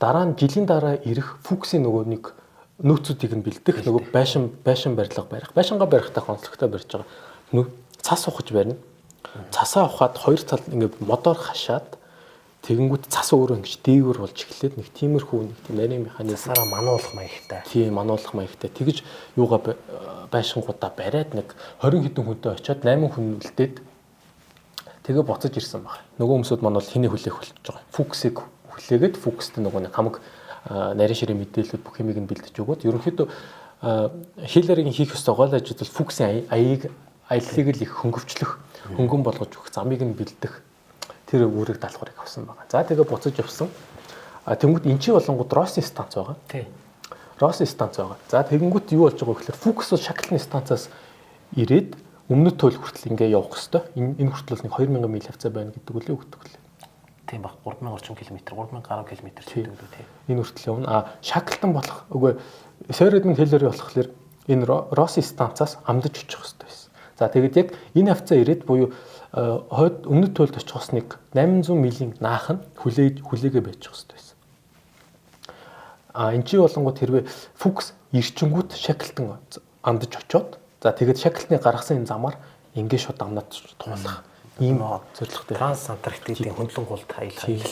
дараа нь жилийн дараа ирэх Fuchs-ийн нөгөө нэг нөөцүүдийг нь бэлдэх нөгөө байшин барилга барих. Байшингаа барихтай онцлогтой барьж байгаа. Цас ухаж барина. Цасаа ухаад хоёр талд ингээд мотор хашаад тэгэнгүүт цас өөрөө ингэж дээгүүр болж эхлээд нэг тиймэрхүү нэг тийм нарийн механизм цасаараа мануулах маягтай. Тийм мануулах маягтай. Тэгэж юугаа байшингуудаа бариад нэг 20 хэдэн хүнтэй очиод 8 хүн үлдээд тэгээ буцаж ирсэн баг. Нөгөө хүмүүсд маань бол хэний хүлээх болчихж байгаа. Fuchs-ыг хүлээгээд Fuchs-тэй нөгөө нэг хамаг нарийн ширээ мэдээлэлүүд бүх юмыг нь бэлдэж өгөөд ерөнхийдөө Hillary-гийн хийх ёстой гол ажил бол Fuchs-ийн аяллыг л их хөнгөвчлөх, хөнгөн болгож өгөх, замыг нь бэлдэх тэр үүрэг даалгаврыг авсан байна. За тэгээ буцаж явсан. Тэнгүүд эн чинь болонгууд Росси станц байгаа. Тий. Росси станц байгаа. За тэгэнгүүт юу болж байгаа вэ гэхээр Fuchs бол Shackleton станцаас ирээд өмнөд туйл хүртэл ингээ явах хэвээр. Энэ хүртэл нэг 2000 миль хавцаа байна гэдэг үлээ өгдөг үлээ. Тийм баг 3000 орчим километр, 3000 гаруй километр гэдэг үү тий. Энэ хүртэл явна. Shackleton болох үгүй Sir Edmund Hillary болохоор энэ Росси станцаас амдаж очих хэвээр байсан. За тэгэд яг энэ хавцаа ирээд буюу хойд өмнөд туйлд очихоос нэг 800 милийн наах нь хүлээгээ байж хэвээр байсан. Энд чи болонгууд хэрвээ Fuchs ирчингүүд Shackleton амдаж очоод за тэгэд Shackleton-ы гаргасан энэ замаар ингээ шууд амнаад туулах ийм зорилготой. Транс Антарктидын хөндлөн гуулд аялал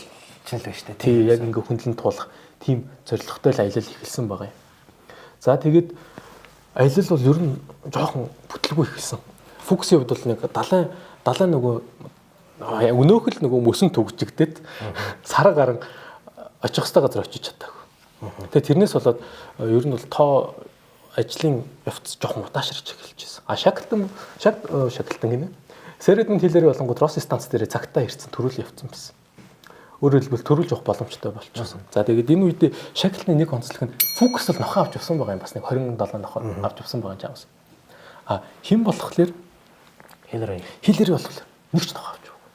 чинь л байна шүү дээ. Тий, яг ингээ хөндлөн туулах тийм зорилготой л аялал эхэлсэн байгаа юм. За тэгээд аялал бол ер нь жоохон бүтлгүй эхэлсэн. Fuchs-ийн хувьд бол нэг далайн нөгөө өнөөх л нөгөө мөсөн төгжигдээд сар гарan очих хэвээр газар очиж чадаагүй. Тэгээд тэрнээс болоод ер нь бол тоо ажлын явц жоохон удаашрч эхэлж байсан. Shackleton гинэ. Sir Edmund Hillary болонгууд Росси станц дээр цагтаа ирсэн төрүүл явцсан байсан. Өөрөөр хэлбэл төрүүлж явах боломжтой болчихсон. За тэгээд энэ үед Shackleton-ы нэг онцлог нь Fuchs бол нохоо авч явсан байгаа юм. Бас нэг 27 нохоо авч явсан байгаа юм. Хэн болохоор Hillary болохоор нэг ч нохоо авч яваагүй.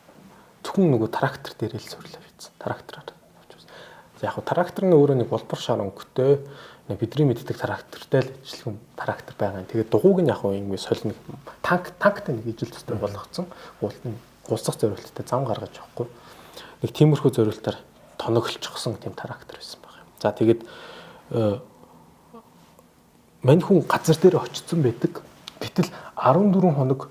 Зөвхөн нөгөө трактор дээр л сурлаа бийсэн. Трактороор авч явсан. За яг трактор нь өөрөө нэг болбор шар өнгөтэй бидний мэддэг трактортай л ижилхэн трактор байгаа. Тэгээд дугуйг нь яг юм солино танктай нэг ижил төстэй болгоцсон. Гулцах зорилттой зам гаргаж явахгүй. Нэг тиймэрхүү зорилтоор тоноглолцсон тийм трактор байсан баг юм. За тэгээд мань хүн газар дээр очсон байдаг. Гэтэл 14 хоног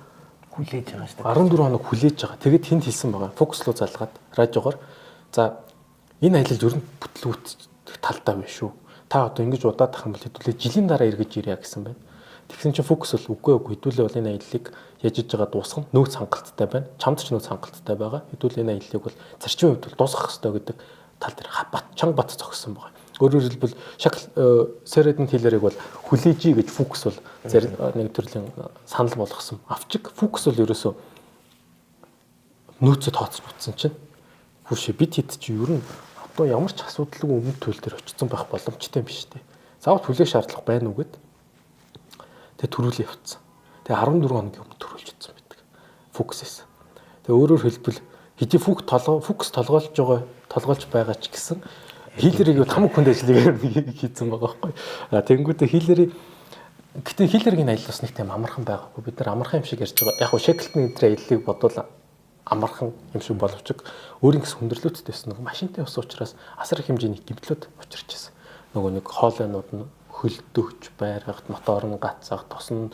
хүлээж байгаа шүү дээ. 14 хоног хүлээж байгаа. Тэгээд тэнд хэлсэн байгаа. Fuchs руу залгаад радиогоор за энэ аялал ер нь бүтлгүүт талтай байна шүү. Та одоо ингэж удаад тах юм бол хэдүүлээ жилийн дараа эргэж ирье гэсэн байна. Тэгсэн чинь фокус бол үгүй хэдүүлээ бол энэ аяллыг яаж иж байгаа дуусгах нь нөөц хангалттай байна. Чамд ч нөөц хангалттай байгаа. Хэдүүлээ энэ аяллыг бол зарчмын хувьд бол дуусгах хэрэгтэй гэдэг тал дээр чанга бат зогссон байгаа. Өөрөөр хэлбэл Сэрэдэн Тиллерийг бол хүлээж гэж фокус бол нэг төрлийн санал болгосон. Авчиг фокус бол ерөөсөө нөөцөд тооцож утсан чинь хүшээ бид хэд чи ер нь одоо ямар ч асуудалгүй өмнө төлөв дээр очсон байх боломжтой юм биш үү? Заавал хүлээх шаардлага байна уу гэд. Тэгээ төрүүлээ явцсан. Тэгээ 14 хоногийн өмнө төрүүлж утсан байдаг. Фокусээс. Тэгээ өөрөөр хэлбэл хэдий фокус толгойлж байгаа ч гэсэн Хиллерийг хамаг хүнд ажлыг хийсэн байгаа байхгүй. Тэнгүүтээ Хиллерийн аялал бас нэг тийм амархан байгаагүй. Бид нар амархан юм шиг ярьж байгаа. Яг нь Шеклтон өдрийн аяллыг бодвол амархан юм шиг боловч өөрийн гэсэн хүндрэлүүдтэй байсан. Нэг машинтай ус учраас асар их хэмжээний гэмтлүүд учирч байсан. Нөгөө нэг хоолойнууд нь хөлдөгч байрагт мотор нь гацах тос нь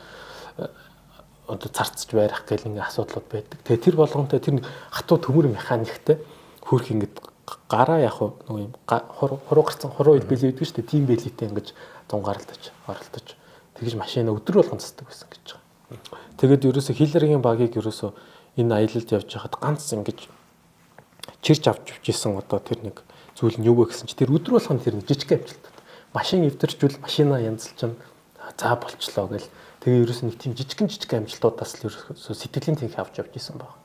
одоо царцж байрах гэл ингээ асуудлууд байдаг. Тэгээ тэр болгонтой тэр хатуу төмөр механиктэй хөрх ингээд гараа яг нөгөө юм хуруу гарцсан хуруу билээ гэдэг шүү дээ. Тим бэлитэй ингэж зунгаарлаж тэгж машина өдөр болгон цацдаг байсан гэж байгаа. Тэгээд ерөөсө Хиллерийн багийг ерөөсө энэ аялалд явж байхад ганц ингэж чирч авч явжсэн одоо тэр нэг зүйл нь юу вэ гэсэн чи тэр өдөр болгон тэр нэг жижиг амжилт. Машин эвдэрчүүл машина янзлж за болчлоо гэл тэгээ ерөөс нэг тийм жижиг амжилтуудаас л ерөөсөө сэтгэлийн тэнх авч явж исэн баг.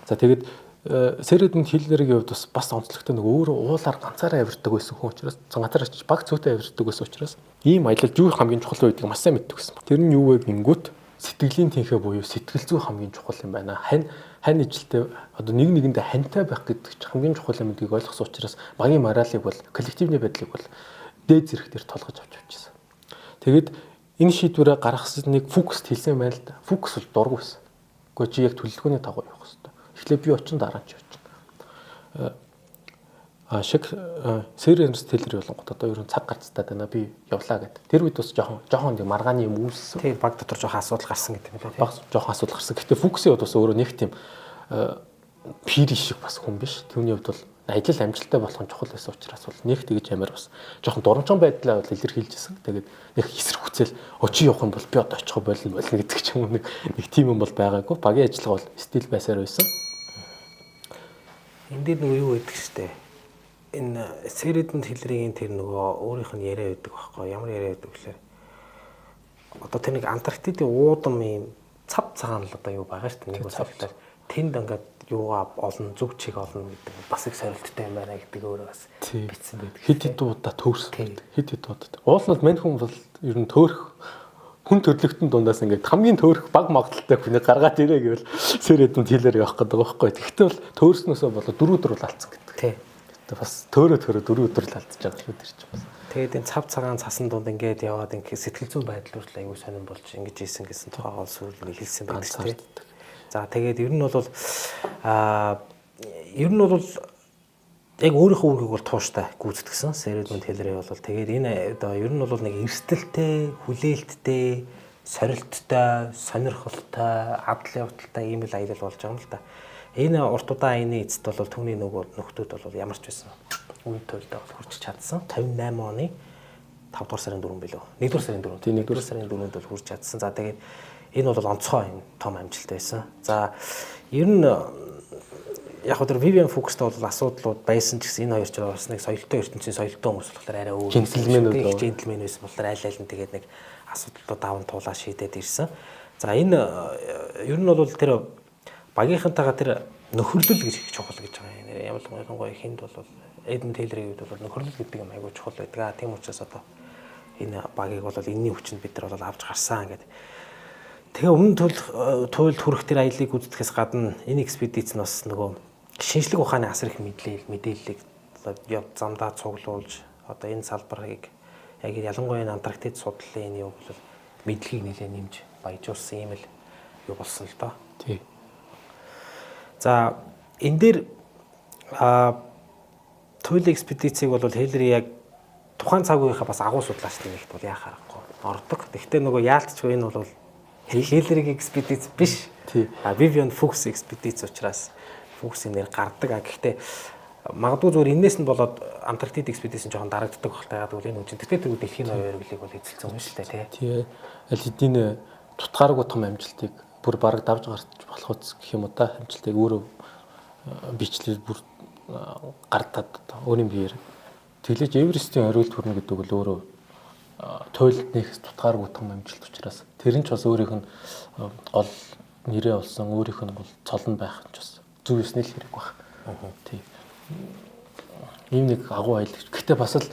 За тэгээд Сэрэдэн Тиллерийн хувьд бас онцлогтой нэг өөрөө уулаар ганцаараа авирдаг байсан хүн учраас ганцаараа ч баг цөөтэй авирдаг байсан учраас ийм аялалд юу хамгийн чухал вэ гэдгийг маш сайн мэддэг байсан. Тэр нь юу вэ гингүүт сэтгэлийн тэнхээ буюу сэтгэл зүй хамгийн чухал юм байна. Хань ижилтэй одоо нэгэндээ хантай байх гэдэг чинь хамгийн чухал юм гэдгийг ойлгосон учраас багийн моралыг бол коллективний байдлыг бол дээд зэрэг дээр толгож авч явчихсан. Тэгэд энэ шийдвэрээ гаргасныг фокуст хэлсэн байна л да. Фокус бол дургүй байсан. Гэхдээ чи яг төлөвлөгөөний дагуу явах хэрэгтэй. Эхлээ би очин дараа ч очин. Сэрэдэн Тиллер болонгот одоо ер нь цаг гарцтай байна. Би явлаа гэд. Тэр үед бас жоохон тийм маргааны юм үүссэн. Тийм баг дотор жоохон асуудал гарсан гэдэг юм байна. Баг жоохон асуудал гарсан. Гэхдээ фокусын хувьд бас өөрөө нэг тийм пир шиг бас хүн биш. Түүний хувьд бол аялал амжилттай болох нь чухал байсан учраас бол нэг тэгж амар бас жоохон дурамжхан байдлаа бол илэрхийлжсэн. Тэгээд нэг эсэргүүцэл очи явах юм бол би одоо очих болно гэдэг ч юм уу нэг тийм юм бол байгаагүй. Багийн ажиллагаа бол стил байсаар байсан. Энд дээр нөгөө юу гэдэг штэ. Энэ Сэрэдэн Тиллерийн тэр нөгөө өөрийнх нь яриа өгдөг байхгүй ямар яриа өгдөг вүлээ. Одоо тэр нэг Антарктидын уудам юм цав цагаан л одоо юу байгаа штэ нэг усаар тэнд ингээд юугаа олон зүг чиг олон гэдэг бас их сорилттой юм байна гэдэг өөрөө бас бичсэн байдаг. Хэд удаа төөрсөн. Хэд удаа. Уулнууд мань хүн бол ер нь төөрөх хүн төрлөختөн дундаас ингээд хамгийн төөрөх баг магадaltaй хүнийг гаргаад ирээ гэвэл Сэрэдэн Тиллер явах гэдэг байгаа байхгүй. Тэгвэл төөрснөөсөө болоо 4 өдөр л алдсан гэдэг. Тий. Бас төөрөө 4 өдөр л алдчихж байгаа шүү дээ чинь бас. Тэгээд энэ цав цагаан цасан дунд ингээд яваад ингээд сэтгэл зүйн байдал хүртэл аюу сонирн болж ингэж ийсэн гэсэн тухайгаа сүүлд хэлсэн байдаг тий. За тэгээд ер нь бол яг өөрийнхөө үүргийг бол тууштай гүйцэтгсэн Сэрэдэн Тиллер бол тэгээд энэ одоо ер нь бол нэг эрсдэлтэй, хүлээлттэй, сорилттой, сонирхолтой, адал явдалтай ийм л аялал болж байгаа юм л да. Энэ урт удаан аяны эцэд бол түүний нөгөө нөхдүүд бол ямар ч байсан үн төлдөө хүрч чадсан. 58 оны 5 дугаар сарын 4 билүү. 1 дугаар сарын 4. Тийм 1 дугаар сарын 4-нд бол хүрч чадсан. За тэгээд энэ бол онцгой энэ том амжилт байсан. За ер нь яг тэр Vivian Fuchs-тай бол асуудлууд байсан ч гэсэн энэ хоёр ч бас нэг соёлтой ертөнцийн соёлтой хүмүүс болохоор арай өөр. Джентльмен байсан болохоор айл нь тэгээд нэг асуудлууд даван туулаа шийдээд ирсэн. За энэ ер нь бол тэр багийнхантайгаа тэр нөхөрлөл гэж их чухал гэж байгаа юм. Ямар гоё хинд бол Эдмонд Хиллерийн хувьд бол нөхөрлөл гэдэг юм айгүй чухал байдаг. Тийм учраас одоо энэ багийг бол энэний хүчинд бид нар бол авч гарсан гэдэг. Тэгээ өмнө туйлд хүрэх тэр аяллыг үздэхээс гадна энэ экспедиц нь бас нөгөө шинжлэх ухааны асар их мэдээллийг замдаа цуглуулж одоо энэ салбарыг яг ялангуяа энэ Антарктид судлалын энэ юу бол мэдлэгийг нэлээд нэмж баяжуулсан юм л юу болсон л доо. Тий. За энэ дээр туйлын экспедицийг бол Хиллер яг тухайн цаг үеийнхаа бас агуу судлаачдын нэгт бол яа харахгүй ордог. Гэхдээ нөгөө яалтчгүй энэ бол Хиллерийн экспедиц биш. Vivian Fuchs экспедиц учраас Fuchs-ийн нэр гардаг. Гэхдээ магадгүй зүгээр энээс нь болоод Антарктид экспедицийн жоохон дарагддаг багтаа яагаад гэвэл энэ үн чинь тэр дэлхийн ноён оргилыг бол эзэлсэн юм шүү дээ тий. Аль хэдийн тутгааргүй том амжилтыг бүр бараг давж гарч болох үс гэх юм уу та амжилтыг өөрөө бичлэл бүр гардаад өөрийн биеэр тэглэж Эверестийн хориулт хүрнэ гэдэг бол өөрөө туйлд нэгс тутгааргүй том амжилт учраас тэр нь ч бас өөрийнх нь гол нэрээ олсон өөрийнх нь бол цолон байх нь ч бас зөв ёсны л хэрэг баг. Тийм. Ийм нэг агуу аялагч. Гэхдээ бас л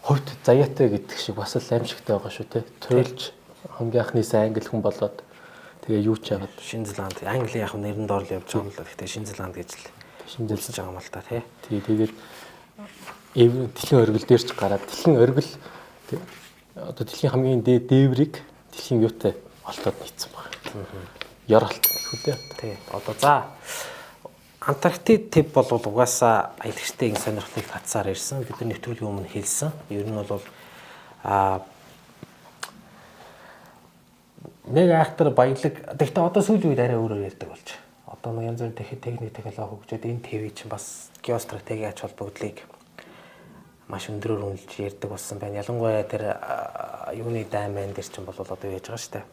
хувьд заяатай гэдэг шиг бас л аимшигтай байгаа шүү те. Туйлж хамгийн анхнаас англи хүн болоод тэгээ юу ч яагаад Шинэ Зеланд Англи яг нэрэн доор л явж байгаа юм л. Гэхдээ Шинэ Зеланд гэж л шинжилж байгаа юм л та тий. Тэгээд дэлхийн оргил дээр ч гараад дэлхийн оргил одоо дэлхийн хамгийн дээврийг дэлхийн юутай олдоод нийцсэн байна. Яр алт гэх үү тий. Одоо за Антарктид төв бол угаасаа аялагчтай ин сонирхлыг татсаар ирсэн. Бид нар нэвтрүүлгийн өмнө хэлсэн. Ер нь бол нэг айхтар баялаг. Гэхдээ одоо сүүлийн үед арай өөрөөр ярьдаг болж. Одоо нэг янз бүрийн техник технологи хөгжөөд энэ ТV чинь бас геостратеги ач холбогдлыг маш өндөрөөр үнэлж ярьдаг болсон байна. Ялангуяа тэр юуны дайман дээр чинь бол одоо яаж байгаа шүү дээ.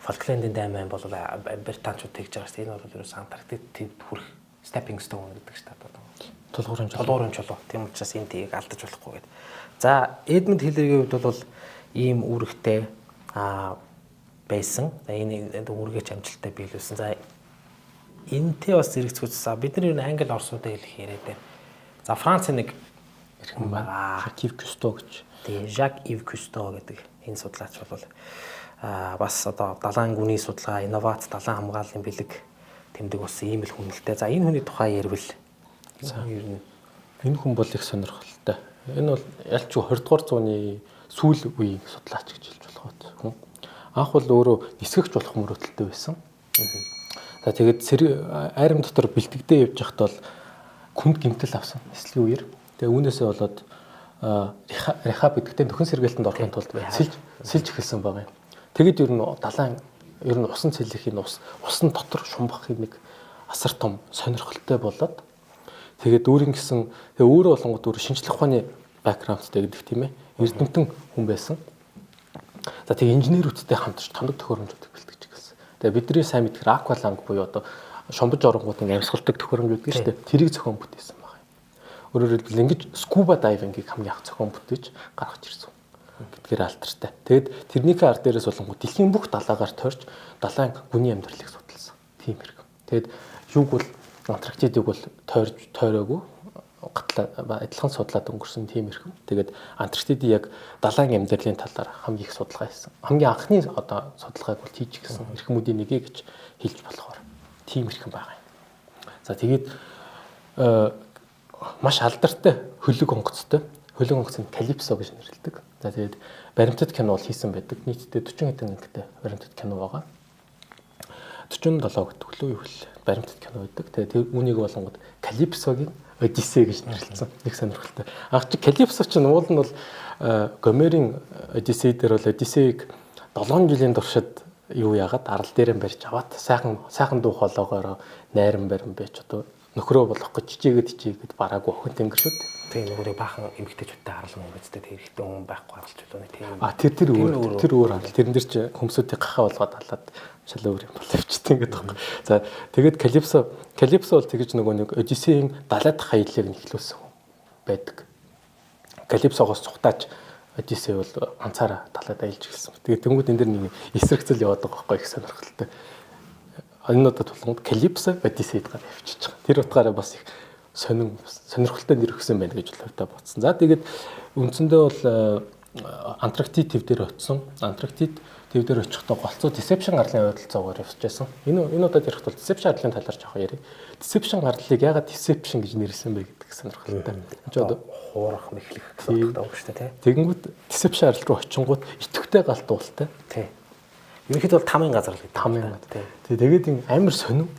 Фолклендийн дайман бол британчууд тэгж байгаа шүү дээ. Энэ бол ерөөс Антарктид төвд хүрэх stepping stone гэдэг шүү дээ. Толгуурын чулуу. Тийм учраас энэ тийг алдаж болохгүй гэдэг. За Эдмонд Хиллерийн хувьд бол ийм үүрэгтэй байсан. Энэ үүргэж амжилттай биелүүлсэн. За энэтэй бас зэрэгцүүлсэн. Бид нар ер нь англи орсуудаа хэлэх яриад байна. За Францын нэг ирхэн байна. Жак-Ив Кюсто гэж. Тийм Жак-Ив Кюсто гэдэг энэ судлаач бол бас одоо далайн гүний судалгаа, инновац, далайн хамгааллын бэлэг тэмдэг болсон ийм л хүнэлтэй. За энэ хүний тухай ярил. Ер нь энэ хүн бол их сонирхолтой. Энэ бол ялч 20 дугаар зууны сүүл үеийн судлаач гэж хэлж болох хүн. Анх бол өөрөө нисгэгч болох мөрөөдөлтэй байсан. За тэгээд айрам дотор бэлтгэдээ явж байхад бол хүнд гэмтэл авсан нислэгийн үеэр. Тэгээ үүнээсээ болоод рехаб гэдэгтэй нөхөн сэргээлтэнд орохын тулд сэлж эхэлсэн байгаа юм. Тэгэд ер нь далайн ер нь усан цэлэхийн усан дотор шумбахыг нэг асар том сонирхолтой болоод тэгээд өөрийн гэсэн тэгээ өөрөө болонгууд өөр шинжлэх ухааны бэкграундтай гэдэг тийм ээ. Эрдэмтэн хүн байсан. За тэгээ инженерүүдтэй хамтарч тоног төхөөрөмжүүд бэлтгэж гэлсэн. Тэгээ бидний сайн мэдгээр акваланг буюу одоо шомбож оронгууд ингээ амьсгалдаг төхөөрөмж гэдэг шүү дээ. Тэрийг зохион бүтээсэн байна. Өөрөөр хэлбэл ингэж скуба дайвингийг хамгийн анх зохион бүтээж гаргаж ирсэн. Гэдгээр алтартай. Тэгэд тэрнийхээ ард дээрээс болонгууд дэлхийн бүх далаагаар тойрч далайн гүний амьдралыг судалсан. Тийм хэрэг. Тэгэд юуг бол Антарктидыг бол тойроогүй адилхан судлаад өнгөрсөн тийм хэрэг. Тэгээд Антарктидын яг далайн амьдралын талаар хамгийн их судалгаа хийсэн. Хамгийн анхны одоо судалгааг бол хийж гисэн эрхмүүдийн нэгэ гэж хэлж болохоор тийм хэрэг байгаа юм. За тэгээд маш алдартай хөлөг онгоцтой. Хөлөг онгоцыг Калипсо гэж нэрлэдэг. За тэгээд баримтат кино бол хийсэн байдаг. Нийтдээ 40 хэдэн ангитай баримтат кино байгаа. 47 гэдэг лөө юу хэл баримтат кино байдаг. Тэгээд үүнийг болонгод Калипсогийн Одиссей гэж нэрлэсэн. Нэг сонирхолтой. Анх чи Калипсо чинь уул нь бол Гомерийн Одиссей дээр бол Одиссейг 7 жилийн туршид юу яагаад арал дээр нь барьж аваад сайхан дуу хоолоогоор найран барин байж одоо нөхрөө болох гэж чичээгээд бараагүй охин тэнгэр шүү дээ. Тэгээ нөхөрийг баахан эмэгтэйчүүдтэй харлан өнгөцтэй тэр ихтэй хүн байхгүй харалчлаа тийм. Тэр өөр харал. Тэрэн дээр чи хөмсүүдийг гахаа болгоод халаад шал өөр юм болоо явчихсан гэдэг байна. За тэгээд Калипсо бол тэгэж нөгөө нэг Одиссейн далайд хаяллыг нэхлүүлсэн байдаг. Калипсогоос цухтааж Одиссей бол ганцаараа далайд аялж эхэлсэн. Тэгээд тэнгууд энэ дэр нэг эсрэгцэл яваад байгаа байхгүй их сонирхолтой. Энэ удаад болгонд Калипсо Одиссейд гараа явчихж байгаа. Тэр утгаараа бас их сонирхолтой нэр өгсөн байна гэж хувьдаа бодсон. За тэгээд үндсэндээ бол Антарктид төв дээр очисон. Антарктид төв дээр очихдоо голцоо Deception гарлын ойролцоогоор явж байсан. Энэ удаад ярих бол Deception гарлын талаар жоох яриа. Deception гарлыг яагаад Deception гэж нэрлсэн бэ гэдэг сонирхолтой. Энд одоо хуурах мэхлэх гэдэг үг шүү дээ, тий. Тэгэнгүүт Deception гарал руу очингууд итгэвтэй галт уултай. Тий. Ерөнхийдөө бол тамийн газар л гэдэг. Тамийн газар. Тэгээд энэ амар сонин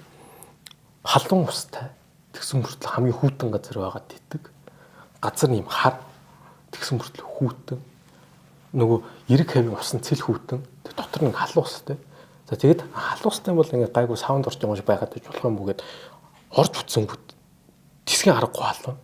халуун устай тэгсэн мөртлөө хамгийн хүүтэн газар байгаад дийдэг. Газар нэм хар тэгсэн мөртлөө хүүтэн. Нөгөө эрэг хавийн усан цэл хүүтэн. Тэг дотор нэг халуун устай. За тэгээд халуун устай бол ингээ гайгүй саунд орж байгаа юм шиг байгаад байж болох юм бөгөөд орж утсангууд хэсгийн аргагүй халуун.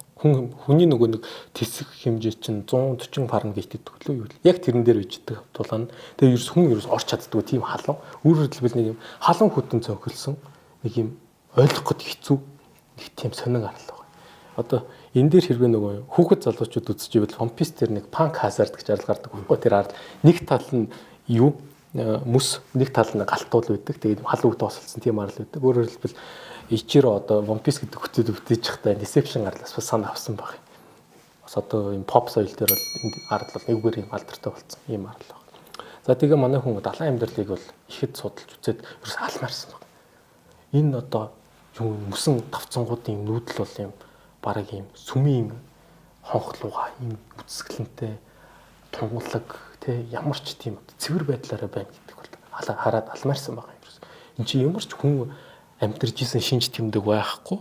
Хүний нөгөө нэг тэсэг хэмжээ чинь 140 фаренгейт гэдэг лөө юу. Яг тэрэн дээр үждэг тулаан. Тэгээ хүн орч чаддгүй тийм халуун. Өөрөөр хэлбэл нэг юм халуун хөдөн цонхилсон нэг юм ойлгох гээд хэцүү нэг тийм сонин арал байна. Одоо энэ дээр хэрвээ нөгөө хүүхэд залуучууд үзэж ивэл One Piece дээр нэг punk hazard гэж арал гардаг байхгүй тэр арал нэг тал нь юу мөс нэг тал нь галтуул байдаг. Тэгээд халуун хөдөө осолсон тийм арал байдаг. Өөрөөр хэлбэл Ичиро одоо One Piece гэдэг хөтөд өвдөж захтай Deception арлаас бас санаа авсан баг. Бас одоо юм pop соёл дээр бол энэ арал бол нэггээр юм алдартай болсон юм арал баг. За тэгээ манай хүн далайн амьдралыг бол ихэд судалж үзээд ерөөс алмаарсан баг. Энэ одоо юм мөсөн тавцангуудын нүүдэл бол юм бараг юм сүмийн хонхлууга юм үсгэлэнтэй тунгалаг тэ ямар ч тийм цэвэр байдлаараа байна гэдэг бол хараад алмаарсан байгаа юм. Энд чи ямар ч хүн амьдарч исэн шинж тэмдэг байхгүй.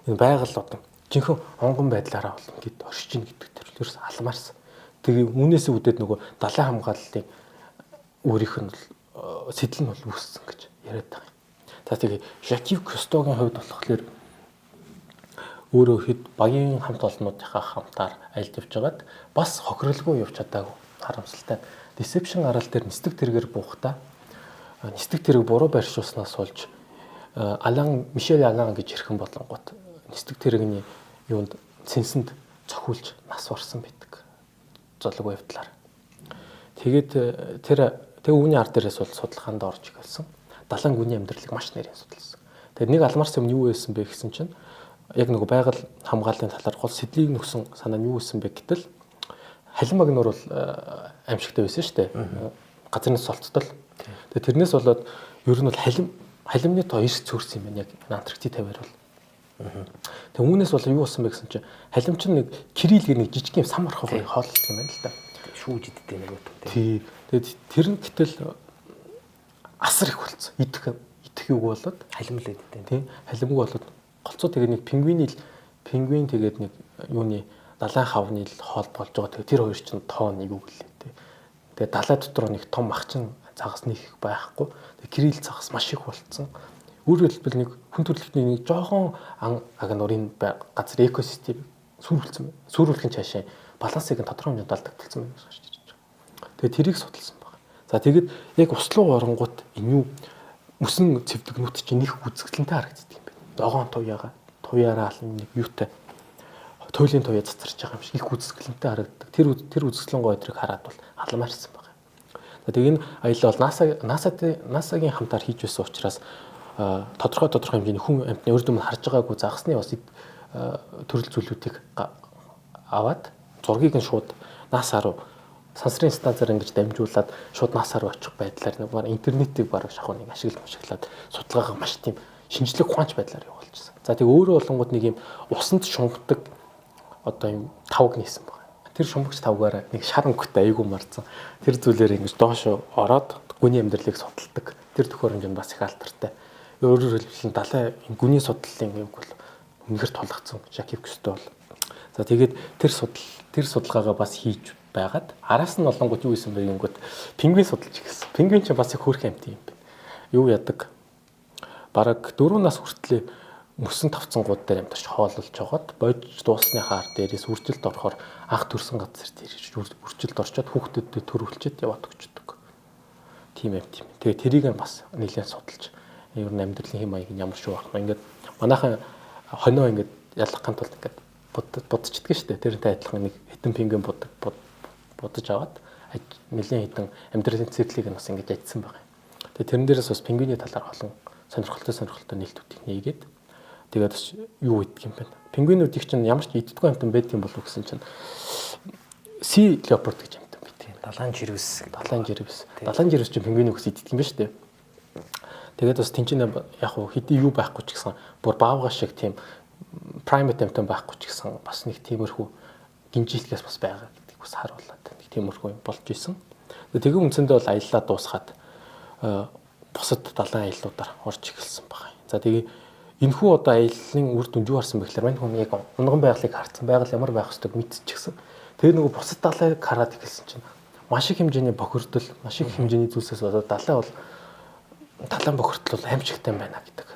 Энэ байгаль одоо жинхэнэ онгон байдлаараа бол ингээд оршиж ийн гэдэг төрлөөс алмаарсан. Тэгээ үүнээс үүдээд нөгөө далайн хамгааллын өөрийнх нь сэтэл нь бол үүссэн гэж яриад байгаа юм. За тэгээ Жакив Кустогийн хувьд болохоор өөрөө хэд багийн хамт олоннуудынхаа хамтаар айлд явж байгаад бас хохирлгүй явж чадаагүй харамсалтай. Deception арал дээр нисдэг тэргээр буухтаа нисдэг тэрэг буруу байршуулснаас болж Мишель Алан гэж хэрхэн болонгот нисдэг тэрэгний юунд цэнсэнд цохиулж нас барсан байдаг. Золог байдлаар. Тэгээд тэр үүний ард дээрээс бол судалгаанд орж гэлсэн. Далайн гүний амьдралыг маш нэрийн судалсан. Тэгээд нэг алмарс юм юу байсан бэ гэсэн чинь яг нөгөө байгаль хамгааллын талаар гол сэдлийг нөхсөн санаа нь юу байсан бэ гэтэл халин магнуур бол аимшигтай байсан шүү дээ. Газрын солцтол. Тэгээд тэрнээс болоод ер нь бол халимны тоо эрс цөөрсөн юм байна яг Антарктик тавиар бол. Тэгээд үүнээс бол юу болсон бэ гэсэн чинь халим чинь нэг Кирилл гэх нэг жижиг юм сам архаг хооллолт юм байна л да. Шүүж иддэг нэг үү. Тий. Тэгээд тэр нь гэтэл асар их болсон. Идэх үг болоод халимл иддэг. Тий. Халимг болоод голцоо тэгээд нэг пингвин тэгээд нэг юуны далайн хавны хоол болж байгаа. Тэгээд тэр хоёр чинь тоо нэг үг лээ. Тэгээд далай дотор нэг том махчин цагас нэг их байхгүй. Тэгээд Кирилл цагас маш их болцсон. Өөрөөр хэлбэл нэг хүн төрөлхтний нэг жоохон агнурын газар экосистем сүрүүлсэн байна. Сүрүүлэхин цаашаа балансыг тодорхой хэмжээнд алдагдсан байна гэж хэлж байгаа. Тэгээд тэрийг судалсан байна. За тэгээд яг ус руу оронгууд энэ юу мөсөн цэвдэгнүүд чинь их үзэсгэлэнтэй харагддаг юм байна. Догоон туяараа нэг юутай туйлын туяа цацарч байгаа юм шиг их үзэсгэлэнтэй харагддаг. Тэр үзэсгэлэн гойдрыг хараад бол алмаарсан байна. За тэгээд энэ аялал бол NASA-гийн хамтаар хийж байсан учраас тодорхой хэмжээний хүн амьтны урд өмнө харж байгаагүй загасны бас төрөл зүйлүүдийг аваад зургийг нь шууд NASA руу сансрын станцаар ингэж дамжуулаад шууд NASA руу очих байдлаар нэг баг интернетийг баг шахууныг ашиглаад судалгаагаа маш тийм шинжлэх ухаанч байдлаар явуулчихсан. За тэгээ өөрөө болонгууд нэг юм усанд шунгдаг одоо юм тавг нээсэн байна. Тэр шумбагч тавгаараа нэг шар өнгөтэй айгүй марцсан. Тэр зүйлээр ингэж доош ороод гүний амьдралыг судалдаг. Тэр төхөөрөмж нь бас их алдартай. Өөрөөр хэлбэл далайн гүний судлалын юм бол үнэхээр тулгцсан Жакив Кусто бол. За тэгээд тэр судалгаагаа бас хийж байгаад араас нь олонгууд юу хийсэн бэ гингүүд пингвин судалж ирсэн. Пингвин ч бас их хөөрхөн амт юм байна. Юу яадаг? Бараг 4 нас хүртлээр мөсөн тавцангууд дээр амьдарч хооллож жогоод бодж дуусны хаар дээрээс үржилт орохоор анх төрсэн газар дээр үржилт орчоод хүүхдүүдэд төрүүлчихэд яваад өгчдөг. Тийм амт юм. Тэгээ тэрийг бас нэлээд судалж ер нь амьдралын хэм маяг нь ямар шүү байх вэ? Ингээд манайхан хонио ингээд ялгахын тулд ингээд будчихдаг шүү дээ. Тэрнтэй адилхан нэг хитэн пингвин будаж аваад нэлээд хитэн амьдралын циклийг нь бас ингээд ажсан байгаа юм. Тэгээ тэрэн дээрээс бас пингвиний талаар олон сонирхолтой нээлтүүдийг нээгээд тэгээд бас юу идэх юм бэ? Пингвинүүдийг чинь ямар ч иддэггүй амтан байдаг юм болов гэсэн чинь sea leopard гэж амтан байдаг. Далайн жирвс чинь пингвинүүдс иддэг юм ба шүү дээ. Тэгээд бас тэнцэн яг хэдий юу байхгүй ч гэсэн бүр баавга шиг тийм primate амтан байхгүй ч гэсэн бас нэг тиймэрхүү гинжилтгээс бас байгаа гэдгийг бас харуулад нэг тиймэрхүү юм болж исэн. Тэгээд үндсэндээ бол аяллаа дуусгаад бусад далайн аяллуудаар орж эхэлсэн байна. За тэгээд энэхүү одоо аяллаа үр дүнд юу харсан бэ гэхээр мань хүн яг унган байгалыг харсан. Байгаль ямар байх ёстойг мэдчихсэн. Тэгээд нөгөө бусад далайг хараад эхэлсэн чинь маш их хэмжээний бохирдол, маш их хэмжээний зүйлсээс болоод далайн бохирдол бол аимшигтай байна гэдэг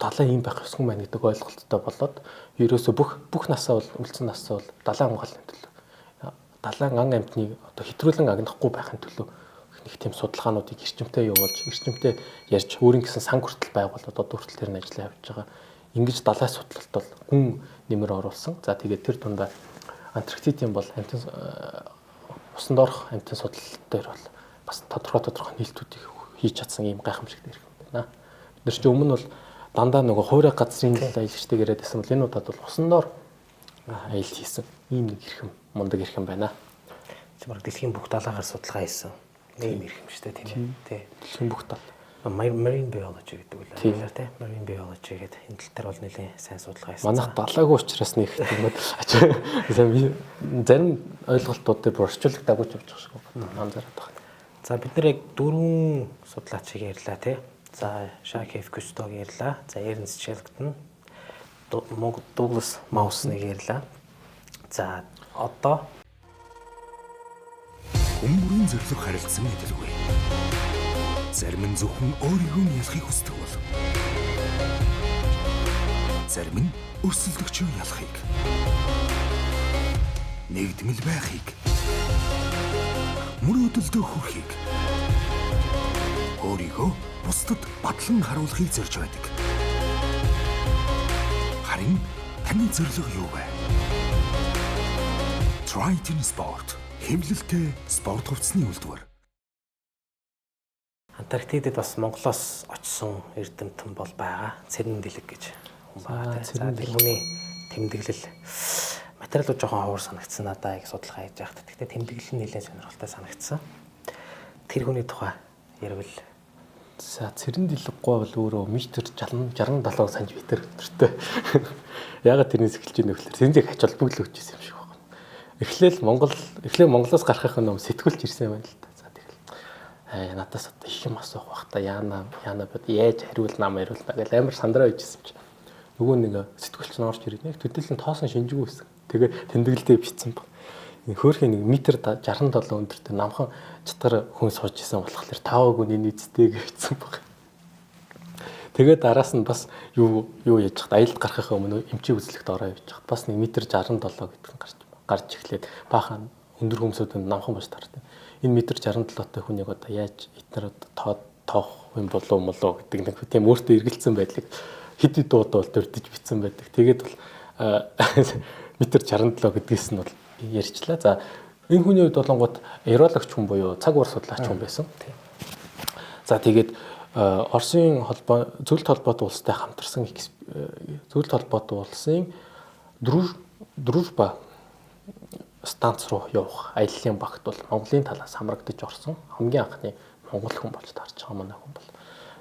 далайн юм байх ёсгүй мэн гэдэг ойлголттой болоод ерөөсө бүх насаа бол үлдсэн насаа бол далайн хамгааллын төлөө далайн ан амьтныг одоо хэтрүүлэн агнахгүй байхын төлөө нэг тийм судалгаануудыг эрчимтэй явуулж эрчимтэй ярьж өөрийн гэсэн сан хүртэл байгуулад одоо хүртэл тэр нь ажиллаа явж байгаа. Ингэж далайн судлалт бол хүн нэмэр оруулсан. За тэгээд тэр дундаа Антарктидын бол амьтан усанд орох амьтан судлалт дээр бол бас тодорхой нийлтүүдийг хийж чадсан ийм гайхамшигтай хэрэг байна. Бид нар ч өмнө нь бол дандаа нөгөө хуурай газрын аялагчтай яриад байсан бол энэ удаад бол усан доор аялал хийсэн. Ийм нэг хэрэг мундаг хэрэг байна. Чимэр дэлхийн бүх далайгаар судалгаа хийсэн. Ийм хэрэг юм шүү дээ тийм ээ. Тий. Дэлхийн бүх тал. Marine biology гэдэг үл ажиллаар тийм marine biology гэдэг энэ тал дээр бол нэлээд сайн судалгаа хийсэн. Манайх далаагүй учраас нэг юм зарим ойлголтууд дээр борчуулах дагуулж явж байгаа шиг байна. Анзаараад байна. За бид нэр яг 4 судлаачийг ярьлаа тий. За Jacques Cousteau ярьлаа. За Ernst Shelton, Douglas Mawson-ыг ярьлаа. За одоо Хүмүүрийн зөвлөх харилцсан мэдлгүй. Зарим нь зөвхөн өөрийгөө ялахыг хүсдэг бол. Зарим нь өрсөлдөгчөө ялахыг. Нэгдмэл байхыг. Мөрөөдөлдөө хүрэхийг. Өөрийгөө бусдад батлан харуулахыг зорж байдаг. Харин таны зорилго юу вэ? Triton Sport хэвлэлтэй спорт хувцсны үйлдвэр. Антарктидад бас Монголоос очсон эрдэмтэн бол байгаа. Цэрэн дэлэг гэж хүн байгаа. За тэр хүний тэмдэглэл материалууд жоохон ховор санагдсан надаа их судалгаа хийж байхад. Гэхдээ тэмдэглэл нь нэлээд сонирхолтой санагдсан. Тэр хүний тухай ярил. За цэрэн дэлэггүй бол өөрөө метр 67 см өдөртэй. Ягаад тэрнээс эхэлж ийм нөхлөр цэрэнзийг хач холбогдол өгчээсэн юм шиг байна. Эхлээл Монголоос гарахын юм сэтгүүлч ирсэн байна л да. За тэгэл надаас одоо их юм асуух бах та яана бод яаж хариулна гэж амар сандраа байжсэн чи. Нөгөө нэг сэтгүүлч нь орж ирээд нэг төдийлэн тоосон шинжгүй байсан. Тэгээ тэмдэглэлдээ бичсэн баг. Хөөхний нэг метр 67 өндөртэй намхан чатгар хүн сууж исэн болохоор тааваагүй нийцтэй гэвчихсэн баг. Тэгээд араас нь бас юу яаж хад аялд гарахын өмнө эмчийн үзлэгт ороо явж хад бас нэг метр 67 гэдэг нь гарч эхлээд баахан өндөр хүмүүсүүд намхан баш тартай. Энэ метр 67-тай хүнийг одоо яаж эднэр тоох юм болов молоо гэдэг нэг тийм өөртөө эргэлцсэн байдлыг хэд хэд удаа бол дурдж битсэн байдаг. Тэгээд бол метр 67 гэдгээс нь бол ярьчлаа. За энэ хүний хувьд болонгууд аэрологч хүн буюу цаг ур судлаач хүн байсан. За тэгээд Оросын зөвлөлт холбоотой улстай хамтарсан зөвлөлт холбоотой улсын Дружба станц руу явах аяллаа багт бол Монголын талаас хамрагдаж орсон хамгийн анхны монгол хүн болж тарж байгаа манай хүн бол.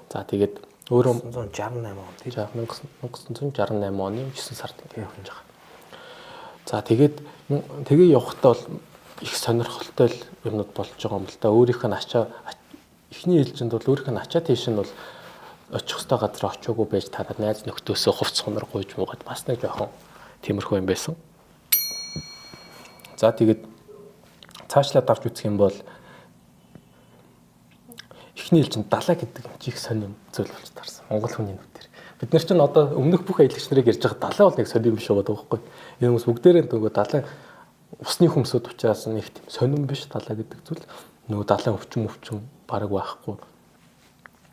За тэгээд өөрөө 1968 он тийм 1968 оны 9 сард ингэ явж байгаа. За тэгээ явахдаа бол их сонирхолтой юмнууд болж байгаа юм л да. Өөрийнх нь эхний ээлжинд бол өөрийнх нь ачаа тийш нь бол очих хөстэй газар очиагүй байж тараад найз нөхдөөсөө хувц хонор гуйж муугаад бас нэг жоохон тиймэрхүү юм байсан. За тэгээд цаашлаад авч үзэх юм бол эхний ээлжинд далаа гэдэг юм чих сонирм зүйл болж таарсан. Монгол хүний нүдээр. Бид нар ч одоо өмнөх бүх аялагч нарыг ярьж байгаа далаа бол нэг сонирм биш байгаа байхгүй. Энэ хүмүүс бүгдээрээ нөгөө далаа усны хүмүүсүүд учраас нэг тийм сонирм биш далаа гэдэг зүйл нөгөө далайн өвчин бараг байхгүй.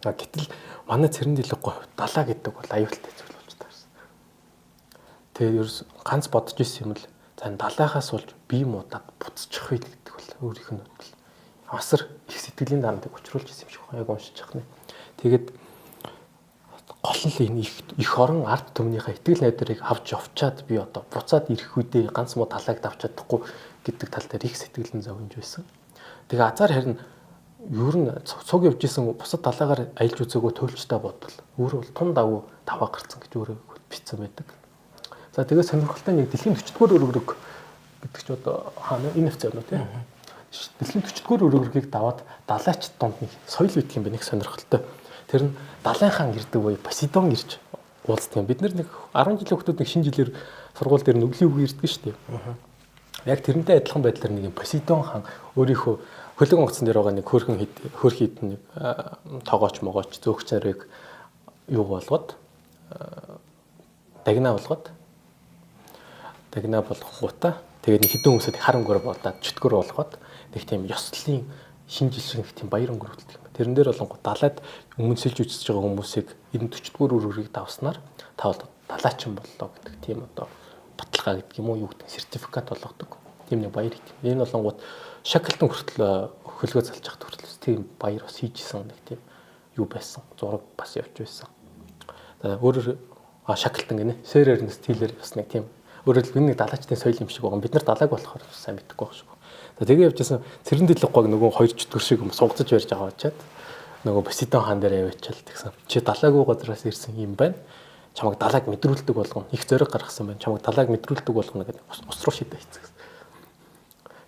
Гэтэл манай цэрэн дэлэггүй далаа гэдэг бол аюултай зүйл болж таарсан. Тэгээд ерөөс ганц бодож ирсэн юм л за далайхаас болж бие муудаад буцчих үед гэдэг бол өөрийнх нь бол асар их сэтгэлийн дарамтыг учруулж ирсэн юм шиг байна. Яг уншиж байгаа нэ. Тэгээд гол нь энэ их орон ард түмнийхээ итгэл найдварыг авч явчаад би одоо буцаад ирэх үедээ ганц муу талайг давч чадахгүй гэдэг тал дээр их сэтгэлэн зовж байсан. Тэгээ азар харин ер нь цуг явж исэн бусад талаагаар аялж үзээгөө төлчтэй бодвол өөр бол тун давуу таваа гарцсан гэж өөрөө бичсэн байдаг. За тэгээ сонирхолтой нэг дэлхийн 40-р өргөрөг гэдэг ч одоо энэ хэвцээ юм уу тийм. Дэлхийн 40-р өргөрөгийг даваад далайчд донд нэг соёл битг юм байна их сонирхолтой. Тэр нь далайн хаан ирдэг буюу Посейдон ирж уулздаг юм. Бид нэг 10 жилийн хүмүүс нэг шинэ жилээр сургууль дээр нүглийн үг ирдэг шүү дээ. Яг тэрнтэй адилхан байдлаар нэг Посейдон хаан өөрийнхөө хөлөг онгоцон дээр байгаа нэг хөөрхөн нэг тоогооч могооч зөөгч нарыг юу болгоод дагнаа болгохгүйтэй тэгээд нэг хэдэн хүмүүсийг хар өнгөөр болоод чөтгөр болгоод нэг тийм ёслолын шинэ жил шиг нэг тийм баяр өнгөр үлддэг юм. Тэрэн дээр болонгууд далайд өмнөсөлж үзэж байгаа хүмүүсийг энэ 44 өрөөрийг давснаар та бол далайчин боллоо гэдэг тийм одоо баталгаа гэдэг юм уу юу гэдэг сертификат болгодог. Тийм нэг баяр гэдэг. Энэ болонгууд шакалтан хүртэл хөлгөө залж явах хүртэл тийм баяр бас хийжсэн нэг тийм юу байсан. Зураг бас явж байсан. За өөрөөр шакалтан гинэ. Сэрэрнэс стилээр бас нэг тийм өөрөөр хэлбэл нэг далайчдын соёл юм шиг байгаа. Бид нар далайг болохоор сайн мэдэхгүй байх шиг. За тэгээ явжсэн цэрэн дэлгэгүйг нөгөө хоёр чөтгөр шиг юм сугацж барьж байгаа очиад нөгөө Посейдон хаан дээр явуулчаал тэгсэн. Чи далайгүй газраас ирсэн юм байна. Чамайг далайг мэдрүүлдэг болгоно. Их зориг гаргасан байна. Чамайг далайг мэдрүүлдэг болгоно гэдэг ус руу шидэ хийцгэсэн.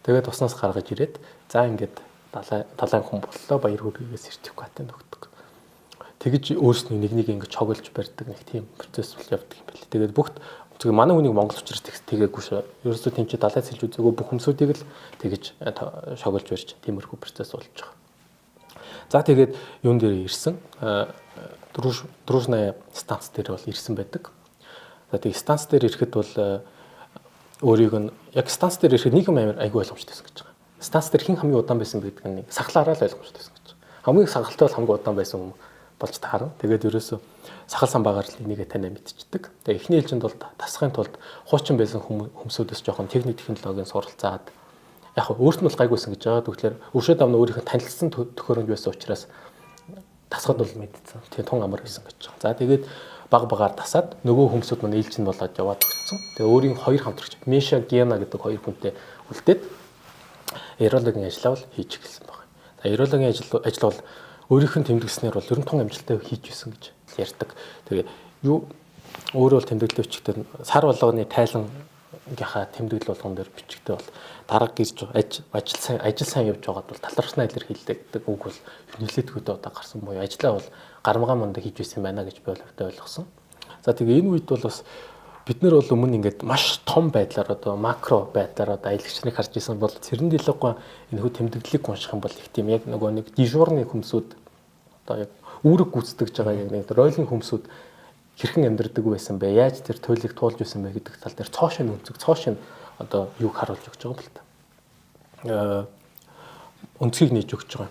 Тэгээд уснаас гаргаж ирээд за ингээд далайн хүн боллоо баяр хүргэгээ сертификатыг өгдөг. Тэгэж өөрснөө нэг ингэж чоглож барьдаг нэг тийм процесс бол явдаг юм байна. Тэгээд бүгд зөвхөн манай хүнийг монгол учраас тэгээгүй шүү. Ерөөсөө тэмчээ далай сэлж үзээгүй бүх хүмүүсүүдийг л тэгэж шоглож барьж тиймэрхүү процесс болж байгаа. За тэгээд юун дээр ирсэн дружная станц дээр бол ирсэн байдаг. За тэгээд станц дээр ирэхэд бол өөрийг нь яг станц дээр ирэхэд нэг юм амар айгүй ойлгомжтойсэн гэж байгаа. Станц дээр хэн хамгийн удаан байсан гэдэг нь сахалаараа л ойлгомжтойсэн гэж. Хамгийн сахалтай бол хамгийн удаан байсан юм болж таарна. Тэгээд ерөөсөө сахал самбаагаар л энийг танаа мэдчихдэг. Тэгээд эхний ээлжинд бол тасахын тулд хуучин байсан хүмүүсүүдээс жоохон техник технологийн суралцаад яг өөрт нь бол гайгүйсэн гэж байгаа. Тэгэхээр өршөөд авна өөрийнх нь танилцсан төхөөрөмж байсан учраас тасахад бол мэдсэн. Тийм тун амар гэсэн гэж байгаа. За тэгээд баг тасаад нөгөө хүмүүсүүд маань ээлжинд болоод яваад өгсөн. Тэгээд өөрийн хоёр хамтрагч Миша Гена гэдэг хоёр хүнтэй үлдээд аэрологийн ажлаа бол хийж эхэлсэн байна. За аэрологийн ажил бол өөрийнх нь тэмдэглэснээр бол ер нь тун амжилттай хийж исэн гэж ярьдаг. Тэгээ юу өөрөө бол тэмдэглэлөө бичгтээ сар болгоны тайлангийнхаа тэмдэглэл болгон дээр бичгтээ бол дарга гэрж ажил сайн явж байгаад бол талархснаа илэрхийлдэг гэдэг үг бол нэлээдгүйдээ одоо гарсан буюу ажлаа бол гармгаа мундаг хийж байсан байна гэж би ойлгосон. За тэгээ энэ үед бол бас бид нар бол өмнө ингээд маш том байдлаар одоо макро байдлаар одоо аялагч нарыг харж исэн бол цэрэн дэлгэггүй энэ хүү тэмдэглэлийг унших юм бол их тийм яг нөгөө нэг дижурны хүмүүсүүд одоо яг үүрэг гүйцэтгэж байгаа яг нэг ройлын хүмүүсүүд хэрхэн амьдардаг байсан бэ? Яаж тэр туйлыг туулж байсан бэ гэдэг тал дээр цоошин одоо юг харуулж өгч байгаа юм л та. Өнцгийг нээж өгч байгаа.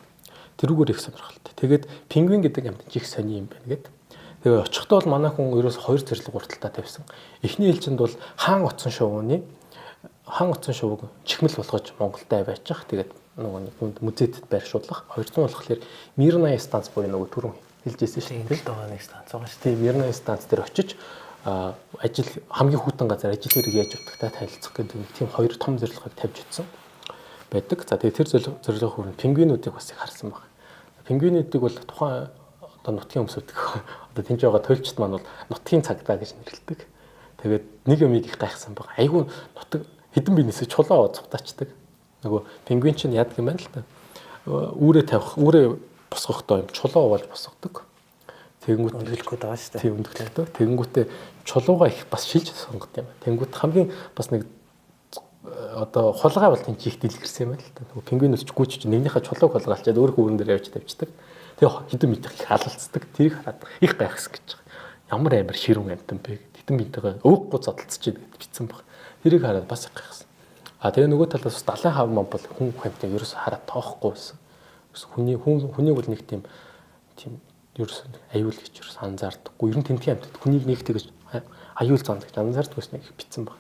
Тэрүүгээр их сонирхолтой. Тэгээд пингвин гэдэг амьтан чих сони юм байна гэдэг. Тэгээ очихдоо бол манай хүн ерөөс 2 зэрлэг урталтаа тавьсан. Эхний ээлжинд бол хаан утсан шувууг чихмэл болгож Монголд аваачих. Тэгээд нөгөө музейд байршуулах. 200 болохоор Мирная станц буюу нөгөө түрүүн хэлжсэн шүү дээ. Тэгэл байгаа нэг станц байгаа шүү. Тийм Мирная станц дээр очиж ажил хамгийн хүйтэн газар ажил хэрэг яаж утгатай танилцах гэдэг тийм 2 том зорилгыг тавьж утсан байдаг. За тэгээ тэр зорилгын хүрээнд пингвинүүдийг бас их харсан байна. Пингвинүүдийг бол тухайн одоо нутгийн өмсөд одоо тэнцэж байгаа туйлчид маань бол нутгийн цагдаа гэж нэрлэдэг. Тэгээд нэг юм их гайхсан баг. Айгүй нутаг хэдэн биенээсээ чулуу цугтаачдаг. Нөгөө пингвин чинь яадаг юм байна л та. Үүрээ босгохдоо юм чулуу болж босгодог. Тэгэнгүүт өндөглөхөд байгаа шүү дээ. Тийм өндөглөхөд. Тэгэнгүүтээ чулуугаа их бас шилж сонгод юм. Тэгэнгүүт хамгийн бас нэг одоо хулгай бол тэнцих дэлгэрсэн юм байна л та. Нөгөө пингвинүүд ч гүйч нэгнийхээ чулууг хулгайлчаад өөр хүүрэн дээр явж тавьчихдаг. Тэгээ хэдэн мэт их алалцдаг. Тэрийг хараад их гайхсан гэж байгаа. Ямар амар ширүүн амтан бэ гэд хэдэн мэттэйгээ өөхгүй задлцчихээд бичсэн баг. Тэрийг хараад бас их гайхсан. Тэгээ нөгөө талаас бас далайн хав ман бол хүн хамтаа ерөөс хараад тоохгүй байсан. Хүнийг бол нэг тийм ерөөс аюул гэж ерөөс анзаардаггүй. Ер нь тэмдгийн амтд хүнийг нэг тэгэж аюул зондог анзаардаггүйс нэг бичсэн баг.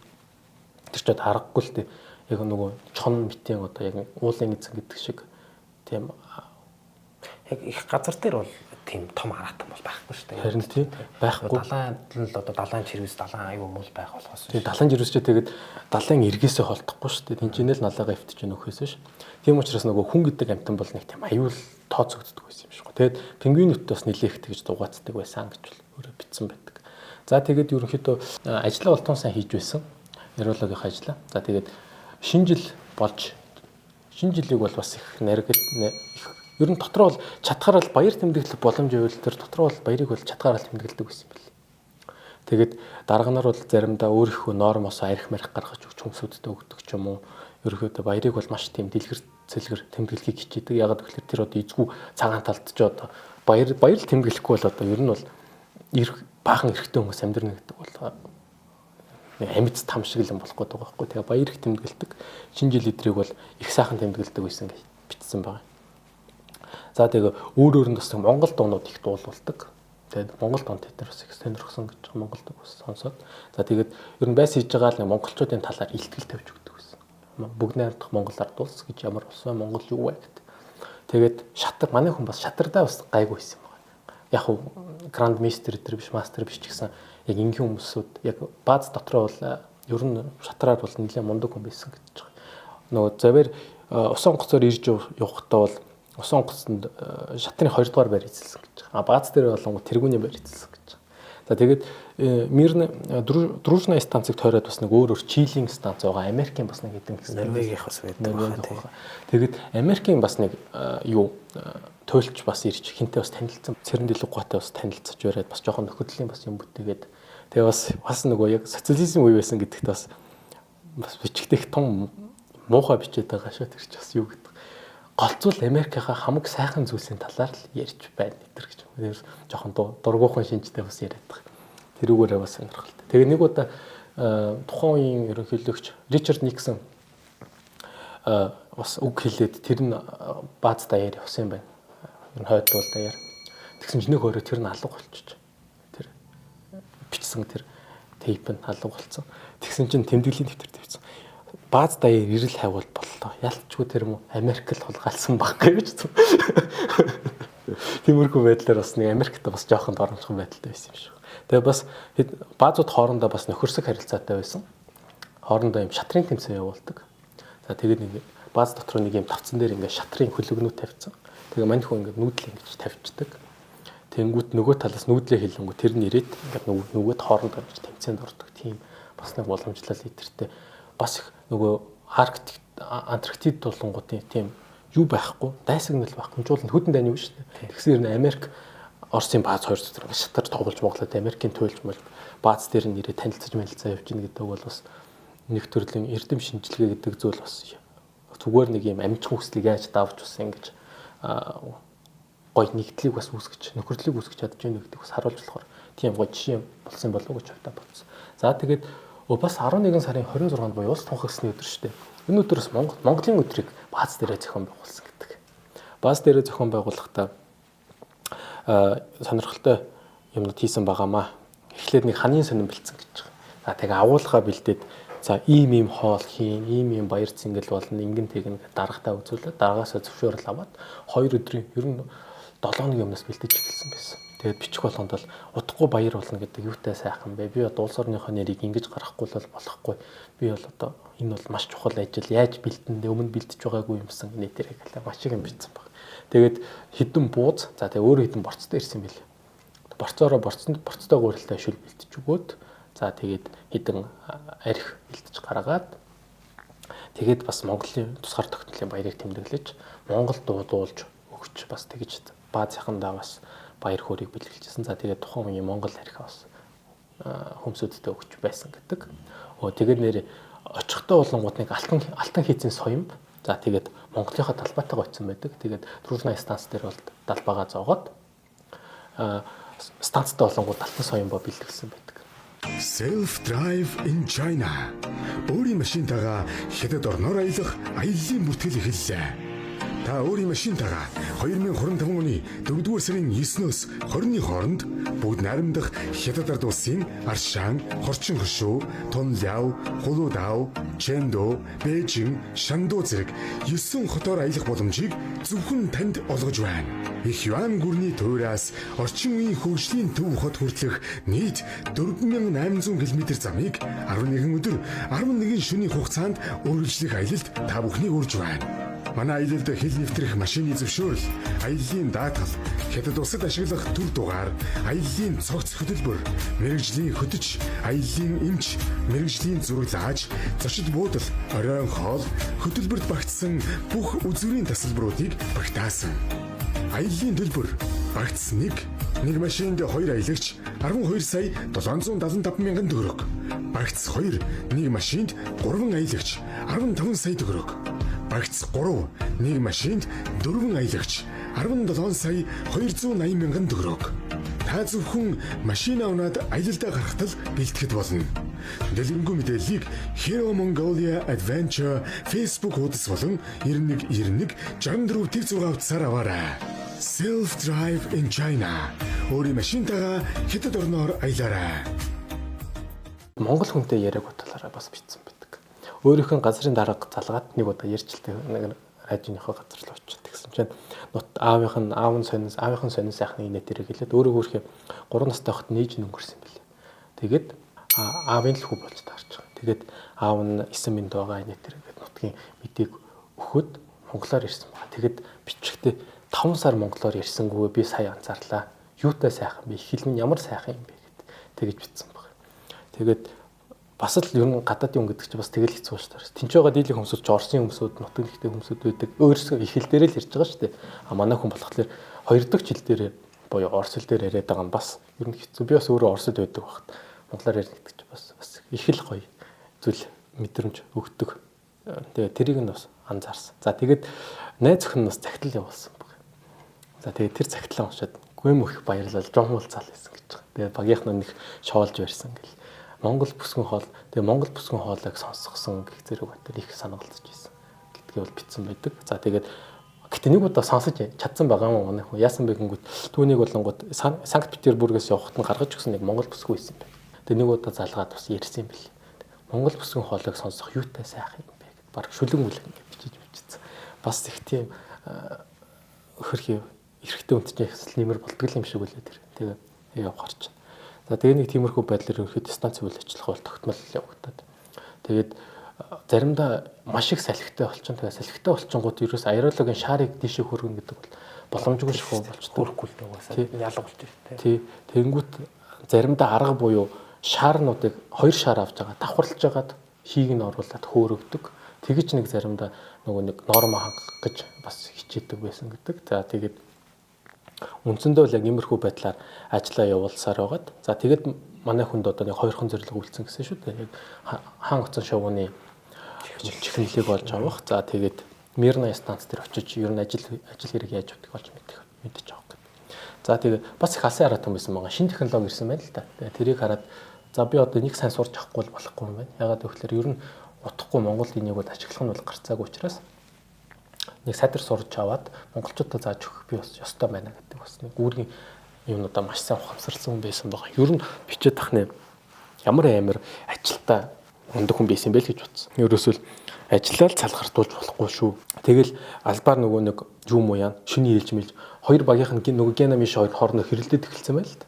Тэр ч одоо аргагүй л дээ. Яг нөгөө чон мэтийн одоо яг уулын эзэн гэдэг шиг тийм яг их газар дээр бол тийм том хараатан бол байхгүй шүү дээ. Харин тийм байхгүй. Далайн л одоо далайн чирвэс далайн аюу мул байх болохоос. Тийм далайн чирвэс ч тэгээд далайн эргээсээ холдохгүй шүү дээ. Тэнцэнэл налаага өвтөж нөхөөс ш. Тийм учраас нөгөө хүн гэдэг амтан бол нэг тийм аюул тооцогддог байсан юм шиг. Тэгээд пингвинүүд бас нэлээх тэгж дугаацдаг байсан гэж өөрөө бичсэн байдаг. За тэгээд ерөнхийдөө ажлаа бол тун сайн хийж байсан. Нейрологийн ажлаа. За тэгээд шинэ жилийг бол бас их наригд ер нь дотроо бол чадхаараа баяр тэмдэглэх боломж байвал тэр дотроо бол баярыг бол чадхаараа тэмдэглэдэг байсан юм байна. Тэгээд дарганаар бол заримдаа өөрийнхөө нормоос арх марх гаргаж өгч хүмүүсүүдэд өгдөг ч юм уу. Ерөнхийдөө баярыг бол маш тийм дэлгэр цэлгэр тэмдэглэхийг хичээдэг. Ягаад гэвэл тэр одоо эзгүй цагаан талд ч одоо баяр тэмдэглэхгүй бол одоо ер нь бол баахан эрэгтэй хүмүүс амьдрна гэдэг бол амьд там шиг л болох гэдэг байгаа байхгүй. Тэгээ баяр их тэмдэглэдэг. Шинэ жил өдрийг бол их сайхан тэмдэглэдэг байсан гэж бичсэн байгаа. За тэгээ өөр нь бас Монгол дуунууд их дуулуулдаг. Тэгээд Монгол дунд тэд нар бас их сонирхсон гэж Монгол дуу бас сонсоод. За тэгээд ер нь байс хийж байгаа л монголчуудын талаар илтгэл тавьж өгдөг байсан. Бүгд найрамдах Монголоор дуулс гэж ямар болсон Монгол юу вэ гэдэг. Тэгээд шатар манай хүн бас шатардаа бас гайгүй байсан байна. Яг хуу гранд мастер дээр биш мастер биш ч гэсэн яг энгийн хүмүүсүүд яг бааз дотроо бол ер нь шатраар бол нэлээд мундаг хүн байсан гэж байгаа. Нөгөө завэр усан онгоцоор ирж явахдаа бол усан онгоцонд шатрын 2 дугаар байр эзэлсэн гэж байгаа. Бааз дээр болон тэргүүний байр эзэлсэн гэж байгаа. За тэгээд Мирн Дружна станцыг тойроод бас нэг өөр чийлинг станц байгаа. Америкийн бас нэг хэдэн гэсэн Норвегийнхаас байдаг. Тэгээд Америкийн бас нэг юу туйлч бас ирж хинтээ бас танилцсан. Цэрэн дэлгүүртэй бас танилцаж бариад бас жоохон нөхөдлийн бас юм бүтээгээд тэгээ бас нөгөө яг социализм үе байсан гэдэгт бас бичгдэх том муухай бичээд байгаа шүү. Тэр ч бас юу гэдэг. Голцвол Америкийнхаа хамаг сайхан зүйлсийн талаар л ярьж байна гэтэр гэж. Тэр жоохон дургуухан шинжтэй бас яриад байгаа. Тэрүүгээрээ бас сонирхолтой. Тэгээ нэг удаа тухайн үеийн ерөнхийлөгч Ричард Никсон бас үг хэлээд тэр нь бааз даяар явсан юм байна. Энэ хойдвол даяар. Тэгсэн чинь нэг өөрөө тэр нь алга болчих. Тэр бичсэн тэр тейп нь алга болсон. Тэгсэн чинь тэмдэглэлийн дэвтэр тавьсан. Бааз даяар ирэл хайвал боллоо. Ялчгүй тэр юм Америк л хулгайлсан баг гэж. Тиймэрхүү байдлаар бас нэг Америкт бас жоохон доромжхон байдалтай байсан юм шиг. Тэгээ бас баазууд хоорондоо бас нөхөрсөг харилцаатай байсан. Хоорондоо юм шатрын тэмцээн явуулдаг. За тэгээд нэг бааз дотор нэг юм тавцан дээр ингээд шатрын хөлөгнүүд тавьсан. Тэгээ мань хүн ингээд нүүдлээ ингэж тавьчихдаг. Тэнгүүт нөгөө талаас нүүдлээ хэлэнгүү тэр нь ирээд ингээд нөгөөд хоорондоо ингэж тэмцээнд ордог. Тийм бас нэг боломжлол итэртэй. Бас нөгөө Антарктид тулангуудын тийм юу байхгүй, дайсагнал байхгүй, жууланд хөдөн дайны юу шүү дээ. Тэгсэн хэрнээ Америк Оросын бааз 2 дотор ингээд шатар тоглож моглоод Америкийн туйлж мөл бааз дээр нь ирээд танилцаж явж гин гэдэг бол бас нэг төрлийн эрдэм шинжилгээ гэдэг зүйл бас зүгээр нэг юм амжих хүслийг яаж давж бас ингэж гой нэгдлийг бас үүсгэж, нөхөрлөлийг үүсгэж чадж байна гэдэг бас харуулж болохоор тийм гой жишээ болсон болов уу гэж бодож бодсон. За тэгээд бас 11 сарын 26-нд буюу улс тунхагласны өдөр шүү дээ. Энэ өдөр бас Монголын өдрийг бааз дээрээ зохион байгуулсан гэдэг. Бааз дээрээ зохион байгуулахдаа сонирхолтой юмнууд хийсэн байгаамаа. Эхлээд нэг ханийн сонин бэлдсэн гэж байгаа. За тэгээ агуулгаа бэлдээд за ийм хоол хийн, ийм баяр цэнгэл болно, ингэн тэгнэ дарагтаа үзүүлээд дараагаасаа зөвшөөрөл аваад 2 өдрийн ер нь 7 юмнаас бэлдэж эхэлсэн байсан. Тэгээд бичих болгонд бол удахгүй баяр болно гэдэг юутай сайхан бэ? Би одоо улс орныхоо нэрийг ингэж гаргахгүй л болохгүй. Би бол одоо энэ бол маш чухал ажил. Яаж бэлдэндээ өмнө бэлдэж байгаагүй юмсан нэтэрэг хэлээ маш их юм бичсэн баг. Тэгээд хідэн бууз, за тэгээ өөрөө хідэн борцтой ирсэн билээ. Борцоороо борцтой гурилтай шүл бэлдэж өгөөд за тэгээд хідэн арх бэлдэж гаргаад тэгээд бас Монголын тусгаар тогтнолын баярыг тэмдэглэж Монгол дуулуулж өгч бас тэгж баазынхандаа бас баяр хөөргийг бэлгэлжсэн. За тэгээд тухайн үеийн Монгол арх бас хүмүүсүүдтэй өгч байсан гэдэг. Тэгээд нэр очихтой болонгууд нэг алтан хийцэн соёмд. За тэгээд Монголынхаа талбайтайгаа очсон байдаг. Тэгээд Дружна станц дээр бол талбайгаа зоогоод станцтай болонгууд алтан соёмбоо бэлгэлсэн байдаг. Self-drive in China. Өөрийн машинтайгаа хятад орноор аялах аяллаа бүртгэл эхэллээ. Та өөрийн машинтайгаа 2025 оны 4-р сарын 9-өөс 20-ны хооронд бүгд найрамдах хятад ард улсын Аршан, Хорчин хошуу, Тонляо, Хулудао, Чэндо, Бээжин, Шандо зэрэг 9 хотоор аялах боломжийг зөвхөн танд олгож байна. Их юан гүрний туураас орчин үеийн хөгжлийн төв хот хүртэлх нийт 4800 км замыг 11 өдөр 11 шөнийн хугацаанд үргэлжлэх аялалд та бүхнийг урьж байна. Манай аялалд хил нэвтрэх машины зөвшөөрөл, аяллаа даатгал, хятад улсад ашиглах төр дугаар, аяллаа цогц хөтөлбөр, мэрэгжлийн хөтөч, аяллаа эмч, мэрэгжлийн зураглааж, зочид буудал, оройн хоол, хөтөлбөрт багтсан бүх үзүүрийн тасалбаруудыг багтаасан. Аяллаа төлбөр багтс 1 машинд 2 аялагч 12 сая 775 мянган төгрөг. Багтс 2 1 машинд 3 аялагч 15 сая төгрөг. Багц 3, нэг машинд 4 аялагч, 17 сая 280 мянган төгрөг. Та зөвхөн машин авнаад аялалдаа гарахтал бэлтгэхэд болно. Дэлгэрэнгүй мэдээллийг Hero Mongolia Adventure Facebook хуудас болон 9191 64 тэг 6 утсаар аваарай. Self-drive in China. Өөрийн машинтайгаа хятад орноор аялаарай. Монгол хүнтэй яриаг бодлороо бас бичсэн байдаг. Өөрийнх нь газрын дарга залгаад нэг удаа ярьжлээ нэг радионыхоо газар руу очиж тэгсэн чинь аавын сонин сайхны инээ тэрэг хэлээд өөрөө 3 настай хот нээж өнгөрсөн юм билээ. Тэгээд аавын л хүү болж таарч байгаа. Тэгээд аав нь 9 минут байгаа инээ тэрэг нутгийн мэдээг өгөхөд монголоор ирсэн байна. Тэгээд бичгтээ 5 сар монголоор ирсэнгүй би сая анзаарлаа. Юутай сайхан бэ? Хэлмэн ямар сайхан юм бэ гэд тэгэж бичсэн байна. Тэгээд бас л ер нь гадаадын хүн гэдэг чинь бас тэгэл хэцүү шүү дээ. Тинч байгаа дийлэх хүмүүсүүд ч Орсын хүмүүсүүд, нутагийнхтэй хүмүүсүүд байдаг. Өөрсдөө их хэл дээрээ л ярьж байгаа шүү дээ. Манай хүн болохоор 2 дахь хэл дээрээ буюу орс хэл дээр яриад байгаа нь бас ер нь хэцүү. Би бас өөрөө орсод байдаг багт. Монголоор ярих гэдэг чинь бас их л гоё зүйл мэдрэмж өгдөг. Тэгээ тэрийг нь бас анзаарсан. За тэгээд найз охин нь бас загтал явуулсан баг. За тэгээд тэр загтлаа уншаад гүм их баярлал жонхол цаал хийсэн гэж байгаа. Тэгээд багийнхан нэг шоолж барьсан гэл. Монгол бүсгүн хоол тэгээ Монгол бүсгүн хоолойг сонсгосон гэх зэрэг батэр их санагдаж байсан гэдгээ бол бичсэн байдаг. За тэгээд гэтээ нэг удаа сонсож чадсан байгаа юм манай хүн. Яасан бэ гэнгүүт түүнийг болонгууд Санкт Петербургээс явахад нь гаргаж өгсөн нэг Монгол бүсгүй байсан юм байна. Тэгээ нэг удаа залгаад бас ярьсан юм бэл. Монгол бүсгүн хоолойг сонсох юутай сайхан юм бэ гэд баг шүлэн мүлэн гэж бичсэн. Бас их тийм хөрхий эрэгтэй үнтэй хэсэл нэмэр болдгол юм шиг үлээ тэр. Тэгээ явахарч. За тэгээ нэг тиймэрхүү байдлаар ерөнхийдөө станц үйл ажиллагаа бол тогтмол явагдаад. Тэгээд заримдаа маш их салхитай болчихсон. Тэгээ салхитай болчихгонгууд ерөөс аэрологийн шаарыг дээшээ хөргөн гэдэг бол боломжгүй шахуу болчихдог. Хүрхгүй л байгаасаа ялга болчих тийм. Тий. Тэнгүүт заримдаа арга буюу шаарнуудыг 2 шаар авч байгаа давхарлаж агаад хийг нь оруулаад хөөрөгдөг. Тэгэж нэг заримдаа нөгөө нэг норм хангах гэж бас хичээдэг байсан гэдэг. За тэгээд үндсэндээ бол яг иймэрхүү байдлаар ажиллаа явуулсаар байгаад. За тэгээд манай хүнд одоо нэг 2 хон зэрлэг үлдсэн гэсэн шүү дээ. Яг хаан оцсон шувууны чихнэлийг олж авах. За тэгээд Мирна станц дээр очиж ер нь ажил хэрэг яаж явдаг болж мэдчих авах гэдэг. За тэгээд бас их алсын хараад юм байсан байгаа. Шинэ технологи ирсэн байна л да. Тэгээд тэрийг хараад за би одоо нэг сайн сурч авахгүй болохгүй юм байна. Ягаад гэвэл ер нь утгагүй Монгол энийг бол ашиглах нь бол гарцаагүй учраас нэг садар сурч аваад монголчуудад зааж өгөх би бас ёстой байна гэдэг бас нэг үүргийн юмудаа маш сайн ухамсарласан байсан байгаа. Ер нь бичээд тахны ямар амар ажилтаа ундаг хүн байсан бэ л гэж бодсон. Ерөөсөө л ажиллаад цалгартуулж болохгүй шүү. Тэгэл албаар нөгөө нэг юм уу яа шүний ээлж мэлж хоёр багийнх нь нөгөө гена миш хоёр хоорондоо хэрэлдээд эхэлсэн байл л да.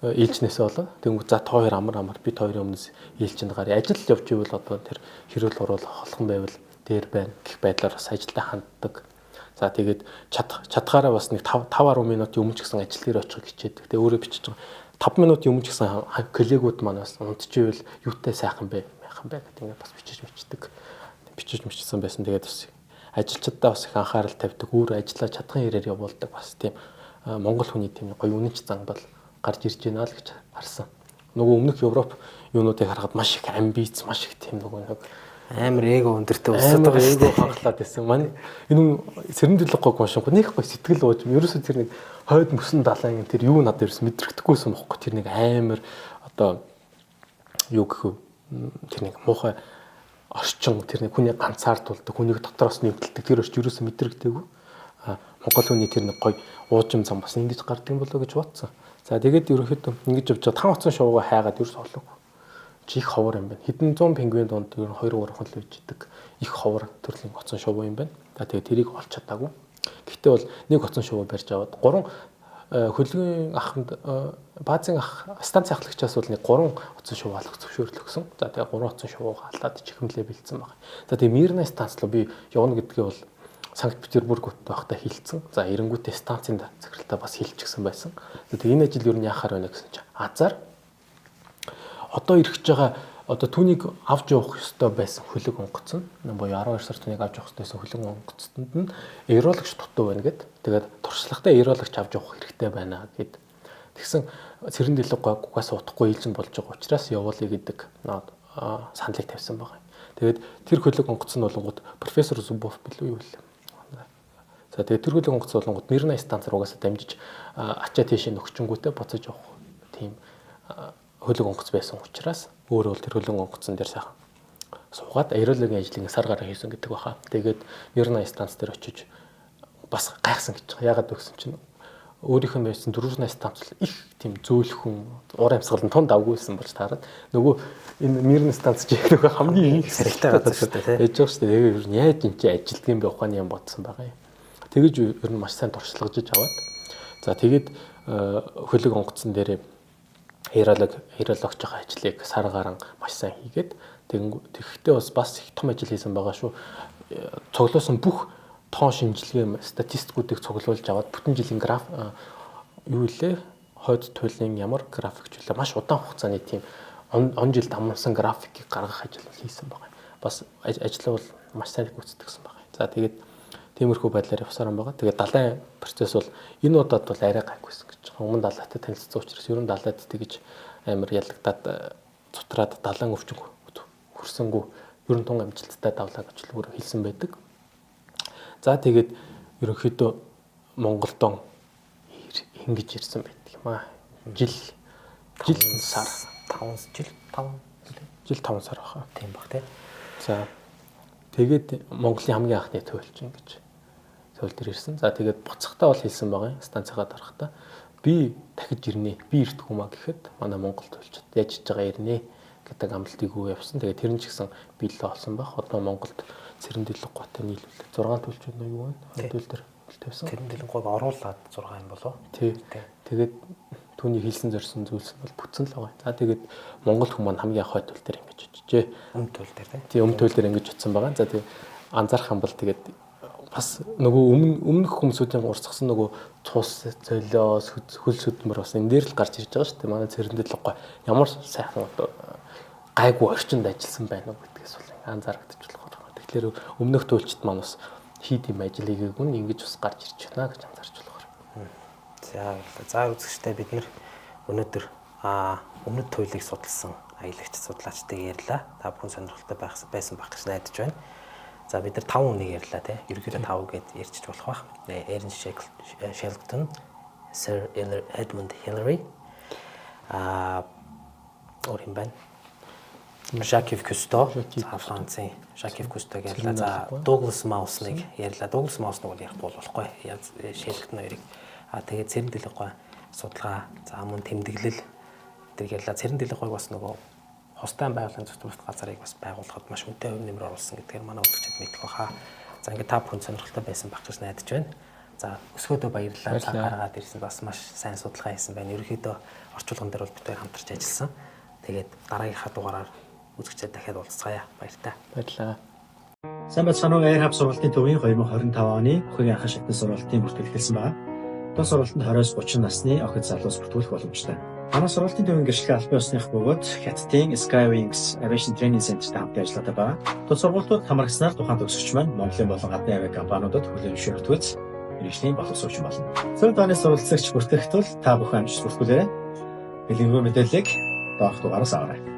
Ээлжнээсээ болоо. Тэнгүү за та хоёр амар бид хоёрын өмнөөс ээлжинд гараа. Ажил явж ивэл одоо тэр хэрүүл уруул холхон байвал дээр байна гэх байдлаар бас ажилдаа ханддаг. За тэгээд чадхаараа бас нэг 5-10 минутын өмнө ч гэсэн ажил дээр очих хичээдэг. Тэгээ өөрөө бичиж байгаа 5 минутын өмнө ч гэсэн коллегууд маань бас унтчихвэл юутай сайхан бэ гэдэг ингээд бас бичиж мичсэн байсан. Тэгээд бас ажилчдаа бас их анхаарал тавьдаг, өөр ажиллаа чадхан хэрээр явуулдаг бас тийм Монгол хүний тийм гоё үнэнч зан бол гарч ирж байна л гэж харсан. Нөгөө өмнөх Европ юунуудыг харахад маш их амбиц, маш их тийм нөгөө нэг амар эго өндөртэй өсөж байгаа шүү дээ. Хангалаад байсан. Манай энэ сэрэмжлэх гоо машингүй нэг гоё сэтгэл ууж ерөөсөө тэр нэг хойд мөсөн далайн тэр юу надад ерөөс мэдрэгдэхгүйсэн бохгүй. Тэр нэг амар одоо юу гэх вэ? Тэр нэг муухай орчин тэр нэг хүний ганцаардуулдаг, хүнийг дотроос нэмтэлдэг тэр орч ерөөсөө мэдрэгдээгүй. Монгол хүний тэр нэг гоё уужим зам бас ингэж гардаг юм болоо гэж бодсон. За тэгээд ерөөхдөө ингэж явж байгаа 5 оцсон шувуугаа хайгаад ерөөс олоогүй. Их ховор юм байна. Хэдэн 100 пингвин донд ер нь 2-3 хон л үйждэг. Их ховор төрлийн оцсон шувуу юм байна. За тэгээ тэрийг олж чадаагүй. Гэхдээ бол нэг оцсон шувуу барьж аваад 3 хөлгийн аханд баазын ах станц ахлагчаас бол нэг 3 оцсон шувуу алах зөвшөөрөл өгсөн. За тэгээ 3 оцсон шувуугаа алдаад чихмлээ бэлдсэн байна. За тэгээ Мирна станц руу би явна гэдгээ бол Санкт Петербургт байхдаа хэлсэн. За эренгүүтээ станцын захиралтаа бас хэлчихсэн байсан. Тэгээ энэ ажил ер нь яхаар байна гэсэн чинь азар одоо ирэх гэж байгаа одоо түүнийг авч явах ёстой байсан хөлөг онгоцсон. Буюу 12 сар түүнийг авч явах ёстой байсан хөлөг онгоцтонд нь аэрологч дутуу байна гэд. Тэгээд туршлагатай аэрологч авч явах хэрэгтэй байна гэд. Тэгсэн цэрэн дэлэг гугаас утахгүй ээлжин болж байгаа учраас явуулъя гэдэг саналыг тавьсан байгаа. Тэгээд тэр хөлөг онгоц нь болонгууд профессор Зубов билүү юу вэ? За тэгээд тэр хөлөг онгоц болонгууд Мирна станц руу угаасаа дамжиж ачаа тийш нөхчөнгүүтээ буцаж явах тийм хөлөг онгоц байсан учраас өөрөө бол тэр хөлөг онгоцон дээр сайхан суугаад аэрологийн ажлыг сар гараа хийсэн гэдэг баха. Тэгээд Мирна станц дээр очиж бас гайхсан гэж байгаа. Яагаад вэ гэсэн чинь өөрийнх нь байсан дөрвөн станц их тийм зөөлхөн уур амьсгал нь тун давгүйсэн болж таарад нөгөө энэ Мирна станц чинь нөгөө хамгийн их сэрэгтэй газар шүү дээ ээж байгаа шүү дээ. Тэгээд яаж энэ чи ажилтдаг юм бэ ухааны юм бодсон байгаа юм. Тэгэж ер нь маш сайн туршлагажиж аваад за тэгээд хөлөг онгоцсон дээр аэрологчийн ажлыг сар гарan маш сайн хийгээд тэгэхдээ бас их том ажил хийсэн байгаа шүү. Цуглуулсан бүх тоон шинжилгээ статистикуудыг цуглуулж аваад бүтэн жилийн граф юу илээ хойд туйлын ямар графикчлээ маш удаан хугацааны тийм он жил дамнсан графикийг гаргах ажил хийсэн байгаа. Бас ажлаа бол маш сайн гүйцэтгсэн байгаа. За тэгээд тиймэрхүү байдлаар явсаар байгаа. Тэгээд далайн процесс бол энэ удаад бол арай гайгүйсэн гэж байгаа. Өмнө далайтай танилцсан учраас ер нь далайд тэгж амар ялагдаад цутраад далайн өвчин хөрсөнгөө ер нь тун амжилттай давлаа гэж л өөрөө хэлсэн байдаг. За тэгээд ерөнхийдөө Монголдон ингэж ирсэн байдаг юм аа. Жил сар 5 сар баха. Тийм баг тий. За тэгээд Монголын хамгийн анхны туйлчин гэж туйл дээр ирсэн. За тэгээд буцахтаа бол хэлсэн байгаа юм. Станцгаа дарахтаа би дахиж ирнэ. Би ирдэггүй маа гэхэд манай Монгол туйлчид яаж хийж байгаа ирнэ гэдэг амлалтыг юу явсан. Тэгээд тэр нь ч гэсэн биелэл олсон баг. Одоо Монголд Цэрэн Дэлгэгүйтэй нийлүүлээд 6 туйлчид нь юу вэ? Туйл дээр тавьсан. Цэрэн Дэлгэгүйг оруулаад 6 юм болов. Тий. Тэгээд түүний хэлсэн зорьсон зүйлс нь бол бүтсэн л байгаа. За тэгээд Монгол хүмүүс хамгийн анх хойд туйл дээр ингэж очижээ. Өмнө туйл дээр тий. Өмнө туйл дээр ингэж очсон байгаа. За тэгээд анзаарах юм бол тэгээд бас нөгөө өмнөх хүмүүсүүдийн урсгасан нөгөө цус золиос хөл сөдмөр бас энэ дээр л гарч ирж байгаа шүү дээ. Манай Цэрэн Дэлгэгүй ямар сайхан одоо гайгүй орчинд ажилласан байна уу гэдгээс бол анзаарагдчих болох. Тэгэхээр өмнөх туйлчид маань бас хийд юм ажил хийгээгүй нь ингэж бас гарч ирж байна гэж анзаарч болохоор. За үзэгчтэй бид нэр өнөөдөр өмнөд туйлыг судалсан аялагч судлаачдыг ярьлаа. Та бүхэн сонирхолтой байсан байх гэж найдаж байна. За бид нар 5 хүнийг ярьлаа тий. Ерөнхийдөө 5 гэд ярьчих болох байх. Ernst Shackleton, Sir Edmund Hillary, өөрийн байна. Jacques Cousteau, Францын Jacques Cousteau ярьлаа. За Douglas Mouse-ыг ярьлаа. Douglas Mouse-ыг бол ярихгүй болохгүй. Shackleton хоёрыг тэгээд Цэрэн Дэлгэгүй судалгаа, за мөн тэмдэглэл тэр ярьлаа. Цэрэн Дэлгэгүйг бас нөгөө хостайн байгалийн зөвлөлт газрыг бас байгуулахад маш үнэтэй хувь нэмэр оруулсан гэдгээр манай үзэгчид мэдэх баха. За ингээд та бүхэн сонирхолтой байсан байх гэж найдаж байна. За өсгөөдөө баярлалаа. Цаг гаргаад ирсэн бас маш сайн судалгаа хийсэн байна. Ерөнхийдөө орчуулган дээр бол бид хоёр хамтарч ажилласан. Тэгээд дараагийнхаа дугаараар үзэгчдэд дахиад уулзцаая. Баярлалаа. Баярлалаа. Сайн бацхан уу Air Hub сургалтын төвийн 2025 оны Ухагийн анхан шатны сургалтын бүртгэл эхэлсэн байна. Тус сургалтанд 20-30 насны охид залуус бүртгүүлэх боломжтой. Манай сургалтын төвийн гэрчлэгээ албан ёсных бөгөөд Хятадын Skywings Aviation Training Center-т хамт ажилладаг байна. Тус сургалтууд хамрагснаар тухайн төгсөгч маань Монголын болон гадны авиа компаниудад хүлээн зөвшөөрөлтөц мэргэжлийн боловсруулагч болно. Зөв таны сурвалжлагч бүртгэх тул та бүхэн амжилт хүртгүүлээрэй. Бэлэнгүй мэдээллийг доорх дугаараас аваарай.